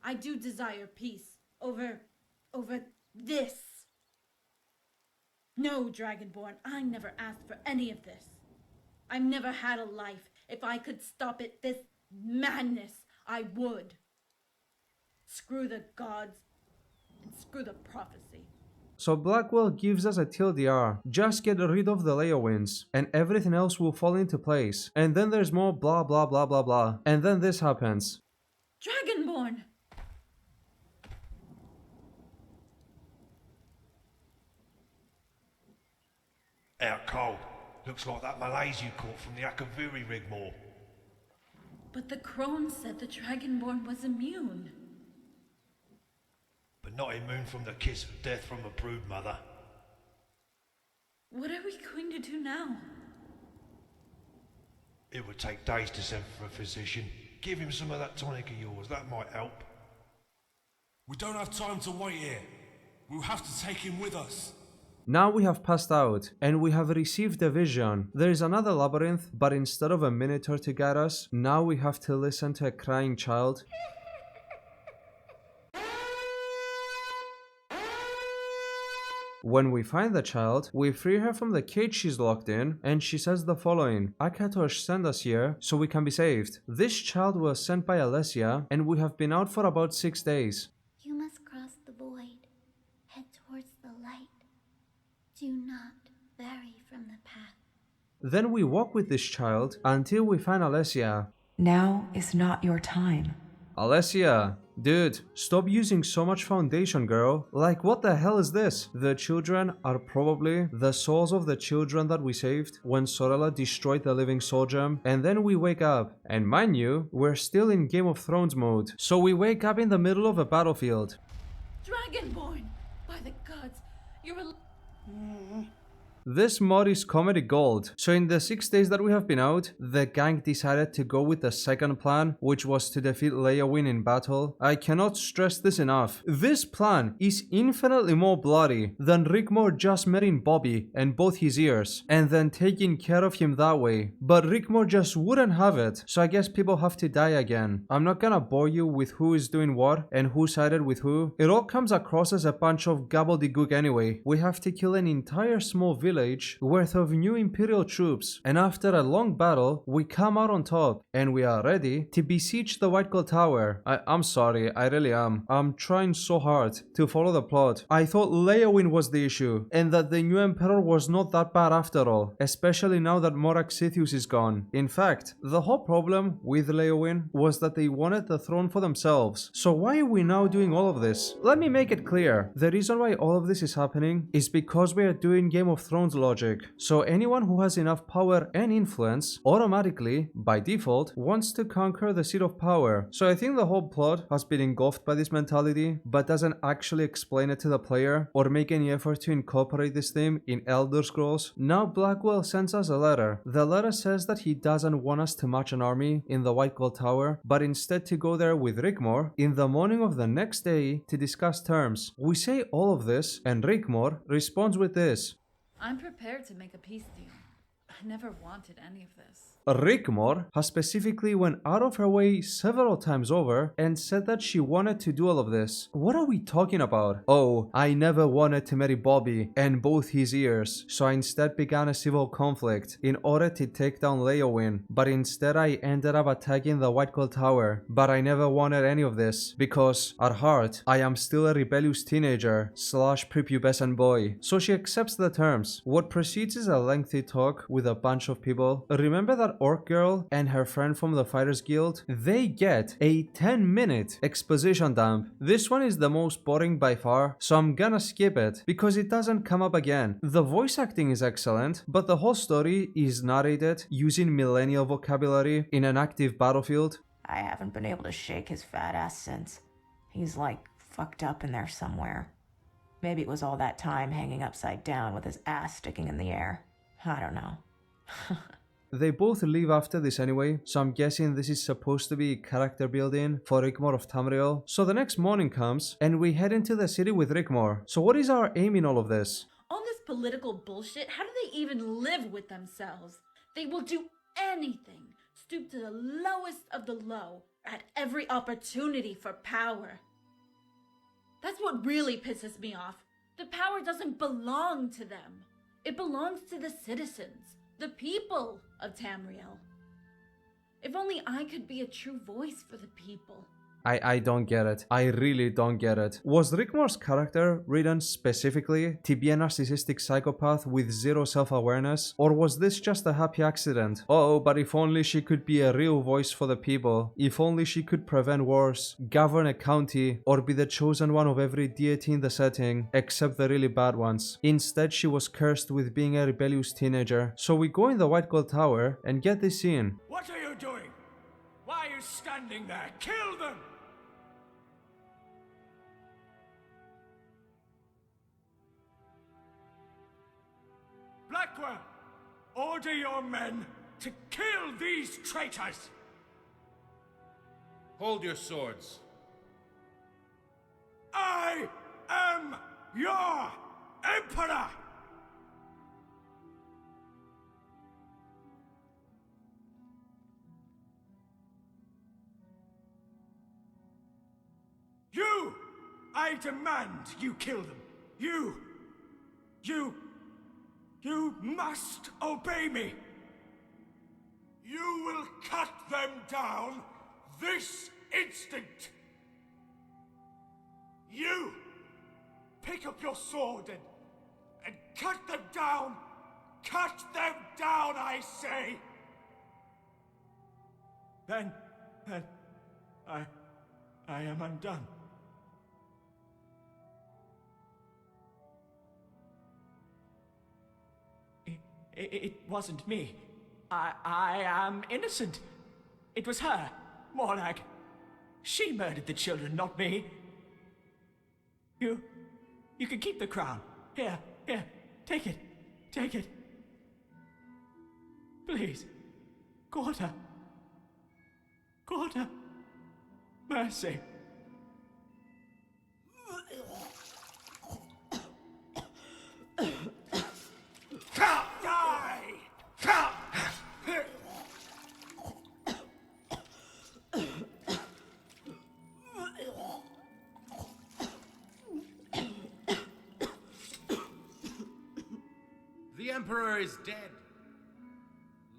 I do desire peace over this. No, Dragonborn, I never asked for any of this. I've never had a life. If I could stop it, this madness, I would. Screw the gods and screw the prophecy. So Blackwell gives us a TLDR, just get rid of the Leowyns, and everything else will fall into place. And then there's more blah blah blah blah blah. And then this happens. Dragonborn! Out cold. Looks like that malaise you caught from the Akaviri, Rigmor. But the crone said the Dragonborn was immune. But not immune from the kiss of death from a brood mother. What are we going to do now? It would take days to send for a physician. Give him some of that tonic of yours, that might help. We don't have time to wait here. We'll have to take him with us. Now we have passed out, and we have received a vision. There is another labyrinth, but instead of a minotaur to guide us, now we have to listen to a crying child. When we find the child, we free her from the cage she's locked in, and she says the following: Akatosh sent us here so we can be saved. This child was sent by Alessia, and we have been out for about 6 days. You must cross the void. Head towards the light. Do not vary from the path. Then we walk with this child until we find Alessia. Now is not your time. Alessia, dude, stop using so much foundation, girl. Like, what the hell is this? The children are probably the souls of the children that we saved when Sorella destroyed the living soul gem, and then we wake up. And mind you, we're still in Game of Thrones mode. So we wake up in the middle of a battlefield. Dragonborn! By the gods, you're This mod is comedy gold. So in the 6 days that we have been out, the gang decided to go with the second plan, which was to defeat Leowin in battle. I cannot stress this enough. This plan is infinitely more bloody than Rigmor just marrying Bobby and both his ears, and then taking care of him that way. But Rigmor just wouldn't have it, so I guess people have to die again. I'm not gonna bore you with who is doing what and who sided with who. It all comes across as a bunch of gobbledygook anyway. We have to kill an entire small village worth of new Imperial troops, and after a long battle, we come out on top, and we are ready to besiege the White Gold Tower. I'm sorry, I really am. I'm trying so hard to follow the plot. I thought Leowin was the issue, and that the new Emperor was not that bad after all, especially now that Morak Sithius is gone. In fact, the whole problem with Leowin was that they wanted the throne for themselves. So why are we now doing all of this? Let me make it clear. The reason why all of this is happening is because we are doing Game of Thrones logic. So anyone who has enough power and influence automatically, by default, wants to conquer the seat of power. So I think the whole plot has been engulfed by this mentality, but doesn't actually explain it to the player or make any effort to incorporate this theme in Elder Scrolls. Now Blackwell sends us a letter. The letter says that he doesn't want us to march an army in the White Gold Tower, but instead to go there with Rigmor in the morning of the next day to discuss terms. We say all of this, and Rigmor responds with this. I'm prepared to make a peace deal. I never wanted any of this. Rigmor has specifically went out of her way several times over and said that she wanted to do all of this. What are we talking about? Oh, I never wanted to marry Bobby and both his ears, so I instead began a civil conflict in order to take down Leowin, but instead I ended up attacking the White Gold Tower. But I never wanted any of this, because at heart, I am still a rebellious teenager / prepubescent boy. So she accepts the terms. What precedes is a lengthy talk with a bunch of people. Remember that Orc girl and her friend from the Fighters Guild? They get a 10-minute exposition dump. This one is the most boring by far, so I'm gonna skip it because it doesn't come up again. The voice acting is excellent, but the whole story is narrated using millennial vocabulary in an active battlefield. I haven't been able to shake his fat ass since. He's like fucked up in there somewhere. Maybe it was all that time hanging upside down with his ass sticking in the air. I don't know. They both leave after this anyway, so I'm guessing this is supposed to be character building for Rigmor of Tamriel. So the next morning comes, and we head into the city with Rigmor. So what is our aim in all of this? All this political bullshit, how do they even live with themselves? They will do anything, stoop to the lowest of the low, at every opportunity for power. That's what really pisses me off. The power doesn't belong to them. It belongs to the citizens, the people of Tamriel. If only I could be a true voice for the people. I don't get it. I really don't get it. Was Rigmor's character written specifically to be a narcissistic psychopath with zero self-awareness? Or was this just a happy accident? Oh, but if only she could be a real voice for the people. If only she could prevent wars, govern a county, or be the chosen one of every deity in the setting, except the really bad ones. Instead, she was cursed with being a rebellious teenager. So we go in the White Gold Tower and get this scene. What are you doing? Why are you standing there? Kill them! Blackwell, order your men to kill these traitors! Hold your swords. I am your Emperor! You! I demand you kill them! You must obey me! You will cut them down this instant! You! Pick up your sword and cut them down! Cut them down, I say! Then I am undone. It wasn't me. I am innocent. It was her, Morag. She murdered the children, not me. You can keep the crown. Here, take it. Take it. Please. Quarter. Quarter. Mercy. The Emperor is dead.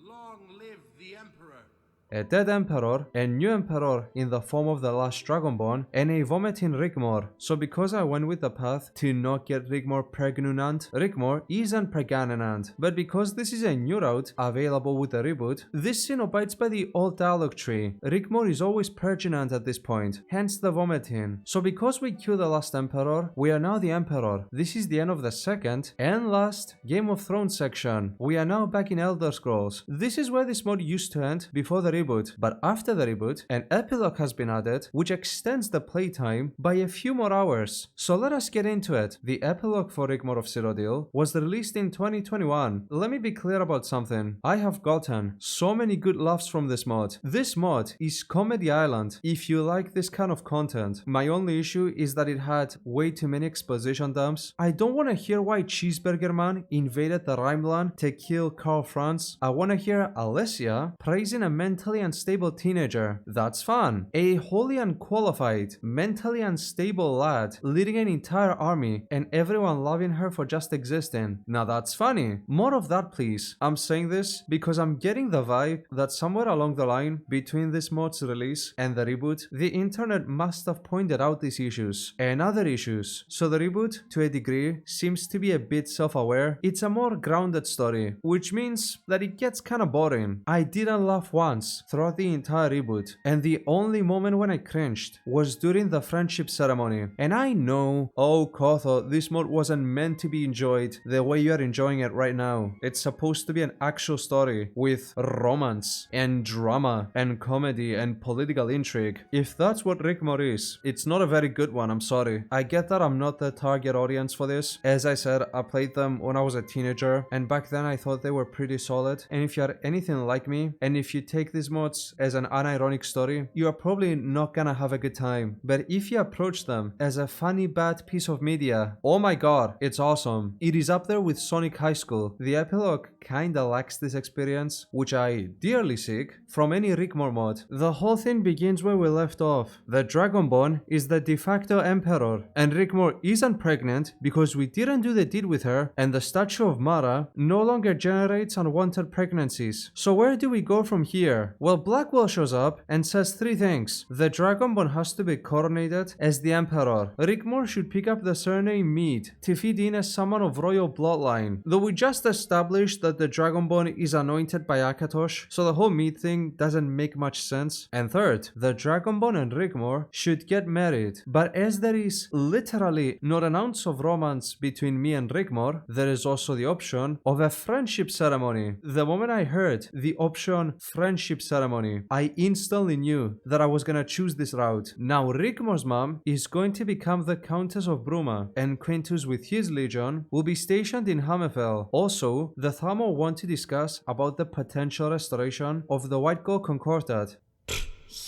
Long live the Emperor. A dead emperor, a new emperor in the form of the last Dragonborn, and a vomiting Rigmor. So because I went with the path to not get Rigmor pregnant, Rigmor isn't pregnant. But because this is a new route available with the reboot, this scene abides by the old dialogue tree. Rigmor is always pregnant at this point, hence the vomiting. So because we killed the last emperor, we are now the emperor. This is the end of the second and last Game of Thrones section. We are now back in Elder Scrolls. This is where this mod used to end before the reboot, but after the reboot, an epilogue has been added which extends the playtime by a few more hours. So let us get into it. The epilogue for Rigmor of Cyrodiil was released in 2021. Let me be clear about something. I have gotten so many good laughs from this mod. This mod is Comedy Island if you like this kind of content. My only issue is that it had way too many exposition dumps. I don't want to hear why Cheeseburger Man invaded the Rhineland to kill Karl Franz. I want to hear Alessia praising a mentally unstable teenager. That's fun. A wholly unqualified, mentally unstable lad leading an entire army and everyone loving her for just existing. Now that's funny. More of that please. I'm saying this because I'm getting the vibe that somewhere along the line between this mod's release and the reboot, the internet must have pointed out these issues and other issues. So the reboot, to a degree, seems to be a bit self-aware. It's a more grounded story, which means that it gets kinda boring. I didn't laugh once throughout the entire reboot, and the only moment when I cringed was during the friendship ceremony. And I know, oh Kotho, this mod wasn't meant to be enjoyed the way you are enjoying it right now. It's supposed to be an actual story with romance and drama and comedy and political intrigue. If that's what Rigmor is, it's not a very good one, I'm sorry. I get that I'm not the target audience for this. As I said, I played them when I was a teenager, and back then I thought they were pretty solid. And if you're anything like me, and if you take these mods as an unironic story, you are probably not gonna have a good time. But if you approach them as a funny bad piece of media, oh my god, it's awesome. It is up there with Sonic High School. The epilogue kinda lacks this experience, which I dearly seek from any Rigmor mod. The whole thing begins where we left off. The Dragonborn is the de facto emperor, and Rigmor isn't pregnant because we didn't do the deed with her, and the statue of Mara no longer generates unwanted pregnancies. So where do we go from here? Well, Blackwell shows up and says three things. The Dragonborn has to be coronated as the emperor. Rigmor should pick up the surname Mead to feed in as someone of royal bloodline. Though we just established that the Dragonborn is anointed by Akatosh, so the whole Mead thing doesn't make much sense. And third, the Dragonborn and Rigmor should get married. But as there is literally not an ounce of romance between me and Rigmor, there is also the option of a friendship ceremony. The moment I heard the option friendship ceremony, I instantly knew that I was gonna choose this route. Now Rigmor's mom is going to become the Countess of Bruma, and Quintus with his legion will be stationed in Hammerfell. Also, the Thamor want to discuss about the potential restoration of the White Gold Concordat.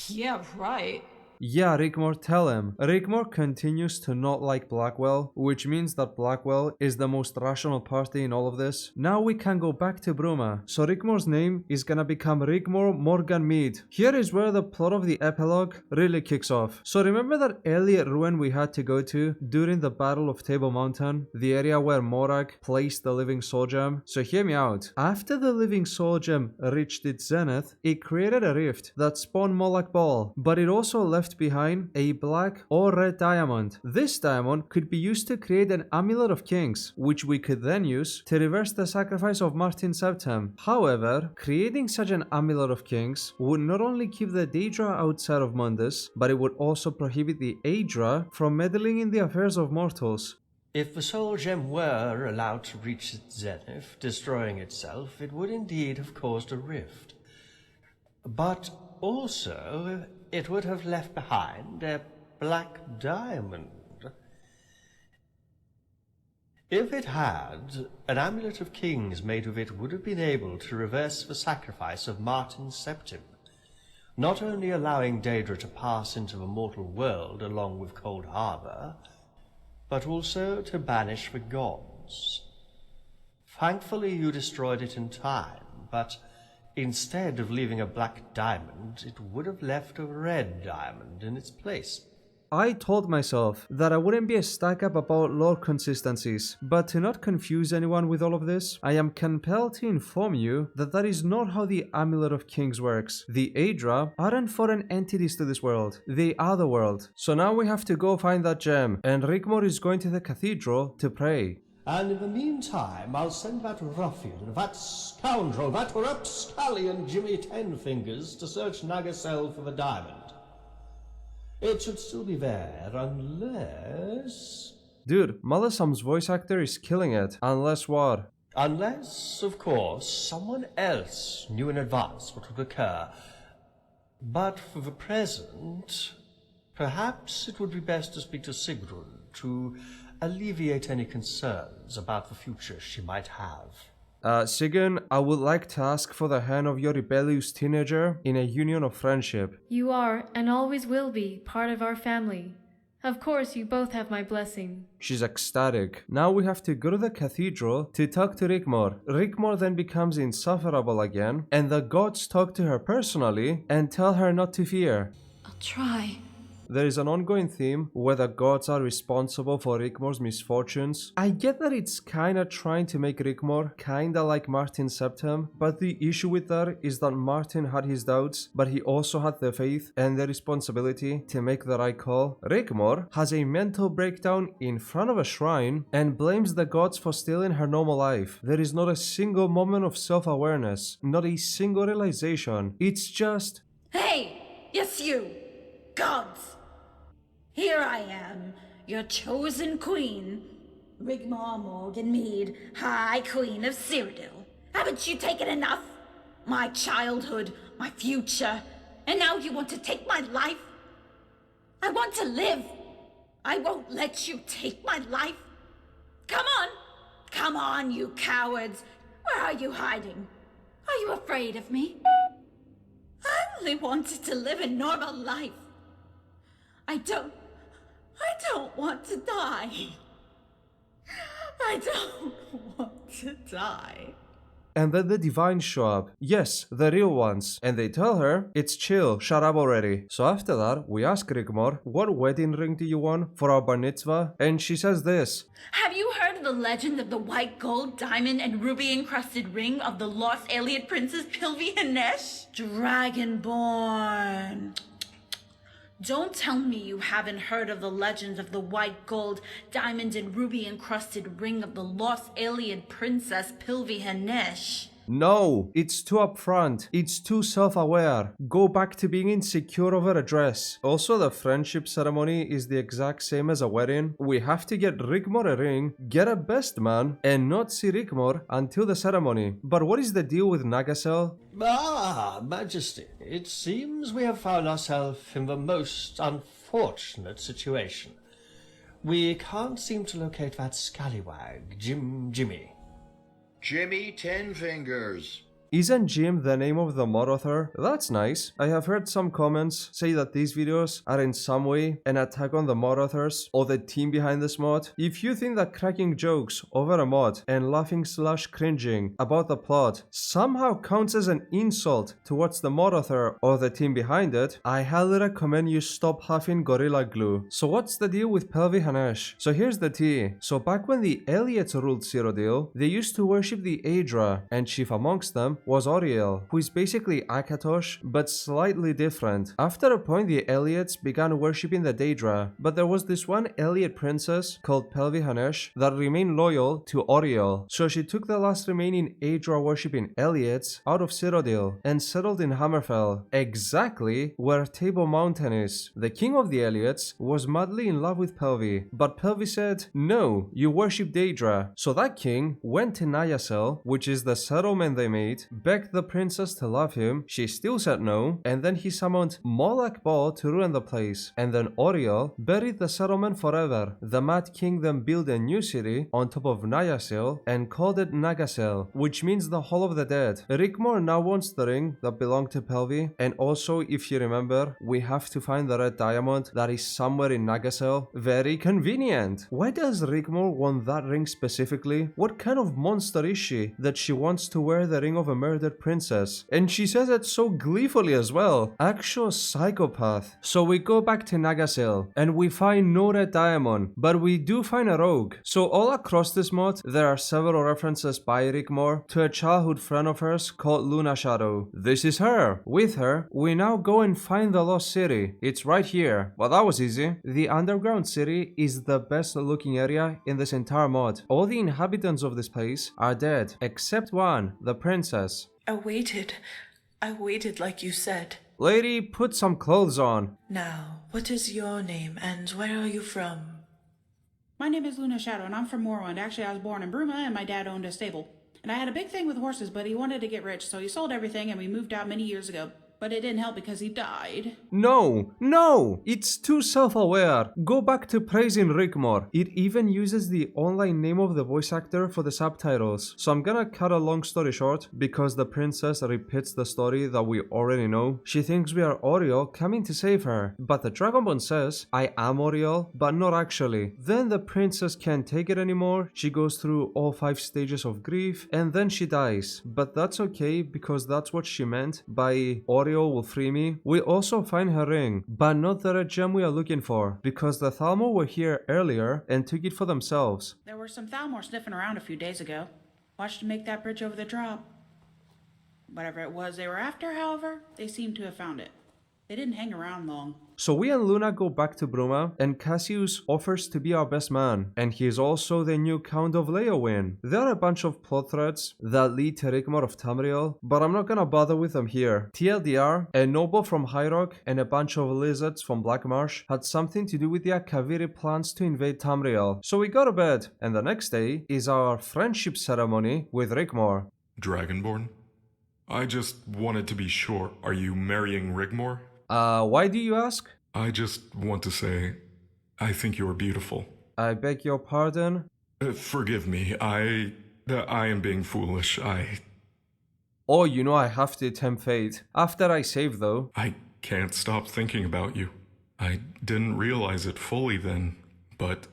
Yeah, right. Yeah, Rigmor, tell him. Rigmor continues to not like Blackwell, which means that Blackwell is the most rational party in all of this. Now we can go back to Bruma. So Rigmor's name is gonna become Rigmor Morgan Mead. Here is where the plot of the epilogue really kicks off. So remember that Elliot ruin we had to go to during the Battle of Table Mountain? The area where Morag placed the Living Soul Gem? So hear me out. After the Living Soul Gem reached its zenith, it created a rift that spawned Moloch Ball, but it also left behind a black or red diamond. This diamond could be used to create an Amulet of Kings, which we could then use to reverse the sacrifice of Martin Septem. However, creating such an Amulet of Kings would not only keep the Daedra outside of Mundus, but it would also prohibit the Aedra from meddling in the affairs of mortals. If the soul gem were allowed to reach its zenith, destroying itself, it would indeed have caused a rift. But also, it would have left behind a black diamond. If it had, an amulet of kings made of it would have been able to reverse the sacrifice of Martin Septim, not only allowing Daedra to pass into the mortal world along with Cold Harbor, but also to banish the gods. Thankfully you destroyed it in time, but instead of leaving a black diamond, it would have left a red diamond in its place. I told myself that I wouldn't be a stack-up about lore consistencies, but to not confuse anyone with all of this, I am compelled to inform you that that is not how the Amulet of Kings works. The Aedra aren't foreign entities to this world, they are the world. So now we have to go find that gem, and Rigmor is going to the cathedral to pray. And in the meantime, I'll send that ruffian, that scoundrel, that rapscallion Jimmy Tenfingers to search Nagasel for the diamond. It should still be there, unless... Dude, Malasam's voice actor is killing it. Unless what? Unless, of course, someone else knew in advance what would occur. But for the present, perhaps it would be best to speak to Sigrun to alleviate any concerns about the future she might have. Sigrun, I would like to ask for the hand of your rebellious teenager in a union of friendship. You are, and always will be, part of our family. Of course, you both have my blessing. She's ecstatic. Now we have to go to the cathedral to talk to Rigmor. Rigmor then becomes insufferable again, and the gods talk to her personally and tell her not to fear. I'll try. There is an ongoing theme where the gods are responsible for Rigmor's misfortunes. I get that it's kinda trying to make Rigmor kinda like Martin Septim, but the issue with that is that Martin had his doubts, but he also had the faith and the responsibility to make the right call. Rigmor has a mental breakdown in front of a shrine and blames the gods for stealing her normal life. There is not a single moment of self-awareness, not a single realization. It's just... Hey! Yes, you! Gods! Here I am, your chosen queen, Rigmor Morganmead, High Queen of Cyrodiil. Haven't you taken enough? My childhood, my future, and now you want to take my life? I want to live. I won't let you take my life. Come on, you cowards. Where are you hiding? Are you afraid of me? I only wanted to live a normal life. I don't want to die. I don't want to die. And then the divines show up. Yes, the real ones. And they tell her, it's chill, shut up already. So after that, we ask Rigmor, what wedding ring do you want for our bar mitzvah? And she says this. Have you heard of the legend of the white gold, diamond, and ruby-encrusted ring of the lost alien princess Pilvi Hanesh? Dragonborn. Don't tell me you haven't heard of the legend of the white gold, diamond, and ruby-encrusted ring of the lost alien princess Pilvi Hanesh. No, it's too upfront. It's too self-aware. Go back to being insecure over a dress. Also, the friendship ceremony is the exact same as a wedding. We have to get Rigmor a ring, get a best man, and not see Rigmor until the ceremony. But what is the deal with Nagasel? Ah, Majesty, it seems we have found ourselves in the most unfortunate situation. We can't seem to locate that scallywag, Jimmy. Jimmy Tenfingers. Isn't Jim the name of the mod author? That's nice. I have heard some comments say that these videos are in some way an attack on the mod authors or the team behind this mod. If you think that cracking jokes over a mod and laughing/cringing about the plot somehow counts as an insult towards the mod author or the team behind it, I highly recommend you stop huffing Gorilla Glue. So what's the deal with Pilvi Hanesh? So here's the tea. So back when the Eliots ruled Cyrodiil, they used to worship the Aedra, and chief amongst them was Auriel, who is basically Akatosh, but slightly different. After a point, the Eliots began worshipping the Daedra, but there was this one Eliot princess called Pilvi Hanesh that remained loyal to Auriel. So she took the last remaining Aedra worshipping Eliots out of Cyrodiil and settled in Hammerfell, exactly where Table Mountain is. The king of the Eliots was madly in love with Pilvi, but Pilvi said, no, you worship Daedra. So that king went to Nayasel, which is the settlement they made, begged the princess to love him, she still said no, and then he summoned Molech Ball to ruin the place, and then Oriol buried the settlement forever. The Mad King then built a new city on top of Nyasil and called it Nagasel, which means the Hall of the Dead. Rigmor now wants the ring that belonged to Pelvi, and also, if you remember, we have to find the red diamond that is somewhere in Nagasel. Very convenient. Why does Rigmor want that ring specifically? What kind of monster is she that she wants to wear the ring of a murdered princess? And she says it so gleefully as well. Actual psychopath. So we go back to Nagasel and we find no red diamond, but we do find a rogue. So all across this mod, there are several references by Rigmor to a childhood friend of hers called Luna Shadow. This is her. With her, we now go and find the lost city. It's right here. Well, that was easy. The underground city is the best looking area in this entire mod. All the inhabitants of this place are dead, except one, the princess. I waited like you said. Lady, put some clothes on. Now, what is your name and where are you from? My name is Luna Shadow and I'm from Morrowind. Actually, I was born in Bruma and my dad owned a stable. And I had a big thing with horses, but he wanted to get rich, so he sold everything and we moved out many years ago. But it didn't help because he died. No! It's too self-aware. Go back to praising Rigmor. It even uses the online name of the voice actor for the subtitles. So I'm gonna cut a long story short, because the princess repeats the story that we already know. She thinks we are Oriol coming to save her. But the Dragonborn says, I am Oriol, but not actually. Then the princess can't take it anymore. She goes through all 5 stages of grief, and then she dies. But that's okay, because that's what she meant by Oriol will free me. We also find her ring, but not the red gem we are looking for, because the Thalmor were here earlier and took it for themselves. There were some Thalmor sniffing around a few days ago. Watched them make that bridge over the drop. Whatever it was they were after, however, they seem to have found it. They didn't hang around long. So we and Luna go back to Bruma, and Cassius offers to be our best man, and he is also the new Count of Leowyn. There are a bunch of plot threads that lead to Rigmor of Tamriel, but I'm not gonna bother with them here. TLDR, a noble from High Rock and a bunch of lizards from Black Marsh had something to do with the Akaviri plans to invade Tamriel. So we go to bed, and the next day is our friendship ceremony with Rigmor. Dragonborn? I just wanted to be sure. Are you marrying Rigmor? Why do you ask? I just want to say, I think you're beautiful. I beg your pardon? Forgive me, I am being foolish, Oh, you know I have to tempt fate. After I save though. I can't stop thinking about you. I didn't realize it fully then, but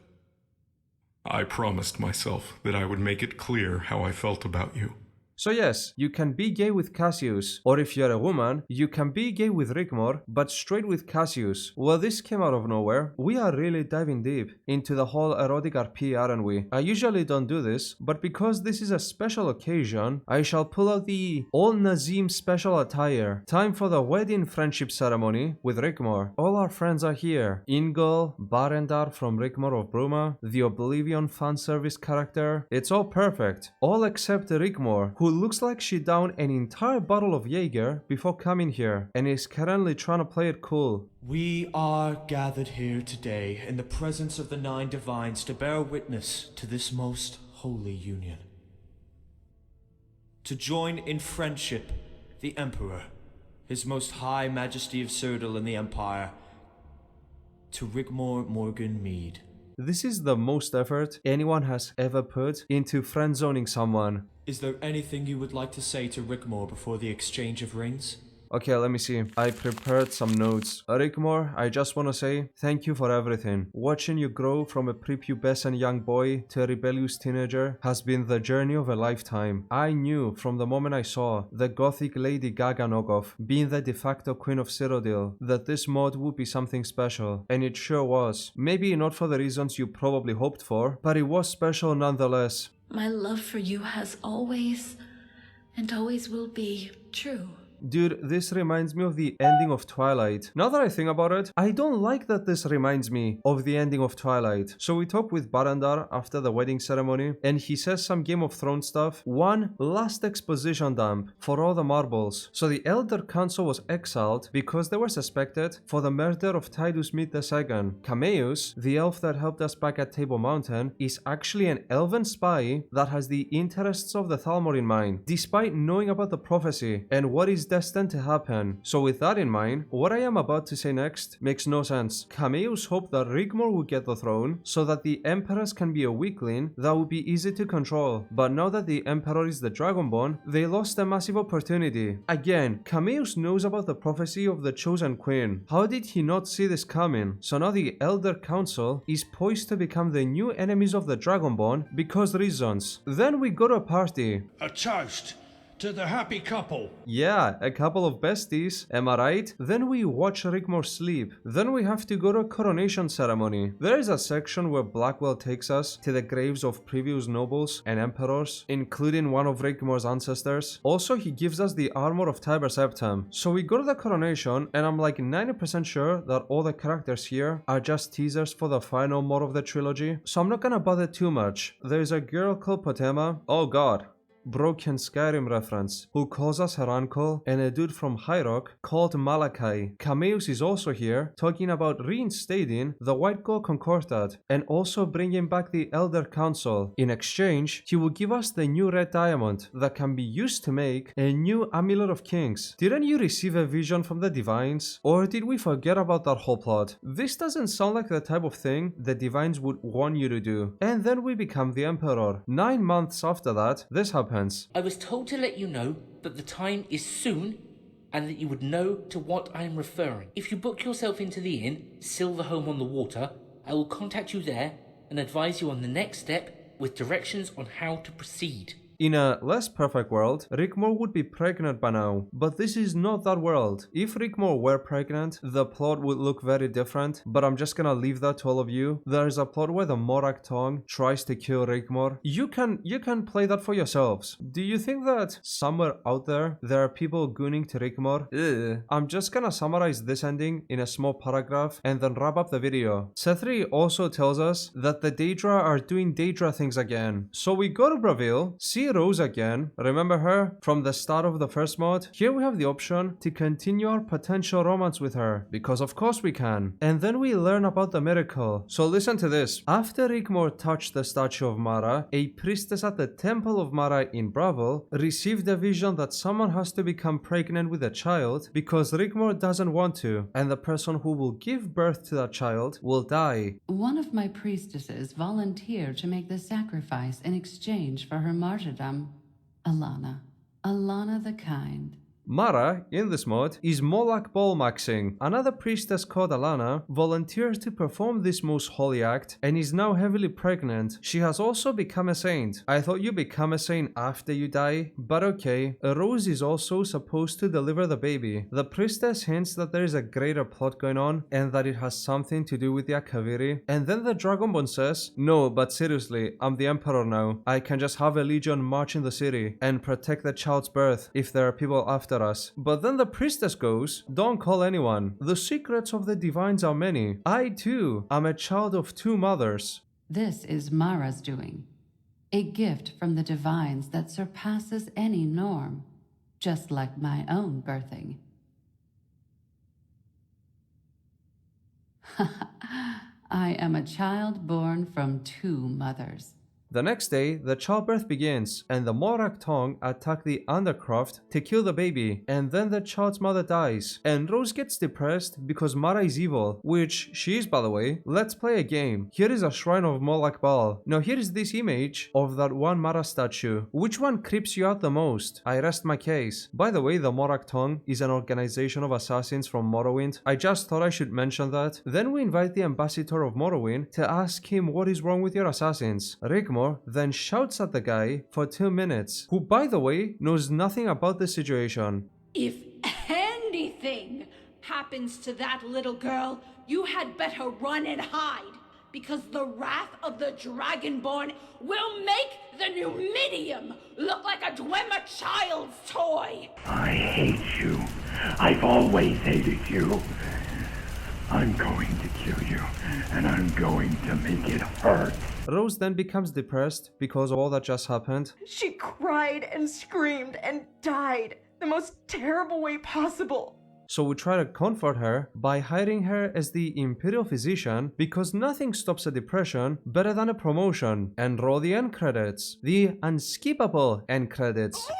I promised myself that I would make it clear how I felt about you. So yes, you can be gay with Cassius, or if you're a woman, you can be gay with Rigmor, but straight with Cassius. Well, this came out of nowhere. We are really diving deep into the whole erotic RP, aren't we? I usually don't do this, but because this is a special occasion, I shall pull out the Old Nazim special attire. Time for the wedding friendship ceremony with Rigmor. All our friends are here. Ingol, Barendar from Rigmor of Bruma, the Oblivion fanservice character. It's all perfect. All except Rigmor, who looks like she downed an entire bottle of Jaeger before coming here and is currently trying to play it cool. We are gathered here today in the presence of the 9 divines to bear witness to this most holy union. To join in friendship the Emperor, His Most High Majesty of Cyrodiil and the Empire, to Rigmor Morgan Mead. This is the most effort anyone has ever put into friend-zoning someone. Is there anything you would like to say to Rigmor before the exchange of rings? Okay, let me see. I prepared some notes. Rigmor, I just want to say thank you for everything. Watching you grow from a prepubescent young boy to a rebellious teenager has been the journey of a lifetime. I knew from the moment I saw the gothic Lady Gaga knockoff being the de facto queen of Cyrodiil that this mod would be something special. And it sure was. Maybe not for the reasons you probably hoped for, but it was special nonetheless. My love for you has always, and always will be, true. Dude, this reminds me of the ending of Twilight. Now that I think about it, I don't like that this reminds me of the ending of Twilight. So we talk with Barandar after the wedding ceremony, and he says some Game of Thrones stuff. One last exposition dump for all the marbles. So the Elder Council was exiled because they were suspected for the murder of Tidus Mead II. Cameus, the elf that helped us back at Table Mountain, is actually an elven spy that has the interests of the Thalmor in mind, despite knowing about the prophecy and what is destined to happen. So with that in mind, what I am about to say next makes no sense. Cameus hoped that Rigmor would get the throne so that the Empress can be a weakling that would be easy to control. But now that the Emperor is the Dragonborn, they lost a massive opportunity. Again, Cameus knows about the prophecy of the Chosen Queen. How did he not see this coming? So now the Elder Council is poised to become the new enemies of the Dragonborn because reasons. Then we go to a party. A toast to the happy couple. Yeah, a couple of besties, am I right? Then we watch Rigmor sleep. Then we have to go to a coronation ceremony. There is a section where Blackwell takes us to the graves of previous nobles and emperors, including one of Rigmor's ancestors. Also, he gives us the armor of Tiber Septim. So we go to the coronation, and I'm like 90% sure that all the characters here are just teasers for the final more of the trilogy. So I'm not gonna bother too much. There's a girl called Potema. Oh god. Broken Skyrim reference, who calls us her uncle, and a dude from High Rock called Malachi. Cameus is also here, talking about reinstating the White Gold Concordat and also bringing back the Elder Council. In exchange, he will give us the new red diamond that can be used to make a new Amulet of Kings. Didn't you receive a vision from the Divines? Or did we forget about that whole plot? This doesn't sound like the type of thing the Divines would want you to do. And then we become the Emperor. 9 months after that, this happens. I was told to let you know that the time is soon and that you would know to what I am referring. If you book yourself into the inn, Silver Home on the Water, I will contact you there and advise you on the next step with directions on how to proceed. In a less perfect world, Rigmor would be pregnant by now, but this is not that world. If Rigmor were pregnant, the plot would look very different, but I'm just gonna leave that to all of you. There is a plot where the Morak tongue tries to kill Rigmor. You can play that for yourselves. Do you think that somewhere out there are people gooning to Rigmor? Ugh. I'm just gonna summarize this ending in a small paragraph and then wrap up the video. Sethri also tells us that the Daedra are doing Daedra things again. So we go to Bravil, see Rose again. Remember her from the start of the first mod? Here we have the option to continue our potential romance with her, because of course we can. And then we learn about the miracle. So listen to this. After Rigmor touched the statue of Mara, a priestess at the Temple of Mara in Bravil received a vision that someone has to become pregnant with a child because Rigmor doesn't want to, and the person who will give birth to that child will die. One of my priestesses volunteered to make the sacrifice in exchange for her martyrdom. Alana the Kind. Mara, in this mod, is Molak Bolmaxing. Another priestess called Alana volunteers to perform this most holy act and is now heavily pregnant. She has also become a saint. I thought you become a saint after you die, but okay. Rose is also supposed to deliver the baby. The priestess hints that there is a greater plot going on and that it has something to do with the Akaviri. And then the Dragonborn says, no, but seriously, I'm the Emperor now. I can just have a legion march in the city and protect the child's birth if there are people after us. But then the priestess goes, don't call anyone. The secrets of the Divines are many. I too am a child of 2 mothers. This is Mara's doing. A gift from the Divines that surpasses any norm, just like my own birthing. I am a child born from 2 mothers. The next day, the childbirth begins, and the Morak tongue attack the Undercroft to kill the baby, and then the child's mother dies. And Rose gets depressed because Mara is evil, which she is, by the way. Let's play a game. Here is a shrine of Molak Baal. Now here is this image of that one Mara statue. Which one creeps you out the most? I rest my case. By the way, the Morak tongue is an organization of assassins from Morrowind. I just thought I should mention that. Then we invite the ambassador of Morrowind to ask him what is wrong with your assassins. Rigmor then shouts at the guy for 2 minutes, who, by the way, knows nothing about the situation. If anything happens to that little girl, you had better run and hide, because the wrath of the Dragonborn will make the Numidium look like a Dwemer child's toy. I hate you. I've always hated you. I'm going to kill you, and I'm going to make it hurt. Rose then becomes depressed because of all that just happened. She cried and screamed and died the most terrible way possible. So we try to comfort her by hiring her as the Imperial Physician because nothing stops a depression better than a promotion. And roll the end credits. The unskippable end credits.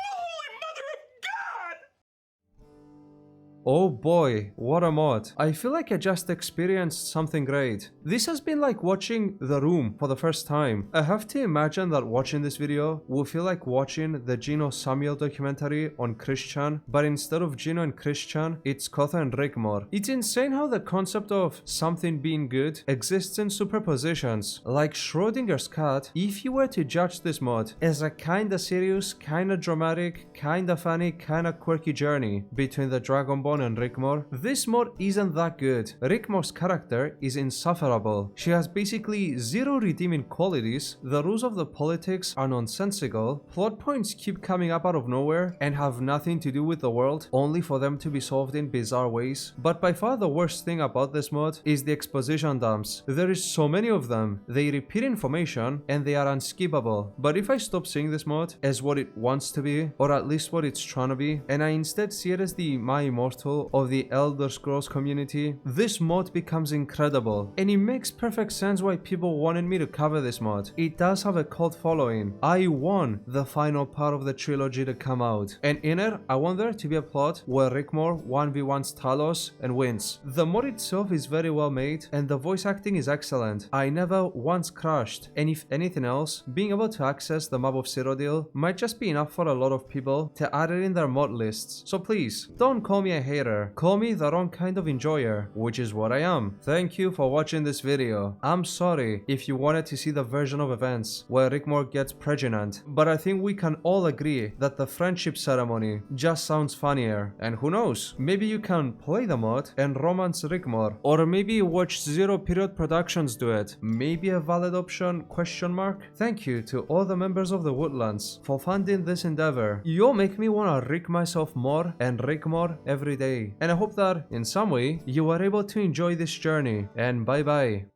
Oh boy, what a mod. I feel like I just experienced something great. This has been like watching The Room for the first time. I have to imagine that watching this video will feel like watching the Gino Samuel documentary on Christian, but instead of Gino and Christian, it's Cotha and Rigmor. It's insane how the concept of something being good exists in superpositions. Like Schrodinger's cat, if you were to judge this mod as a kinda serious, kinda dramatic, kinda funny, kinda quirky journey between the Dragonborn and Rigmor, this mod isn't that good. Rigmor's character is insufferable. She has basically zero redeeming qualities, the rules of the politics are nonsensical, plot points keep coming up out of nowhere and have nothing to do with the world, only for them to be solved in bizarre ways. But by far the worst thing about this mod is the exposition dumps. There is so many of them, they repeat information and they are unskippable. But if I stop seeing this mod as what it wants to be, or at least what it's trying to be, and I instead see it as the My Immortal of the Elder Scrolls community, this mod becomes incredible. And it makes perfect sense why people wanted me to cover this mod. It does have a cult following. I want the final part of the trilogy to come out, and in it I want there to be a plot where Rigmor 1v1s Talos and wins. The mod itself is very well made and the voice acting is excellent. I never once crashed, and if anything else, being able to access the map of Cyrodiil might just be enough for a lot of people to add it in their mod lists. So please, don't call me a hater, call me the wrong kind of enjoyer, which is what I am. Thank you for watching this video. I'm sorry if you wanted to see the version of events where Rigmor gets pregnant, but I think we can all agree that the friendship ceremony just sounds funnier. And who knows, maybe you can play the mod and romance Rigmor, or maybe watch Zero Period Productions do it. Maybe a valid option, question mark? Thank you to all the members of the Woodlands for funding this endeavor. You all make me wanna rig myself more and rig more every day. And I hope that in some way you are able to enjoy this journey, and bye bye.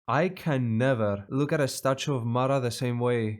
I can never look at a statue of Mara the same way.